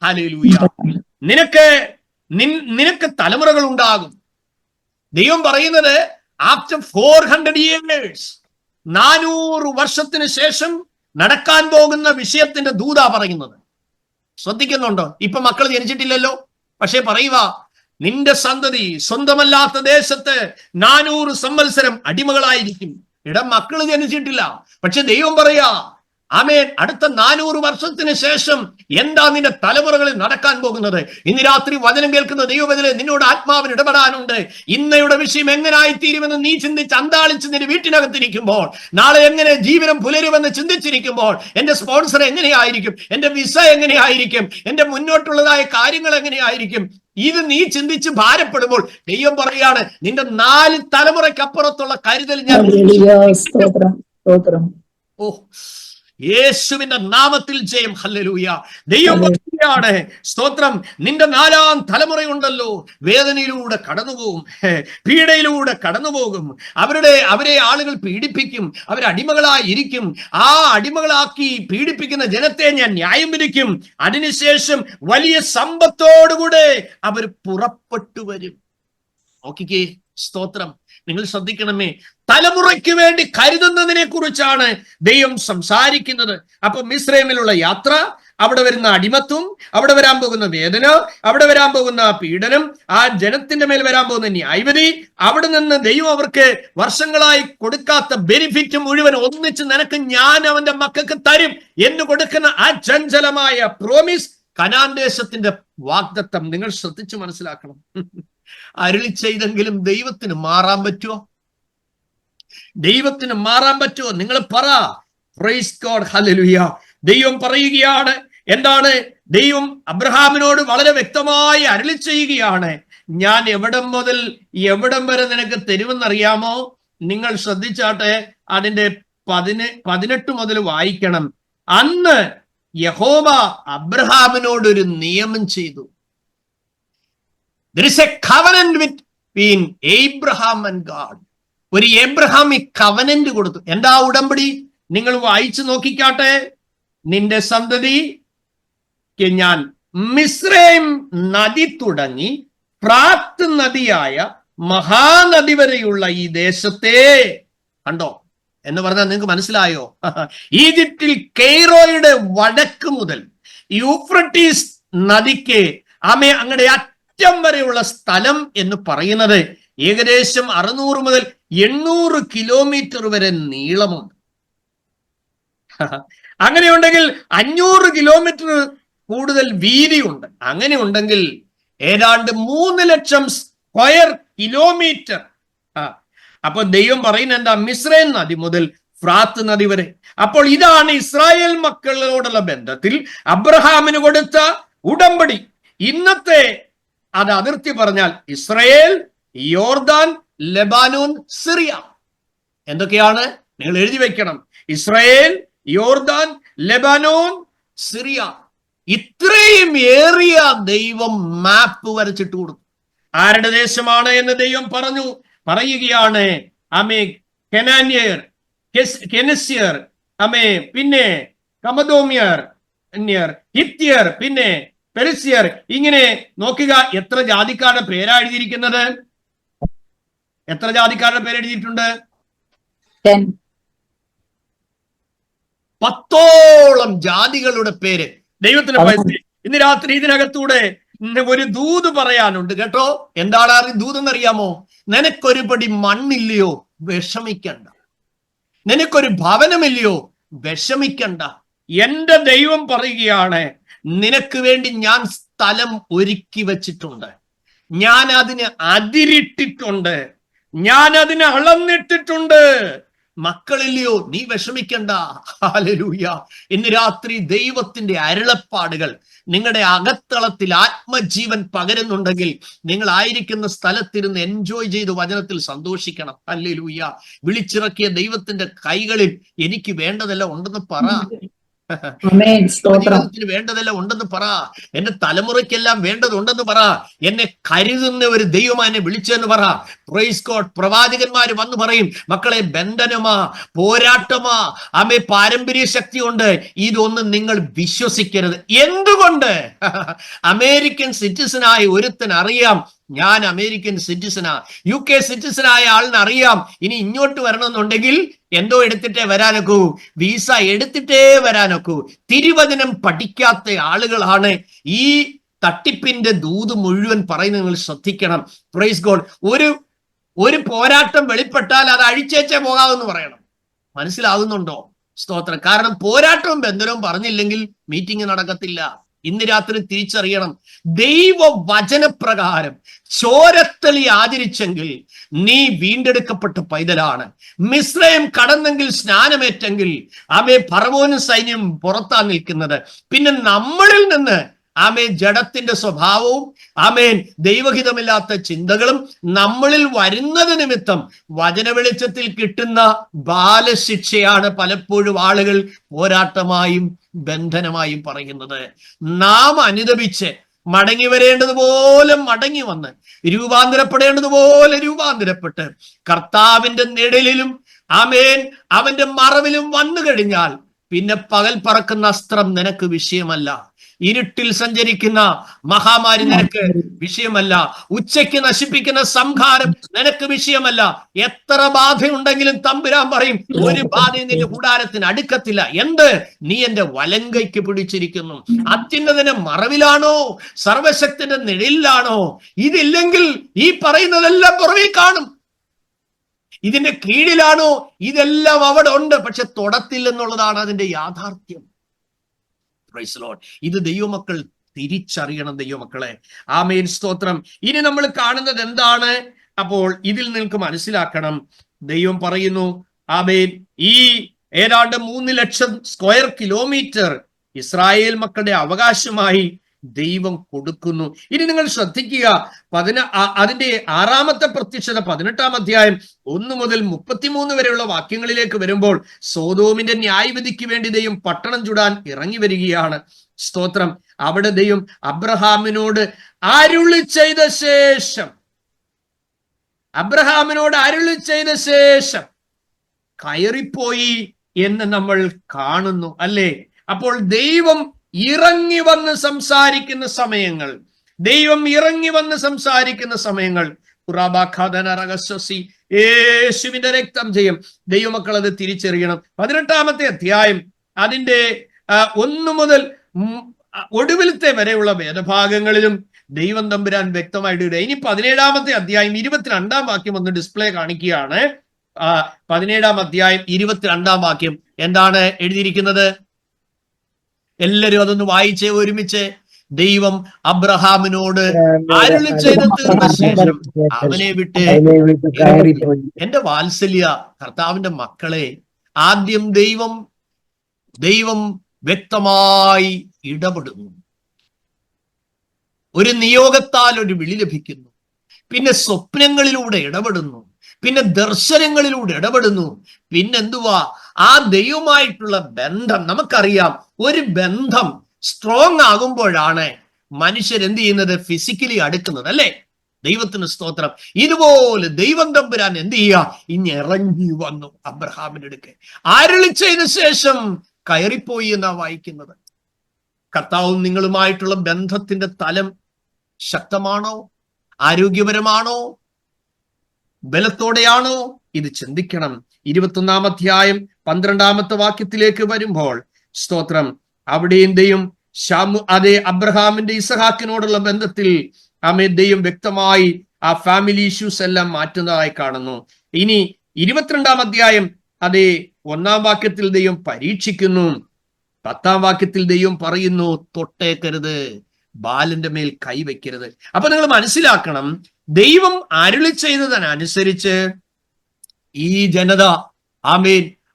ഹല്ലേലൂയ. നിനക്ക് തലമുറകൾ ഉണ്ടാകും. ദൈവം പറയുന്നത് ആഫ്റ്റർ 400 years, 400 വർഷത്തിന് ശേഷം നടക്കാൻ പോകുന്ന വിഷയത്തിന്റെ ദൂതാ പറയുന്നത്. ശ്രദ്ധിക്കുന്നുണ്ടോ? ഇപ്പൊ മക്കൾ ജനിച്ചിട്ടില്ലല്ലോ, പക്ഷെ പറയുക, നിന്റെ സന്തതി സ്വന്തമല്ലാത്ത ദേശത്ത് 400 സംവത്സരം അടിമകളായിരിക്കും. മക്കൾ ജനിച്ചിട്ടില്ല, പക്ഷെ ദൈവം പറയാ, ആമേൻ, അടുത്ത 400 വർഷത്തിന് ശേഷം എന്താ നിന്റെ തലമുറകളിൽ നടക്കാൻ പോകുന്നത്? ഇന്ന് രാത്രി വചനം കേൾക്കുന്ന ദൈവത്തിലെ നിന്നോട് ആത്മാവിന് ഇടപെടാനുണ്ട്. ഇന്നയുടെ വിഷയം എങ്ങനായിത്തീരുമെന്ന് നീ ചിന്തിച്ച് അന്താളിച്ച് നിന്റെ വീട്ടിനകത്തിരിക്കുമ്പോൾ, നാളെ എങ്ങനെ ജീവനം പുലരുമെന്ന് ചിന്തിച്ചിരിക്കുമ്പോൾ, എന്റെ സ്പോൺസർ എങ്ങനെയായിരിക്കും, എന്റെ വിസ എങ്ങനെയായിരിക്കും, എന്റെ മുന്നോട്ടുള്ളതായ കാര്യങ്ങൾ എങ്ങനെയായിരിക്കും, ഇത് നീ ചിന്തിച്ച് ഭാരപ്പെടുമ്പോൾ ദൈവം പറയാണ്, നിന്റെ 4 തലമുറയ്ക്കപ്പുറത്തുള്ള കരുതൽ ഞാൻ. ഓ, യേശുവിന്റെ നാമത്തിൽ ജയം. ഹല്ലേലൂയ. ദൈവം പറയുകയാണ്, സ്തോത്രം, നിന്റെ 4ാം തലമുറയുണ്ടല്ലോ, വേദനയിലൂടെ കടന്നുപോകും, പീഡയിലൂടെ കടന്നുപോകും. അവരെ ആളുകൾ പീഡിപ്പിക്കും, അവരടിമകളായിരിക്കും. ആ അടിമകളാക്കി പീഡിപ്പിക്കുന്ന ജനത്തെ ഞാൻ ന്യായം വിധിക്കും. അതിനുശേഷം വലിയ സമ്പത്തോടുകൂടെ അവർ പുറപ്പെട്ടു വരും. നോക്കിക്കേ, സ്തോത്രം. നിങ്ങൾ ശ്രദ്ധിക്കണമേ, തലമുറയ്ക്ക് വേണ്ടി കരുതുന്നതിനെ കുറിച്ചാണ് ദൈവം സംസാരിക്കുന്നത്. അപ്പൊ മിസ്രൈമിലുള്ള യാത്ര, അവിടെ വരുന്ന അടിമത്വം, അവിടെ വരാൻ പോകുന്ന വേദന, അവിടെ വരാൻ പോകുന്ന പീഡനം, ആ ജനത്തിന്റെ മേൽ വരാൻ പോകുന്ന ന്യായവിധി, അവിടെ നിന്ന് ദൈവം അവർക്ക് വർഷങ്ങളായി കൊടുക്കാത്ത ബെനിഫിറ്റ് മുഴുവൻ ഒന്നിച്ച് നിനക്ക് ഞാൻ അവന്റെ മക്കൾക്ക് തരും എന്ന് കൊടുക്കുന്ന ആ ചഞ്ചലമായ പ്രോമിസ്, കനാൻ ദേശത്തിന്റെ വാഗ്ദത്തം. നിങ്ങൾ ശ്രദ്ധിച്ച് മനസ്സിലാക്കണം. അരുളി ചെയ്തെങ്കിലും ദൈവത്തിന് മാറാൻ പറ്റുമോ? ദൈവത്തിന് മാറാൻ പറ്റുമോ? നിങ്ങൾ പറ. Price God. ഹല്ലേലൂയ. ദൈവം പറയുകയാണ്, എന്താണ്? ദൈവം അബ്രഹാമിനോട് വളരെ വ്യക്തമായി അരുളി ചെയ്യുകയാണ്, ഞാൻ എവിടം മുതൽ എവിടം വരെ നിനക്ക് തരുമെന്നറിയാമോ? നിങ്ങൾ ശ്രദ്ധിച്ചാട്ടെ, അതിന്റെ 18 മുതൽ വായിക്കണം. അന്ന് യഹോവ അബ്രഹാമിനോടൊരു നിയമം ചെയ്തു. There is a covenant between Abraham and God. ഒരു എബ്രഹാമിക് കവനന്റ് കൊടുത്തു. എന്താ ഉടമ്പടി? നിങ്ങൾ വായിച്ചു നോക്കിക്കാട്ടെ. നിന്റെ സന്തതിക്ക് ഞാൻ മിസ്രൈം നദി തുടങ്ങി പ്രാത്ത് നദിയായ മഹാനദി വരെയുള്ള ഈ ദേശത്തെ, കണ്ടോ എന്ന് പറഞ്ഞാൽ നിങ്ങൾക്ക് മനസ്സിലായോ? ഈജിപ്തിൽ കെയ്റോയുടെ വടക്ക് മുതൽ യൂഫ്രട്ടീസ് നദിക്ക് അങ്ങടെ അറ്റം വരെയുള്ള സ്ഥലം എന്ന് പറയുന്നത് ഏകദേശം 600 മുതൽ 800 കിലോമീറ്റർ വരെ നീളമുണ്ട്. അങ്ങനെയുണ്ടെങ്കിൽ 500 കിലോമീറ്റർ കൂടുതൽ വീതിയുണ്ട്. അങ്ങനെ ഉണ്ടെങ്കിൽ ഏതാണ്ട് 3 ലക്ഷം സ്ക്വയർ കിലോമീറ്റർ. അപ്പൊ ദൈവം പറയുന്നത് എന്താ? മിസ്രൈം നദി മുതൽ ഫ്രാത്ത് നദി വരെ. അപ്പോൾ ഇതാണ് ഇസ്രായേൽ മക്കളോടുള്ള ബന്ധത്തിൽ അബ്രഹാമിന് കൊടുത്ത ഉടമ്പടി. ഇന്നത്തെ അത് അതിർത്തി പറഞ്ഞാൽ ഇസ്രായേൽ, യോർദാൻ, ലെബാനോൻ, സിറിയ. എന്തൊക്കെയാണ്? നിങ്ങൾ എഴുതി വെക്കണം. ഇസ്രായേൽ, യോർദാൻ, ലെബനോൻ, സിറിയ, ഇത്രയും ഏറിയ ദൈവം മാപ്പ് വരച്ചിട്ട് കൊടുത്തു. ആരുടെ ദേശമാണ് എന്ന് ദൈവം പറയുകയാണ്. അമേ കെനാന്യർ, കെനസ്യർ, അമേ പിന്നെ കമദോമ്യർ, ഹിത്യർ, പിന്നെ പെരിസ്യർ. ഇങ്ങനെ നോക്കുക, എത്ര ജാതിക്കാരുടെ പേരാ എഴുതിയിരിക്കുന്നത്? എത്ര ജാതിക്കാരുടെ പേര് എഴുതിയിട്ടുണ്ട്? 10ഓളം ജാതികളുടെ പേര്. ദൈവത്തിന് ഭയത്തിൽ ഇന്ന് രാത്രി ഇതിനകത്തൂടെ ഒരു ദൂത് പറയാനുണ്ട് കേട്ടോ. എന്താണ് ആ ദൂത് എന്നറിയാമോ? നിനക്കൊരു പടി മണ്ണില്ലയോ, വിഷമിക്കണ്ട. നിനക്കൊരു ഭവനമില്ലയോ, വിഷമിക്കണ്ട. എന്റെ ദൈവം പറയുകയാണ്, നിനക്ക് വേണ്ടി ഞാൻ സ്ഥലം ഒരുക്കി വച്ചിട്ടുണ്ട്, ഞാൻ അതിന് അതിരിട്ടിട്ടുണ്ട്, ഞാൻ അതിനെ അളന്നിട്ടിട്ടുണ്ട്. മക്കളില്ലയോ, നീ വിഷമിക്കണ്ട. ഹല്ലേലൂയ. ഇന്ന് രാത്രി ദൈവത്തിന്റെ അരുളപ്പാടുകൾ നിങ്ങളുടെ അകത്തളത്തിൽ ആത്മജീവൻ പകരുന്നുണ്ടെങ്കിൽ നിങ്ങൾ ആയിരിക്കുന്ന സ്ഥലത്തിരുന്ന് എൻജോയ് ചെയ്ത് വചനത്തിൽ സന്തോഷിക്കണം. ഹല്ലേലൂയ. വിളിച്ചിറക്കിയ ദൈവത്തിന്റെ കൈകളിൽ എനിക്ക് വേണ്ടതെല്ലാം ഉണ്ടെന്ന് പറ. ജീവിതത്തിന് വേണ്ടതെല്ലാം ഉണ്ടെന്ന് പറ. എന്റെ തലമുറയ്ക്കെല്ലാം വേണ്ടതുണ്ടെന്ന് പറ. എന്നെ കരുതുന്ന ഒരു ദൈവമാ എന്നെ വിളിച്ചെന്ന് പറ. Praise God. പ്രവാചകന്മാര് വന്ന് പറയും, മക്കളെ ബന്ധനമാ, പോരാട്ടമാ, അമ്മേ പാരമ്പര്യ ശക്തി ഉണ്ട്, ഇതൊന്നും നിങ്ങൾ വിശ്വസിക്കരുത്. എന്തുകൊണ്ട്? അമേരിക്കൻ സിറ്റിസനായ ഒരുത്തൻ അറിയാം, ഞാൻ അമേരിക്കൻ സിറ്റിസനാ. UK സിറ്റിസനായ ആളിന് അറിയാം, ഇനി ഇങ്ങോട്ട് വരണമെന്നുണ്ടെങ്കിൽ എന്തോ എടുത്തിട്ടേ വരാനൊക്കൂ, വിസ എടുത്തിട്ടേ വരാനൊക്കൂ. തിരുവചനം പഠിക്കാത്ത ആളുകളാണ് ഈ തട്ടിപ്പിന്റെ ദൂത് മുഴുവൻ പറയുന്നത്. നിങ്ങൾ ശ്രദ്ധിക്കണം. Praise God. ഒരു പോരാട്ടം വെളിപ്പെട്ടാൽ അത് അഴിച്ചേച്ചേ പോകാമെന്ന് പറയണം. മനസ്സിലാകുന്നുണ്ടോ? സ്തോത്രം. കാരണം പോരാട്ടവും ബന്ധനവും പറഞ്ഞില്ലെങ്കിൽ മീറ്റിംഗ് നടക്കത്തില്ല. ഇന്ന് രാത്രി തിരിച്ചറിയണം, ദൈവവചനപ്രകാരം ചോരത്തളി ആചരിച്ചെങ്കിൽ നീ വീണ്ടെടുക്കപ്പെട്ട പൈതലാണ്. മിസ്രയീം കടന്നെങ്കിൽ, സ്നാനമേറ്റെങ്കിൽ, ആമേ ഫറവോനും സൈന്യം പുറത്താ നിൽക്കുന്നത്. പിന്നെ നമ്മളിൽ നിന്ന് ആമേൻ ജഡത്തിന്റെ സ്വഭാവവും ആമേൻ ദൈവഹിതമില്ലാത്ത ചിന്തകളും നമ്മളിൽ വരുന്നത് നിമിത്തം വചന വെളിച്ചത്തിൽ കിട്ടുന്ന ബാലശിക്ഷയാണ് പലപ്പോഴും ആളുകൾ പോരാട്ടമായും ബന്ധനമായും പറയുന്നത്. നാം അനുദപിച്ച് മടങ്ങി വരേണ്ടതുപോലെ മടങ്ങി വന്ന് രൂപാന്തരപ്പെടേണ്ടതുപോലെ രൂപാന്തരപ്പെട്ട് കർത്താവിന്റെ നിഴലിലും ആമേൻ അവന്റെ മറവിലും വന്നു കഴിഞ്ഞാൽ പിന്നെ പകൽ പറക്കുന്ന അസ്ത്രം നിനക്ക് വിഷയമല്ല. ഇരുട്ടിൽ സഞ്ചരിക്കുന്ന മഹാമാരി നിനക്ക് വിഷയമല്ല. ഉച്ചയ്ക്ക് നശിപ്പിക്കുന്ന സംഹാരം നിനക്ക് വിഷയമല്ല. എത്ര ബാധയുണ്ടെങ്കിലും തമ്പുരാൻ പറയും, ഒരു ബാധയും നിന്റെ കൂടാരത്തിന് അടുക്കത്തില്ല. എന്ത്? നീ എന്റെ വലങ്കയ്ക്ക് പിടിച്ചിരിക്കുന്നു. അത്യുന്നതന്റെ മറവിലാണോ, സർവശക്തിന്റെ നിഴലിലാണോ? ഇതില്ലെങ്കിൽ ഈ പറയുന്നതെല്ലാം പുറമേ കാണും. ഇതിന്റെ കീഴിലാണോ? ഇതെല്ലാം അവിടെ ഉണ്ട്, പക്ഷെ തൊടത്തില്ലെന്നുള്ളതാണ് അതിന്റെ യാഥാർത്ഥ്യം. Praise lord. ഇത് ദൈവമക്കൾ തിരിച്ചറിയണം. ദൈവമക്കളെ, ആമേൻ, സ്തോത്രം. ഇനി നമ്മൾ കാണുന്നത് എന്താണ്? അപ്പോൾ ഇതിൽ നിങ്ങൾക്ക് മനസ്സിലാക്കണം, ദൈവം പറയുന്നു, ആമേൻ, ഈ ഏതാണ്ട് 3 ലക്ഷം സ്ക്വയർ കിലോമീറ്റർ ഇസ്രായേൽ മക്കളുടെ അവകാശമായി ദൈവം കൊടുക്കുന്നു. ഇനി നിങ്ങൾ ശ്രദ്ധിക്കുക, അതിന്റെ 6ാമത്തെ പ്രത്യക്ഷത 18-ാം അധ്യായം 1 മുതൽ 33 വരെയുള്ള വാക്യങ്ങളിലേക്ക് വരുമ്പോൾ സോദോമിന്റെ ന്യായവിധിക്ക് വേണ്ടി ദൈവം പട്ടണം ചുടാൻ ഇറങ്ങി വരികയാണ്. സ്തോത്രം. അവിടെ ദൈവം അബ്രഹാമിനോട് അരുളി ചെയ്ത ശേഷം കയറിപ്പോയി എന്ന് നമ്മൾ കാണുന്നു, അല്ലേ? അപ്പോൾ ദൈവം ഇറങ്ങി വന്ന് സംസാരിക്കുന്ന സമയങ്ങൾ, യേശുവിന്റെ രക്തം ചെയ്യും. ദൈവമക്കൾ അത് തിരിച്ചറിയണം. 18-ാമത്തെ അധ്യായം അതിന്റെ 1 മുതൽ ഒടുവിലത്തെ വരെയുള്ള വേദഭാഗങ്ങളിലും ദൈവം തമ്പുരാൻ വ്യക്തമായിട്ട്. ഇനി 17-ാമത്തെ അധ്യായം 22-ാം വാക്യം ഒന്ന് ഡിസ്പ്ലേ കാണിക്കുകയാണ്. 17-ാം അധ്യായം 22-ാം വാക്യം എന്താണ് എഴുതിയിരിക്കുന്നത്? എല്ലാരും അതൊന്ന് വായിച്ചേ ഒരുമിച്ച്. ദൈവം അബ്രഹാമിനോട് അരുളി ചെയ്ത് തീർന്ന ശേഷം അവനെ വിട്ട് എന്റെ വാത്സല്യ കർത്താവിന്റെ മക്കളെ, ആദ്യം ദൈവം വ്യക്തമായി ഇടപെടുന്നു. ഒരു നിയോഗത്താൽ ഒരു വിളി ലഭിക്കുന്നു. പിന്നെ സ്വപ്നങ്ങളിലൂടെ ഇടപെടുന്നു. പിന്നെ ദർശനങ്ങളിലൂടെ ഇടപെടുന്നു. പിന്നെന്തുവാ? ആ ദൈവമായിട്ടുള്ള ബന്ധം നമുക്കറിയാം. ഒരു ബന്ധം സ്ട്രോങ് ആകുമ്പോഴാണ് മനുഷ്യർ എന്ത് ചെയ്യുന്നത്? ഫിസിക്കലി അടുക്കുന്നത്, അല്ലേ? ദൈവത്തിന് സ്തോത്രം. ഇതുപോലെ ദൈവം തമ്പുരാൻ എന്ത് ചെയ്യുക? ഇനി ഇറങ്ങി വന്നു അബ്രഹാമിന്റെ അടുക്കെ. അരുളിച്ചതിന് ശേഷം കയറിപ്പോയി എന്നാ വായിക്കുന്നത്. കർത്താവും നിങ്ങളുമായിട്ടുള്ള ബന്ധത്തിന്റെ തലം ശക്തമാണോ? ആരോഗ്യപരമാണോ? ബലത്തോടെയാണോ? ഇത് ചിന്തിക്കണം. 21-ാം അധ്യായം 12-ാമത്തെ വാക്യത്തിലേക്ക് വരുമ്പോൾ സ്തോത്രം, അവിടെയും ദൈവം അബ്രഹാമിന്റെ ഇസഹാക്കിനോടുള്ള ബന്ധത്തിൽ ദൈവം വ്യക്തമായി ആ ഫാമിലി ഇഷ്യൂസ് എല്ലാം മാറ്റുന്നതായി കാണുന്നു. ഇനി 22-ാം അധ്യായം 1-ാം വാക്യത്തിൽ ദൈവം പരീക്ഷിക്കുന്നു. 10-ാം വാക്യത്തിൽ ദൈവം പറയുന്നു, തൊട്ടേക്കരുത്, ബാലന്റെ മേൽ കൈവയ്ക്കരുത്. അപ്പൊ നിങ്ങൾ മനസ്സിലാക്കണം, ദൈവം അരുളി ചെയ്തതിനനുസരിച്ച് ഈ ജനത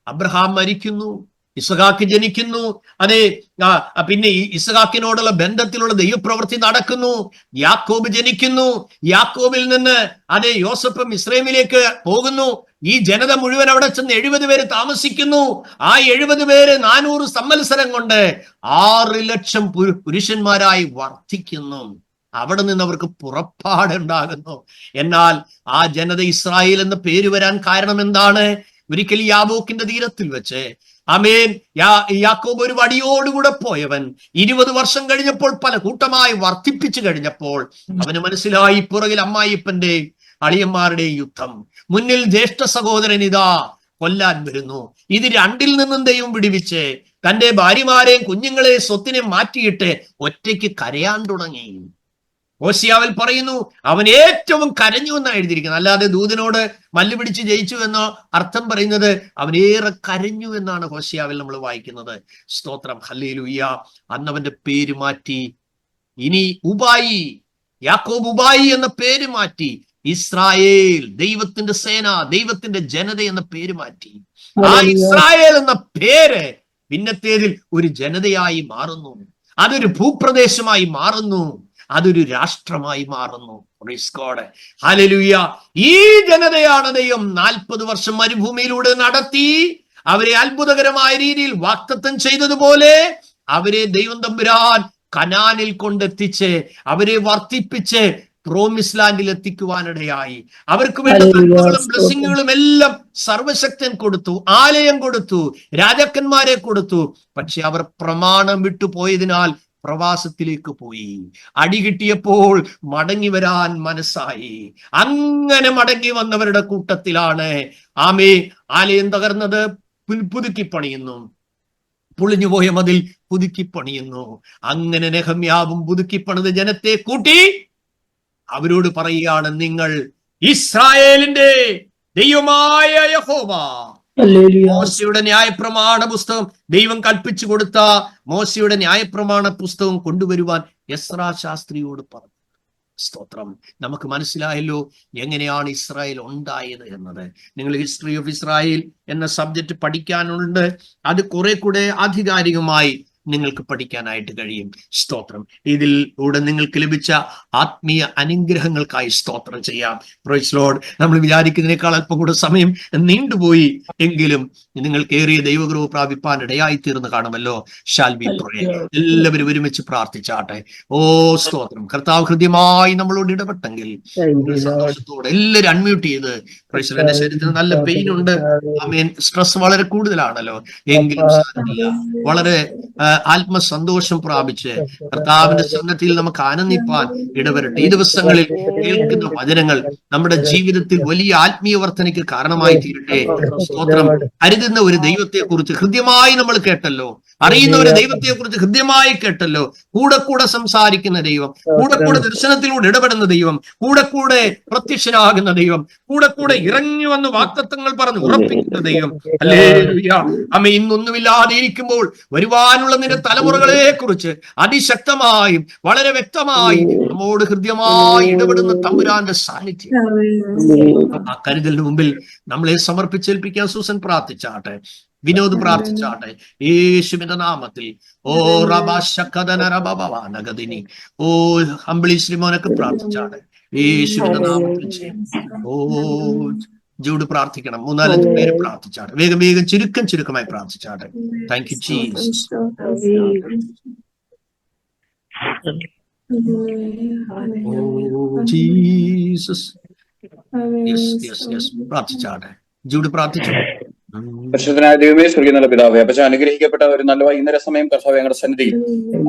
അബ്രഹാം മരിക്കുന്നു, ഇസഹാക്ക് ജനിക്കുന്നു. പിന്നെ ഈ ഇസഹാക്കിനോടുള്ള ബന്ധത്തിലുള്ള ദൈവപ്രവൃത്തി നടക്കുന്നു. യാക്കോബ് ജനിക്കുന്നു. യാക്കോബിൽ നിന്ന് യോസഫ് മിസ്രൈമിലേക്ക് പോകുന്നു. ഈ ജനത മുഴുവൻ അവിടെ ചെന്ന് 70 പേര് താമസിക്കുന്നു. ആ 70 പേര് 400 സംവത്സരം കൊണ്ട് 6 ലക്ഷം പുരുഷന്മാരായി വർദ്ധിക്കുന്നു. അവിടെ നിന്ന് അവർക്ക് പുറപ്പാടുണ്ടാകുന്നു. എന്നാൽ ആ ജനത ഇസ്രായേൽ എന്ന പേര് വരാൻ കാരണം എന്താണ്? ഒരിക്കൽ യാബോക്കിന്റെ തീരത്തിൽ വെച്ച് യാക്കോബ് ഒരു വടിയോടുകൂടെ പോയവൻ 20 വർഷം കഴിഞ്ഞപ്പോൾ പല കൂട്ടമായി വർദ്ധിപ്പിച്ചു കഴിഞ്ഞപ്പോൾ അവന് മനസ്സിലായി, പുറകിൽ അമ്മായിപ്പന്റെ അളിയന്മാരുടെ യുദ്ധം, മുന്നിൽ ജ്യേഷ്ഠ സഹോദരൻ ഇതാ കൊല്ലാൻ വരുന്നു. ഇത് രണ്ടിൽ നിന്നും ദൈവം വിടുവിച്ച് തന്റെ ഭാര്യമാരെയും കുഞ്ഞുങ്ങളെ സ്വത്തിനെ മാറ്റിയിട്ട് ഒറ്റയ്ക്ക് കരയാൻ തുടങ്ങി. ഹോശിയാവിൽ പറയുന്നു, അവൻ ഏറ്റവും കരഞ്ഞു എന്നാണ് എഴുതിയിരിക്കുന്നത്. അല്ലാതെ ദൂതനോട് മല്ല് പിടിച്ച് ജയിച്ചു എന്നോ അർത്ഥം പറയുന്നത് അവനേറെ കരഞ്ഞു എന്നാണ് ഹോശിയാവിൽ നമ്മൾ വായിക്കുന്നത്. സ്തോത്രം, ഹല്ലേലൂയ. അന്നവന്റെ പേര് മാറ്റി. ഇനി യാക്കോബ് ഉബായി എന്ന പേര് മാറ്റി. ഇസ്രായേൽ, ദൈവത്തിന്റെ സേന, ദൈവത്തിന്റെ ജനത എന്ന പേര് മാറ്റി. ആ ഇസ്രായേൽ എന്ന പേര് പിന്നത്തേതിൽ ഒരു ജനതയായി മാറുന്നു. അതൊരു ഭൂപ്രദേശമായി മാറുന്നു. അതൊരു രാഷ്ട്രമായി മാറുന്നു. ഹല്ലേലൂയ. ഈ ജനതയാണ് ദൈവം 40 വർഷം മരുഭൂമിയിലൂടെ നടത്തി. അവരെ അത്ഭുതകരമായ രീതിയിൽ വാഗ്ദത്തം ചെയ്തതുപോലെ അവരെ ദൈവം തമ്പുരാൻ കനാനിൽ കൊണ്ടെത്തിച്ച് അവരെ വർദ്ധിപ്പിച്ച് പ്രോമിസ് ലാൻഡിൽ എത്തിക്കുവാനിടയായി. അവർക്ക് വേണ്ട നന്മകളും ബ്ലെസ്സിങ്ങുകളും എല്ലാം സർവശക്തൻ കൊടുത്തു, ആലയം കൊടുത്തു, രാജാക്കന്മാരെ കൊടുത്തു. പക്ഷെ അവർ പ്രമാണം വിട്ടുപോയതിനാൽ പ്രവാസത്തിലേക്ക് പോയി. അടി കിട്ടിയപ്പോൾ മടങ്ങി വരാൻ മനസ്സായി. അങ്ങനെ മടങ്ങി വന്നവരുടെ കൂട്ടത്തിലാണ് ആലയം തകർന്നത് പുതുക്കി പണിയുന്നു, പൊളിഞ്ഞുപോയ മതിൽ പുതുക്കി പണിയുന്നു. അങ്ങനെ നെഹമ്യാവും പുതുക്കി പണിത് ജനത്തെ കൂട്ടി അവരോട് പറയുകയാണ്, നിങ്ങൾ ഇസ്രായേലിന്റെ ദൈവമായ യഹോവ. മോശയുടെ ന്യായപ്രമാണ പുസ്തകം, ദൈവം കൽപ്പിച്ചു കൊടുത്ത മോശയുടെ ന്യായപ്രമാണ പുസ്തകം കൊണ്ടുവരുവാൻ എസ്രാ ശാസ്ത്രിയോട് പറഞ്ഞു. സ്തോത്രം. നമുക്ക് മനസ്സിലായല്ലോ എങ്ങനെയാണ് ഇസ്രായേൽ ഉണ്ടായത് എന്നത്. നിങ്ങൾ ഹിസ്റ്ററി ഓഫ് ഇസ്രായേൽ എന്ന സബ്ജക്റ്റ് പഠിക്കാനുണ്ട്. അത് കുറെ കൂടെ ആധികാരികമായി നിങ്ങൾക്ക് പഠിക്കാനായിട്ട് കഴിയും. സ്തോത്രം. ഇതിലൂടെ നിങ്ങൾക്ക് ലഭിച്ച ആത്മീയ അനുഗ്രഹങ്ങൾക്കായി സ്തോത്രം ചെയ്യാം. Praise lord. നമ്മൾ വിചാരിക്കുന്നതിനേക്കാൾ അല്പം കൂടെ സമയം നീണ്ടുപോയി എങ്കിലും നിങ്ങൾക്ക് ഏറിയ ദൈവകൃപ പ്രാപിപ്പാൻ ഇടയായി തീർന്ന് കാണുമല്ലോ. ഷാൽ ബി പ്രേ. എല്ലാവരും ഒരുമിച്ച് പ്രാർത്ഥിച്ചാട്ടെ. സ്തോത്രം. കർത്താവ് ഹൃദ്യമായി നമ്മളോട് ഇടപെട്ടെങ്കിൽ സന്തോഷത്തോടെ എല്ലാവരും അൺമ്യൂട്ട് ചെയ്ത്. Praise lord. എന്റെ ശരീരത്തിന് നല്ല പെയിൻ ഉണ്ട്. സ്ട്രെസ് വളരെ കൂടുതലാണല്ലോ. എങ്കിലും വളരെ ആത്മസന്തോഷം പ്രാപിച്ച് കർത്താവിന്റെ സന്നദ്ധിയിൽ നമുക്ക് ആനന്ദിപ്പാൻ ഇടവരട്ടെ. ഈ ദിവസങ്ങളിൽ കേൾക്കുന്ന വചനങ്ങൾ നമ്മുടെ ജീവിതത്തിൽ വലിയ ആത്മീയ വർധനയ്ക്ക് കാരണമായി തീരട്ടെ. സ്തോത്രം. അരുതുന്ന ഒരു ദൈവത്തെ കുറിച്ച് ഹൃദ്യമായി നമ്മൾ കേട്ടല്ലോ. അറിയുന്ന ഒരു ദൈവത്തെ കുറിച്ച് ഹൃദ്യമായി കേട്ടല്ലോ. കൂടെ കൂടെ സംസാരിക്കുന്ന ദൈവം, കൂടെ കൂടെ ദർശനത്തിലൂടെ ഇടപെടുന്ന ദൈവം, കൂടെ കൂടെ പ്രത്യക്ഷനാകുന്ന ദൈവം, കൂടെ കൂടെ ഇറങ്ങി വന്ന് വാഗ്ദത്തങ്ങൾ പറഞ്ഞ് ഉറപ്പിക്കുന്ന ദൈവം. ഹല്ലേലൂയ. ഇന്നൊന്നുമില്ലാതെ ഇരിക്കുമ്പോൾ വരുവാനുള്ള നിന്റെ തലമുറകളെ കുറിച്ച് അതിശക്തമായും വളരെ വ്യക്തമായി നമ്മോട് ഹൃദ്യമായി ഇടപെടുന്ന തമ്പുരാന്റെ സാന്നിധ്യം, ആ കരുതലിന് മുമ്പിൽ നമ്മളെ സമർപ്പിച്ചേൽപ്പിക്കാൻ സൂസൻ പ്രാർത്ഥിച്ചാട്ടെ. വിനോദ് പ്രാർത്ഥിച്ചാട്ടെ. യേശുവിന്റെ നാമത്തിൽ. ഹംബിളി ശ്രീമോനൊക്കെ പ്രാർത്ഥിച്ചാട്ടെ. യേശുവിന്റെ നാമത്തിൽ ചെയ്യും. ജൂഡ് പ്രാർത്ഥിക്കണം. 3-4 പേര് പ്രാർത്ഥിച്ചാട്ടെ. വേഗം ചുരുക്കമായി പ്രാർത്ഥിച്ചാട്ടെ. Thank you Jesus. ജീസസ്. പ്രാർത്ഥിച്ചാട്ടെ. ജൂഡ് പ്രാർത്ഥിച്ചു. പരിശുദ്ധനായ ദൈവമേ, സ്വർഗീയ പിതാവേ, അപ്പച്ച അനുഗ്രഹിക്കപ്പെട്ട ഒരു നല്ല വൈകുന്നേര സമയം കർത്താവെ ഞങ്ങളുടെ സന്നിധിയിൽ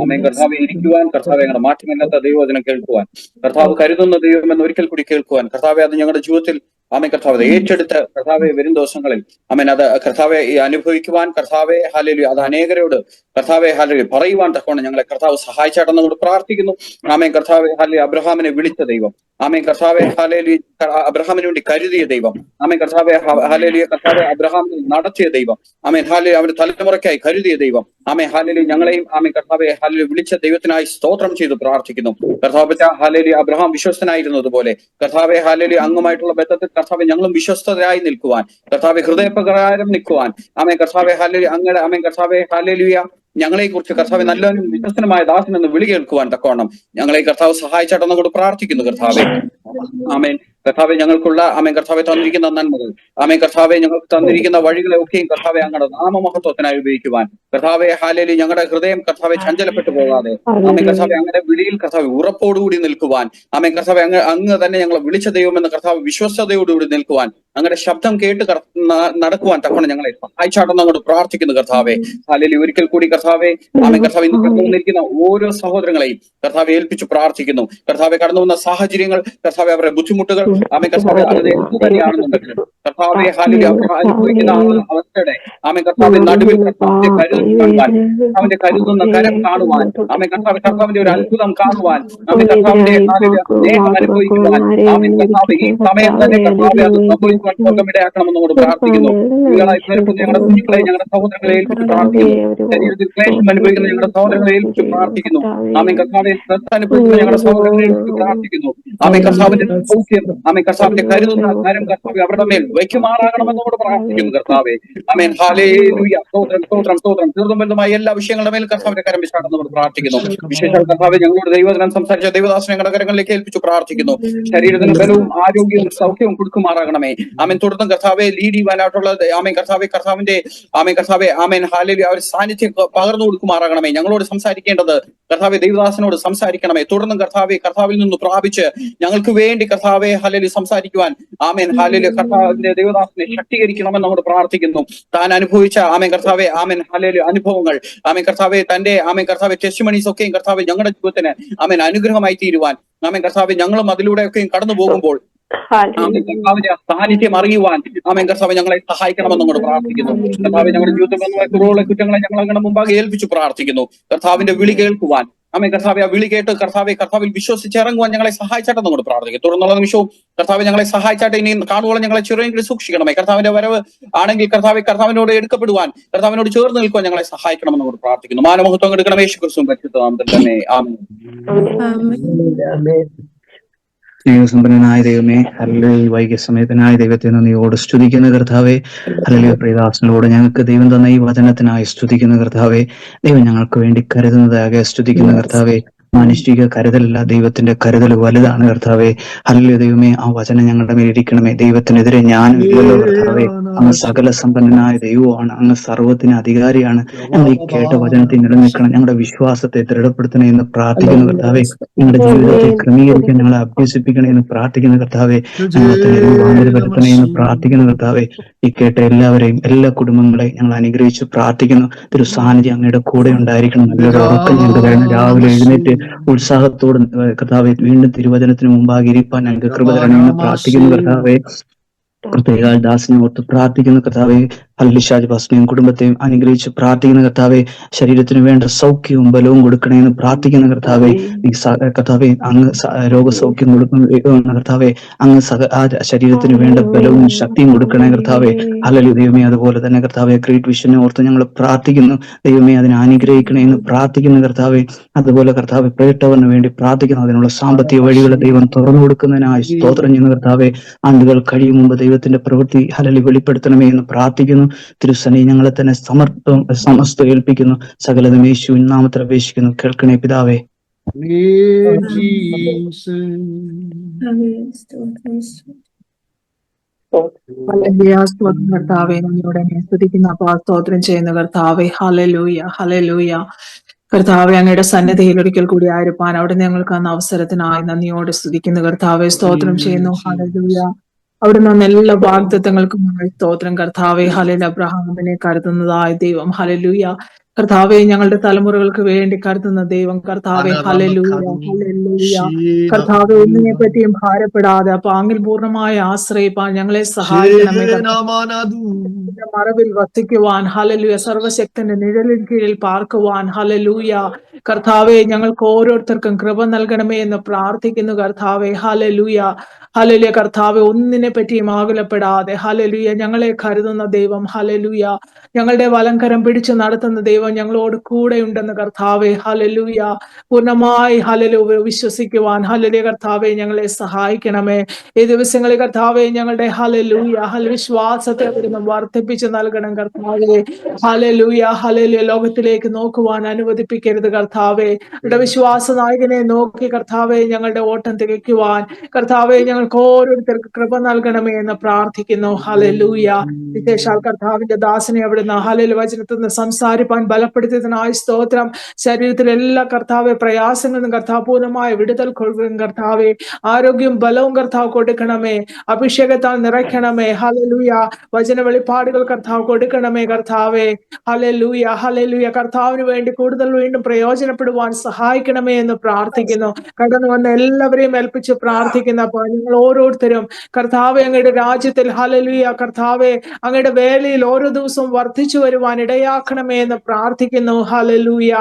ആമേൻ കർത്താവെ ഇരിക്കുവാൻ, കർത്താവെ ഞങ്ങളുടെ മാറ്റമില്ലാത്ത ദൈവവചനം കേൾക്കുവാൻ, കർത്താവ് കരുതുന്ന ദൈവമെന്ന് ഒരിക്കൽ കൂടി കേൾക്കുവാൻ, കർത്താവെ അത് ഞങ്ങളുടെ ജീവിതത്തിൽ ആമേൻ കർത്താവെ ഏറ്റെടുത്ത് കർത്താവെ വരും ദിവസങ്ങളിൽ ആമേൻ അത് കർത്താവെ അനുഭവിക്കുവാൻ, കർത്താവെ ഹല്ലേലൂയ അത് അനേകരോട് കർത്താവെ ഹല്ലേലൂയ പറയുവാൻ തക്കവണ്ണം ഞങ്ങളെ കർത്താവ് സഹായിച്ചാട്ടെന്ന് കൊണ്ട് പ്രാർത്ഥിക്കുന്നു. ആമേൻ കർത്താവെ ഹല്ലേലൂയ അബ്രഹാമിനെ വിളിച്ച ദൈവം, ആമേൻ കർത്താവെ ഹല്ലേലൂയ അബ്രഹാമിന് വേണ്ടി കരുതിയ ദൈവം, ആമേൻ കർത്താവെ ഹല്ലേലൂയ കർത്താവെ അബ്രഹാമിനെ നടത്തിയ ദൈവം, ആമേൻ ഹല്ലേലൂയ അവന്റെ തലമുറയ്ക്കായി കരുതിയ ദൈവം, ആമേൻ ഹല്ലേലൂയ ഞങ്ങളെയും ആമേൻ കർത്താവെ ഹല്ലേലൂയ വിളിച്ച ദൈവത്തിനായി സ്തോത്രം ചെയ്ത് പ്രാർത്ഥിക്കുന്നു. കർത്താവ് ഹല്ലേലൂയ അബ്രഹാം വിശ്വസ്തനായിരുന്നതുപോലെ കർത്താവെ ഹല്ലേലൂയ അങ്ങുമായിട്ടുള്ള ബന്ധത്തിൽ കർത്താവെ ഞങ്ങളും വിശ്വസ്തരായി നിൽക്കുവാൻ, കർത്താവെ ഹൃദയപ്രകാരം നിൽക്കുവാൻ, ആമേൻ കർത്താവെ ഹല്ലേലൂയ അങ്ങയുടെ ആമേൻ കർത്താവെ ഹല്ലേലൂയ ഞങ്ങളെ കുറിച്ച് കർത്താവെ നല്ലവനും വിശ്വസ്തനുമായ ദാസൻ എന്ന് വിളി കേൾക്കുവാൻ തക്കവണ്ണം ഞങ്ങളെ കർത്താവ് സഹായിച്ചാട്ടെന്ന് കൊണ്ട് പ്രാർത്ഥിക്കുന്നു. കർത്താവെ ആമേൻ കർത്താവെ ഞങ്ങൾക്കുള്ള ആമേൻ കർത്താവെ തന്നിരിക്കുന്ന നന്മകൾ, ആമേൻ കർത്താവെ ഞങ്ങൾക്ക് തന്നിരിക്കുന്ന വഴികളെ ഒക്കെയും കർത്താവെ അങ്ങയുടെ നാമമഹത്വത്തിനായി ഉപയോഗിക്കുവാൻ, കർത്താവെ ഹല്ലേലൂയ ഞങ്ങളുടെ ഹൃദയം കർത്താവെ ചഞ്ചലപ്പെട്ടു പോകാതെ ആമേൻ കർത്താവെ അങ്ങയുടെ വിളിയിൽ കർത്താവെ ഉറപ്പോടുകൂടി നിൽക്കുവാൻ, ആമേൻ കർത്താവെ അങ്ങ് തന്നെ ഞങ്ങളെ വിളിച്ച ദൈവമെന്ന് കർത്താവ് വിശ്വസ്തയോടുകൂടി നിൽക്കുവാൻ, അങ്ങയുടെ ശബ്ദം കേട്ട് നടക്കുവാൻ തക്കണം ഞങ്ങളെ സഹായിച്ചാട്ടെന്ന് അങ്ങോട്ട് പ്രാർത്ഥിക്കുന്നു. കർത്താവെ ഹല്ലേലൂയ ഒരിക്കൽ കൂടി കർത്താവെ ആമേൻ കർത്താവ് ഇന്ന് കടന്നുവന്നിരിക്കുന്ന ഓരോ സഹോദരങ്ങളെയും കർത്താവെ ഏൽപ്പിച്ചു പ്രാർത്ഥിക്കുന്നു. കർത്താവെ കടന്നു വന്ന സാഹചര്യങ്ങൾ, കർത്താവെ അവരുടെ ബുദ്ധിമുട്ടുകൾ, ആമേൻ കർത്താവെ അത് എന്ത് തന്നെയാണെന്നുണ്ടെങ്കിലും കർത്താവെ ഹല്ലേലൂയ അനുഭവിക്കുന്ന അവസ്ഥയുടെ ആമേൻ കർത്താവെ നടുവിൽ കർത്താവിന്റെ കരുതൽ കാണുവാൻ, അവന്റെ കരുതുന്ന കരം കാണുവാൻ, ആമേൻ കർത്താവിന്റെ ഒരു അത്ഭുതം കാണുവാൻ, ആമേൻ കർത്താവിന്റെ സ്നേഹം അനുഭവിക്കുവാൻ, ആമേൻ കർത്താവ് ഈ സമയം തന്നെ കർത്താവെ അത് സംഭവിക്കുവാൻ ഇടയാക്കണമെന്നോട് പ്രാർത്ഥിക്കുന്നു. ഞങ്ങളുടെ കുഞ്ഞുങ്ങളെ ഞങ്ങളുടെ സഹോദരങ്ങളെ ഏൽപ്പിച്ച് പ്രാർത്ഥിക്കുന്നു. ശരീരത്തിൽ ക്ലേശം അനുഭവിക്കുന്ന ഞങ്ങളുടെ സഹോദരങ്ങളെ ഏൽപ്പിച്ച് പ്രാർത്ഥിക്കുന്നു. ആമേൻ കർത്താവെ ശ്രദ്ധ അനുഭവിക്കുന്ന ഞങ്ങളുടെ സഹോദരങ്ങളെ ഏൽപ്പിച്ച് പ്രാർത്ഥിക്കുന്നു. ആമേൻ കർത്താവിന്റെ സൗഖ്യം, ആമേൻ കർത്താവിന്റെ കരുതുന്ന കാര്യം കർത്താവെ അവരുടെ മേൽ വയ്ക്കുമാറാകണമെന്നോട് പ്രാർത്ഥിക്കുന്നു. കർത്താവെ ആമേൻ ഹല്ലേലൂയ സ്തോത്രം സ്തോത്രം സ്തോത്രം. തീർന്നുമായ എല്ലാ വിഷയങ്ങളുടെ മേൽ കർത്താവിന്റെ കരം വിശാണെന്നോട് പ്രാർത്ഥിക്കുന്നു. വിശേഷ കർത്താവെ ഞങ്ങളോട് ദൈവദിനം സംസാരിച്ച ദൈവദാസനെ ഞങ്ങളുടെ കരങ്ങളിലേക്ക് ഏൽപ്പിച്ചു പ്രാർത്ഥിക്കുന്നു. ശരീരത്തിന് ബലവും ആരോഗ്യവും സൗഖ്യവും കൊടുക്കുമാറാകണമേ. ആമേൻ തുടർന്ന് കർത്താവെ ലീഡ് ചെയ്യുവാനായിട്ടുള്ള ആമേൻ കർത്താവെ കർത്താവിന്റെ ആമേൻ കർത്താവെ ആമേൻ ഹല്ലേലൂയ അവർ സാന്നിധ്യം പകർന്നു കൊടുക്കുമാറാകണമേ. ഞങ്ങളോട് സംസാരിക്കേണ്ടത് കർത്താവെ ദൈവദാസനോട് സംസാരിക്കണമേ. തുടർന്നും കർത്താവെ കർത്താവിൽ നിന്ന് പ്രാപിച്ച് ഞങ്ങൾക്ക് വേണ്ടി കർത്താവെ ഹല്ലേലൂയ സംസാരിക്കുവാൻ ആമേൻ ഹല്ലേലൂയ കർത്താവിന്റെ ദൈവദാസനെ ശക്തീകരിക്കണമെന്ന് നമ്മൾ പ്രാർത്ഥിക്കുന്നു. താൻ അനുഭവിച്ച ആമേൻ കർത്താവെ ആമേൻ ഹല്ലേലൂയ അനുഭവങ്ങൾ, ആമേൻ കർത്താവെ തന്റെ ആമേൻ കർത്താവെ ടെസ്റ്റിമണീസ് ഒക്കെയും കർത്താവെ ഞങ്ങളുടെ ജീവിതത്തിന് ആമേൻ അനുഗ്രഹമായി തീരുവാൻ, ആമേൻ കർത്താവെ ഞങ്ങളും അതിലൂടെയൊക്കെയും കടന്നു പോകുമ്പോൾ ആമേൻ കർത്താവിന്റെ സാന്നിധ്യം അറിയുവാൻ ആമേൻ കർത്താവെ ഞങ്ങളെ സഹായിക്കണമെന്ന് കൊണ്ട് പ്രാർത്ഥിക്കുന്നു. കർത്താവെ ഞങ്ങളുടെ ജീവിതത്തിൽ വന്ന കുറവുള്ള കുറ്റങ്ങളെ ഞങ്ങൾ അങ്ങനെ മുമ്പാകെ ഏൽപ്പിച്ചു പ്രാർത്ഥിക്കുന്നു. കർത്താവിന്റെ വിളി കേൾക്കുവാൻ, ആമേൻ കർത്താവെ ആ വിളി കേട്ട് കർത്താവെ കർത്താവിൽ വിശ്വസിച്ചിറങ്ങുവാൻ ഞങ്ങളെ സഹായിച്ചാട്ടെന്ന് കൊണ്ട് പ്രാർത്ഥിക്കും. തുടർന്നുള്ള നിമിഷവും കർത്താവെ ഞങ്ങളെ സഹായിച്ചാട്ടെ. ഇനി കാണുവോളം ഞങ്ങളെ ചെറിയെങ്കിലും സൂക്ഷിക്കണമേ. കർത്താവിന്റെ വരവ് ആണെങ്കിൽ കർത്താവെ കർത്താവിനോട് എടുക്കപ്പെടുവാൻ, കർത്താവിനോട് ചേർന്ന് നിൽക്കുവാൻ ഞങ്ങളെ സഹായിക്കണമെന്ന് കൊണ്ട് പ്രാർത്ഥിക്കുന്നു. മാനമഹത്വം എടുക്കണം യേശു ക്രിസ്തു പരിശുദ്ധ നാമത്തിൽ തന്നെ ആമേൻ. സ്നേഹസമ്പന്നനായ ദൈവമേ, ഹല്ലേലൂയ വൈകിയ സമയത്തിനായ ദൈവത്തെ നന്ദിയോട് സ്തുതിക്കുന്ന കർത്താവേ, ഹല്ലേലൂയ പ്രിയദാസനോട് ഞങ്ങൾക്ക് ദൈവം തന്ന ഈ വചനത്തിനായി സ്തുതിക്കുന്ന കർത്താവേ, ദൈവം ഞങ്ങൾക്ക് വേണ്ടി കരുതുന്നതാകെ സ്തുതിക്കുന്ന കർത്താവേ. മാനുഷിക കരുതലല്ല, ദൈവത്തിന്റെ കരുതൽ വലുതാണ് കർത്താവേ. ഹല്ലേലൂയ ദൈവമേ, ആ വചനം ഞങ്ങളുടെ മേൽ ഇരിക്കണമേ. ദൈവത്തിനെതിരെ ഞാനില്ലല്ലോ കർത്താവേ. അങ്ങ് സകല സമ്പന്നനായ ദൈവമാണ്, അങ്ങ് സർവ്വത്തിന് അധികാരിയാണ്. ഞങ്ങൾ ഈ കേട്ട വചനത്തിൽ നിലനിൽക്കണം, ഞങ്ങളുടെ വിശ്വാസത്തെ ദൃഢപ്പെടുത്തണേ എന്ന് പ്രാർത്ഥിക്കുന്ന കർത്താവേ. ഞങ്ങളുടെ ജീവിതത്തെ ക്രമീകരിക്കാൻ ഞങ്ങളെ അഭ്യസിപ്പിക്കണേ എന്ന് പ്രാർത്ഥിക്കുന്ന കർത്താവേ. ഞങ്ങളെ തന്നെ രൂപാന്തരപ്പെടുത്തണേ എന്ന് പ്രാർത്ഥിക്കുന്ന കർത്താവേ. ഈ കേട്ട എല്ലാവരെയും, എല്ലാ കുടുംബങ്ങളെയും ഞങ്ങൾ അനുഗ്രഹിച്ച് പ്രാർത്ഥിക്കുന്നു. ഒരു സാന്നിധ്യം അങ്ങയുടെ കൂടെ ഉണ്ടായിരിക്കണം. നല്ലൊരു ഉറക്കം ഞങ്ങൾക്ക് തരണം. രാവിലെ എഴുന്നേറ്റ് ഉത്സാഹത്തോട് കർത്താവെ വീണ്ടും തിരുവചനത്തിന് മുമ്പാകെ ഇരിപ്പാൻ ഞങ്ങൾക്ക് കൃപ തരണമെന്ന് പ്രാർത്ഥിക്കുന്നു കർത്താവെ. പ്രത്യേക ദാസിനെ ഓർത്ത് പ്രാർത്ഥിക്കുന്ന കർത്താവെ. അൽലിഷാജ് പാസ്റ്ററെയും കുടുംബത്തെയും അനുഗ്രഹിച്ച് പ്രാർത്ഥിക്കുന്ന കർത്താവെ. ശരീരത്തിന് വേണ്ട സൗഖ്യവും ബലവും കൊടുക്കണമെന്ന് പ്രാർത്ഥിക്കുന്ന കർത്താവെ. ഈ കർത്താവെ അങ്ങ് രോഗസൗഖ്യം കൊടുക്കുന്ന കർത്താവെ. അങ്ങ് ആ ശരീരത്തിന് വേണ്ട ബലവും ശക്തിയും കൊടുക്കണേ കർത്താവെ. ഹല്ലേലൂയ ദൈവമേ, അതുപോലെ തന്നെ കർത്താവെ ഗ്രേറ്റ് വിഷനെ ഓർത്ത് ഞങ്ങൾ പ്രാർത്ഥിക്കുന്നു. ദൈവമേ, അതിനെ അനുഗ്രഹിക്കണേ എന്ന് പ്രാർത്ഥിക്കുന്ന കർത്താവെ. അതുപോലെ കർത്താവെ പ്രിയപ്പെട്ടവന് വേണ്ടി പ്രാർത്ഥിക്കുന്നു. അതിനുള്ള സാമ്പത്തിക വഴികൾ ദൈവം തുറന്നു കൊടുക്കുന്നതിനായി സ്തോത്രം ചെയ്യുന്ന കർത്താവെ. ആണ്ടുകൾ കഴിയും മുമ്പ് ദൈവത്തിന്റെ പ്രവൃത്തി ഹല്ലേലൂയ വെളിപ്പെടുത്തണമേ എന്ന് പ്രാർത്ഥിക്കുന്നു. തിരുസനെ ഞങ്ങളെ തന്നെ സമസ്ത ഏൽപ്പിക്കുന്നു. സകലതും യേശുവിൻ നാമത്തിൽ അപേക്ഷിക്കുന്നു. കേൾക്കണേ പിതാവേ. ഹല്ലേലൂയ, സ്തോത്രം കർത്താവേ, നന്ദിയോടെ ഞാൻ സ്തുതിക്കുന്ന അപ്പാ, സ്തോത്രം ചെയ്യുന്ന കർത്താവേ. Hallelujah, hallelujah. കർത്താവെ, അങ്ങയുടെ സന്നിധിയിൽ ഒരിക്കൽ കൂടി ആയിരിക്കാൻ അവിടെ ഞങ്ങൾക്ക് അന്ന് അവസരത്തിനായി നന്ദിയോടെ സ്തുതിക്കുന്ന കർത്താവെ, സ്തോത്രം ചെയ്യുന്നു. ഹല്ലേലൂയ. അവിടുന്ന് എല്ലാ വാഗ്ദത്തങ്ങൾക്കുമായി സ്തോത്രം കർത്താവെ. ഹല്ലേലൂയ. അബ്രഹാമിനെ കരുതുന്നതായ ദൈവം. ഹല്ലേലൂയ. കർത്താവെ, ഞങ്ങളുടെ തലമുറകൾക്ക് വേണ്ടി കരുതുന്ന ദൈവം. കർത്താവെ, ഹല്ലേലൂയ, ഹല്ലേലൂയ. കർത്താവെ, ഒന്നിനെ പറ്റിയും ഭാരപ്പെടാതെ പാങ്ങിൽ പൂർണ്ണമായി ആശ്രയിപ്പാൻ ഞങ്ങളെ സഹായിക്കണമേ. കർത്താവിന്റെ മറവിൽ വസിക്കുവാൻ, ഹല്ലേലൂയ, സർവശക്തന്റെ നിഴലിൻ കീഴിൽ പാർക്കുവാൻ, ഹല്ലേലൂയ. കർത്താവെ, ഞങ്ങൾക്ക് ഓരോരുത്തർക്കും കൃപ നൽകണമേ എന്ന് പ്രാർത്ഥിക്കുന്നു കർത്താവെ. Hallelujah, hallelujah. കർത്താവെ, ഒന്നിനെ പറ്റിയും ആകുലപ്പെടാതെ, ഹല്ലേലൂയ, ഞങ്ങളെ കരുതുന്ന ദൈവം. ഹല്ലേലൂയ. ഞങ്ങളുടെ വലംകരം പിടിച്ചു നടത്തുന്ന ദൈവം ഞങ്ങളോട് കൂടെ ഉണ്ടെന്ന് കർത്താവെ. ഹല്ലേലൂയ. പൂർണ്ണമായി ഹല്ലേലൂയ വിശ്വസിക്കുവാൻ, ഹല്ലേലൂയ, കർത്താവെ, ഞങ്ങളെ സഹായിക്കണമേ. ഈ ദിവസങ്ങളിൽ കർത്താവെ, ഞങ്ങളുടെ ഹല്ലേലൂയ വിശ്വാസത്തെ അവിടുന്ന് വർദ്ധിപ്പിച്ചു നൽകണം കർത്താവെ. Hallelujah, hallelujah. ലോകത്തിലേക്ക് നോക്കുവാൻ അനുവദിപ്പിക്കരുത് കർത്താവെ. ഇവിടെ വിശ്വാസ നായകനെ നോക്കി കർത്താവെ ഞങ്ങളുടെ ഓട്ടം തികയ്ക്കുവാൻ കർത്താവെ ഞങ്ങൾക്ക് ഓരോരുത്തർക്ക് കൃപ നൽകണമേ എന്ന് പ്രാർത്ഥിക്കുന്നു. ഹല്ലേലൂയ. വിശേഷാൽ കർത്താവിന്റെ ദാസനെ അവിടുന്ന് ഹല്ലേലൂയ വചനത്തിൽ നിന്ന് സംസാരിപ്പാൻ ബലപ്പെടുത്തിയതിനായി സ്തോത്രം. ശരീരത്തിലെ എല്ലാ കർത്താവെ പ്രയാസങ്ങളും കർത്താവ് പൂർണ്ണമായ വിടുതൽ കൊടുക്കും കർത്താവെ. ആരോഗ്യവും ബലവും കർത്താവ് കൊടുക്കണമേ. അഭിഷേകത്താൽ നിറയ്ക്കണമേ. ഹല്ലേലൂയ. വചന വെളിപ്പാടുകൾ കർത്താവ് കൊടുക്കണമേ കർത്താവെ. Hallelujah, hallelujah. കർത്താവിന് വേണ്ടി കൂടുതൽ വീണ്ടും പ്രയോജനപ്പെടുവാൻ സഹായിക്കണമേ എന്ന് പ്രാർത്ഥിക്കുന്നു. കടന്നു വന്ന എല്ലാവരെയും ഏൽപ്പിച്ച് പ്രാർത്ഥിക്കുന്ന നിങ്ങൾ ഓരോരുത്തരും കർത്താവെ അങ്ങയുടെ രാജ്യത്തിൽ ഹല്ലേലൂയ കർത്താവെ അങ്ങയുടെ വേലയിൽ ഓരോ ദിവസവും വർദ്ധിച്ചു വരുവാൻ ഇടയാക്കണമേ എന്ന് പ്രാർത്ഥിക്കുന്നു. Hallelujah,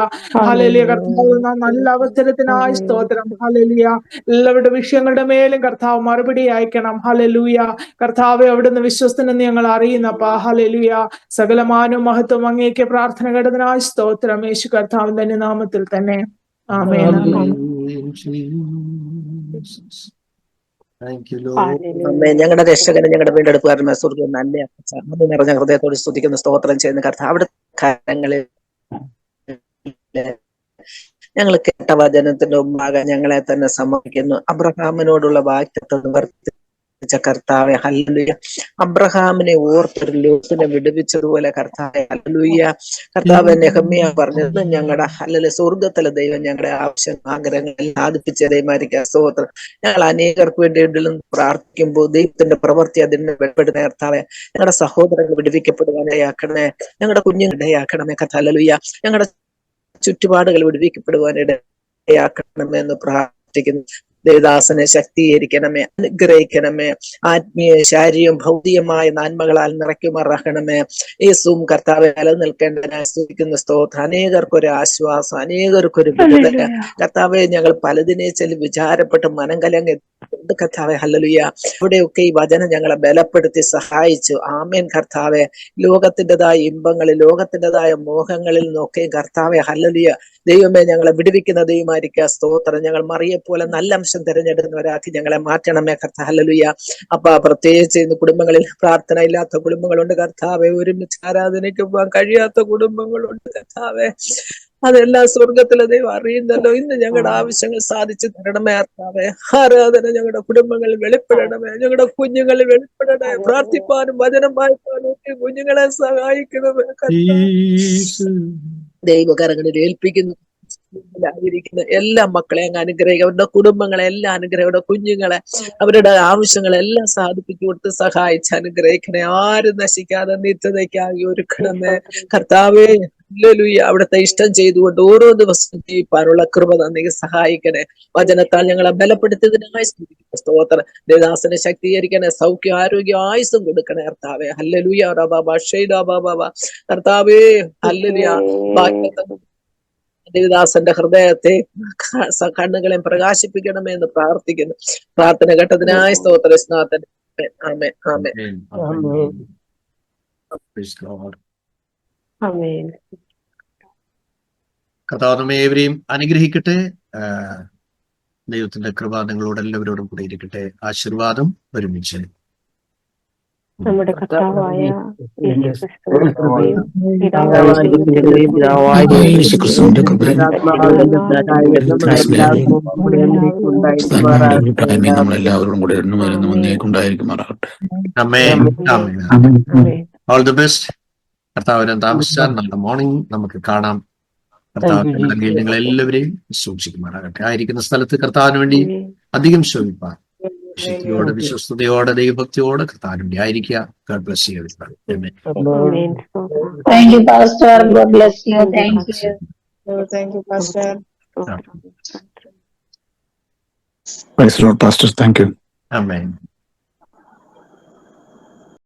hallelujah. കർത്താവ് നല്ല അവസരത്തിനായി സ്തോത്രം. ഹല്ലേലൂയ. എല്ലാവരുടെ വിഷയങ്ങളുടെ മേലും കർത്താവ് മറുപടി അയക്കണം. ഹല്ലേലൂയ. കർത്താവെ, അവിടുന്ന് വിശ്വസ്തനെന്ന് ഞങ്ങൾ അറിയുന്നപ്പാ. ഹല്ലേലൂയ. സകലമാനവും മഹത്വം അങ്ങേക്ക്. പ്രാർത്ഥന കേട്ടതിനായി സ്തോത്രം. യേശു കർത്താവിന്റെ തന്നെ നാമത്തിൽ തന്നെ. ആമേൻ. ഞങ്ങളുടെ രക്ഷകനും ഞങ്ങളുടെ വീണ്ടെടുപ്പുകാരനുമായ സ്വർഗ്ഗം നല്ല അത് നിറഞ്ഞ ഹൃദയത്തോട് സ്തുതിക്കുന്ന സ്തോത്രം ചെയ്യുന്ന കർത്താവ് അവിടെ കാര്യങ്ങളിൽ ഞങ്ങൾ കേട്ട വചനത്തിന്റെ മുമ്പാകെ ഞങ്ങളെ തന്നെ സമർപ്പിക്കുന്നു. അബ്രഹാമിനോടുള്ള വാക്യത്വം നിവർത്തിച്ച കർത്താവെ. ഹല്ലേലൂയ. അബ്രഹാമിനെ ഓർത്തൊരു ലോത്തിനെ വിടുവിച്ചതുപോലെ കർത്താവെ. ഹല്ലേലൂയ. കർത്താവ് നെഹമ്യാ പറഞ്ഞത് ഞങ്ങളുടെ ഹല്ലേലൂയ സ്വർഗ്ഗത്തിലെ ദൈവം ഞങ്ങളുടെ ആവശ്യം ആഗ്രഹങ്ങൾ സാധിപ്പിച്ച ദൈവമായിരിക്കും സ്തോത്രം. ഞങ്ങൾ അനേകർക്ക് വേണ്ടി പ്രാർത്ഥിക്കുമ്പോൾ ദൈവത്തിന്റെ പ്രവൃത്തി അതിനെ വെളിപ്പെടുന്ന കർത്താവെ. ഞങ്ങളുടെ സഹോദരങ്ങൾ വിടുവിക്കപ്പെടുവാനിടയാക്കണമേ. ഞങ്ങളുടെ കുഞ്ഞുങ്ങളിടയാക്കണമേ കർത്താവേ. ഹല്ലേലൂയ. ഞങ്ങളുടെ ചുറ്റുപാടുകൾ വിടുവിക്കപ്പെടുവാനിടയാക്കണമേ എന്ന് പ്രാർത്ഥിക്കുന്നു. ദേവദാസനെ ശക്തീകരിക്കണമേ, അനുഗ്രഹിക്കണമേ. ആത്മീയ ശാരീരികം ഭൗതികമായ നന്മകളാൽ നിറയ്ക്കുമാറാക്കണമേ. യേസുവും കർത്താവെ നിലനിൽക്കേണ്ടതിനായി സ്തുതിക്കുന്ന സ്തോത്രം. അനേകർക്കൊരു ആശ്വാസം, അനേകർക്കൊരു വിടുതല കർത്താവെ. ഞങ്ങൾ പലതിനെ ചെല്ലി വിചാരപ്പെട്ട് മനം കലങ്ങി കർത്താവെ. ഹല്ലേലൂയ. ഇവിടെയൊക്കെ ഈ വചനം ഞങ്ങളെ ബലപ്പെടുത്തി സഹായിച്ചു. ആമേൻ കർത്താവെ. ലോകത്തിൻ്റെതായ ഇമ്പങ്ങളിൽ ലോകത്തിൻ്റെതായ മോഹങ്ങളിൽ നിന്നൊക്കെ കർത്താവെ. ഹല്ലേലൂയ. ദൈവമേ, ഞങ്ങളെ വിടുവിക്കുന്ന ദൈവമായിരിക്കുക സ്തോത്രം. ഞങ്ങൾ മറിയെപ്പോലെ നല്ല അംശം തിരഞ്ഞെടുക്കുന്നവരാക്കി ഞങ്ങളെ മാറ്റണമേ കർത്താവേ. ഹല്ലേലൂയ. അപ്പ പ്രത്യേകിച്ച് ഇന്ന് കുടുംബങ്ങളിൽ പ്രാർത്ഥന ഇല്ലാത്ത കുടുംബങ്ങളുണ്ട് കർത്താവെ. ഒരുമിച്ച് ആരാധനയ്ക്ക് പോകാൻ കഴിയാത്ത കുടുംബങ്ങളുണ്ട് കർത്താവെ. അതെല്ലാം സ്വർഗത്തിലെ ദൈവം അറിയുന്നല്ലോ. ഇന്ന് ഞങ്ങളുടെ ആവശ്യങ്ങൾ സാധിച്ചു തരണമേ കർത്താവേ. ആരാധന ഞങ്ങളുടെ കുടുംബങ്ങളിൽ വെളിപ്പെടണമേ. ഞങ്ങളുടെ കുഞ്ഞുങ്ങളിൽ വെളിപ്പെടണമേ. പ്രാർത്ഥിപ്പാനും വചനം വായിക്കാനും ഒക്കെ കുഞ്ഞുങ്ങളെ സഹായിക്കണമേ കർത്താവേ. ദൈവകരങ്ങളിൽ ഏൽപ്പിക്കുന്നു. എല്ലാ മക്കളെ അങ്ങ് അനുഗ്രഹിക്കുക. അവരുടെ കുടുംബങ്ങളെ എല്ലാം അനുഗ്രഹിക്കുക. അവരുടെ കുഞ്ഞുങ്ങളെ അവരുടെ ആവശ്യങ്ങളെല്ലാം സാധിപ്പിച്ചു കൊടുത്ത് സഹായിച്ച് അനുഗ്രഹിക്കണേ. ആരും നശിക്കാതെ നിത്യതയ്ക്കാകെ ഒരുക്കണമേ കർത്താവേ. ഹല്ലേലൂയ. അവിടുത്തെ ഇഷ്ടം ചെയ്തുകൊണ്ട് ഓരോ ദിവസവും ജീവിപ്പാനുള്ള കൃപ തന്നെ സഹായിക്കണേ. വചനത്താൽ ഞങ്ങളെ ബലപ്പെടുത്തിയതിനായി സ്തോത്രം. ദേവദാസനെ ശക്തീകരിക്കണേ. സൗഖ്യം, ആരോഗ്യം, ആയുസ്സും കൊടുക്കണേ കർത്താവേ. ഹല്ലേലൂയ. കർത്താവേ. ഹല്ലേലൂയ. ദേവദാസന്റെ ഹൃദയത്തെ കണ്ണുകളെയും പ്രകാശിപ്പിക്കണമേ എന്ന് പ്രാർത്ഥിക്കുന്നു. പ്രാർത്ഥന ഘട്ടത്തിനായി സ്തോത്ര സ്നാതൻ. ആമേൻ, ആമേൻ. കർത്താവ് നമ്മെ ഏവരെയും അനുഗ്രഹിക്കട്ടെ. ദൈവത്തിന്റെ കൃപ നിങ്ങളോട് എല്ലാവരോടും കൂടെ ഇരിക്കട്ടെ. ആശീർവാദം ഒരുമിച്ച്. നമ്മുടെ കർത്താവായ യേശുക്രിസ്തുവിന്റെ കൃപയും യേശുക്രിസ്തുവിന്റെ കൃപയും കൂട്ടായ്മയും നമ്മളെല്ലാവരോടും കൂടെ എന്നും വരുന്നു മുന്നേക്കുണ്ടായിരിക്കുമാറാകട്ടെ. ആമേൻ. All the best. കർത്താവിനെ താമസിച്ചാൽ നാളെ മോർണിംഗ് നമുക്ക് കാണാം. കർത്താവിന്റെ നിങ്ങൾ എല്ലാവരെയും സൂക്ഷിക്കുമാറാകട്ടെ. ആയിരിക്കുന്ന സ്ഥലത്ത് കർത്താവിന് വേണ്ടി അധികം ശ്രമിപ്പാൻ ശക്തിയോടെ, വിശ്വസ്തയോടെ, ദൈവഭക്തിയോടെ കർത്താവിന് വേണ്ടി ആയിരിക്കുക. God bless you everybody. Amen. Thank you, Pastor. God bless you. Thank you. Thank you, Pastor. Praise the Lord, Pastor. Thank you. Amen.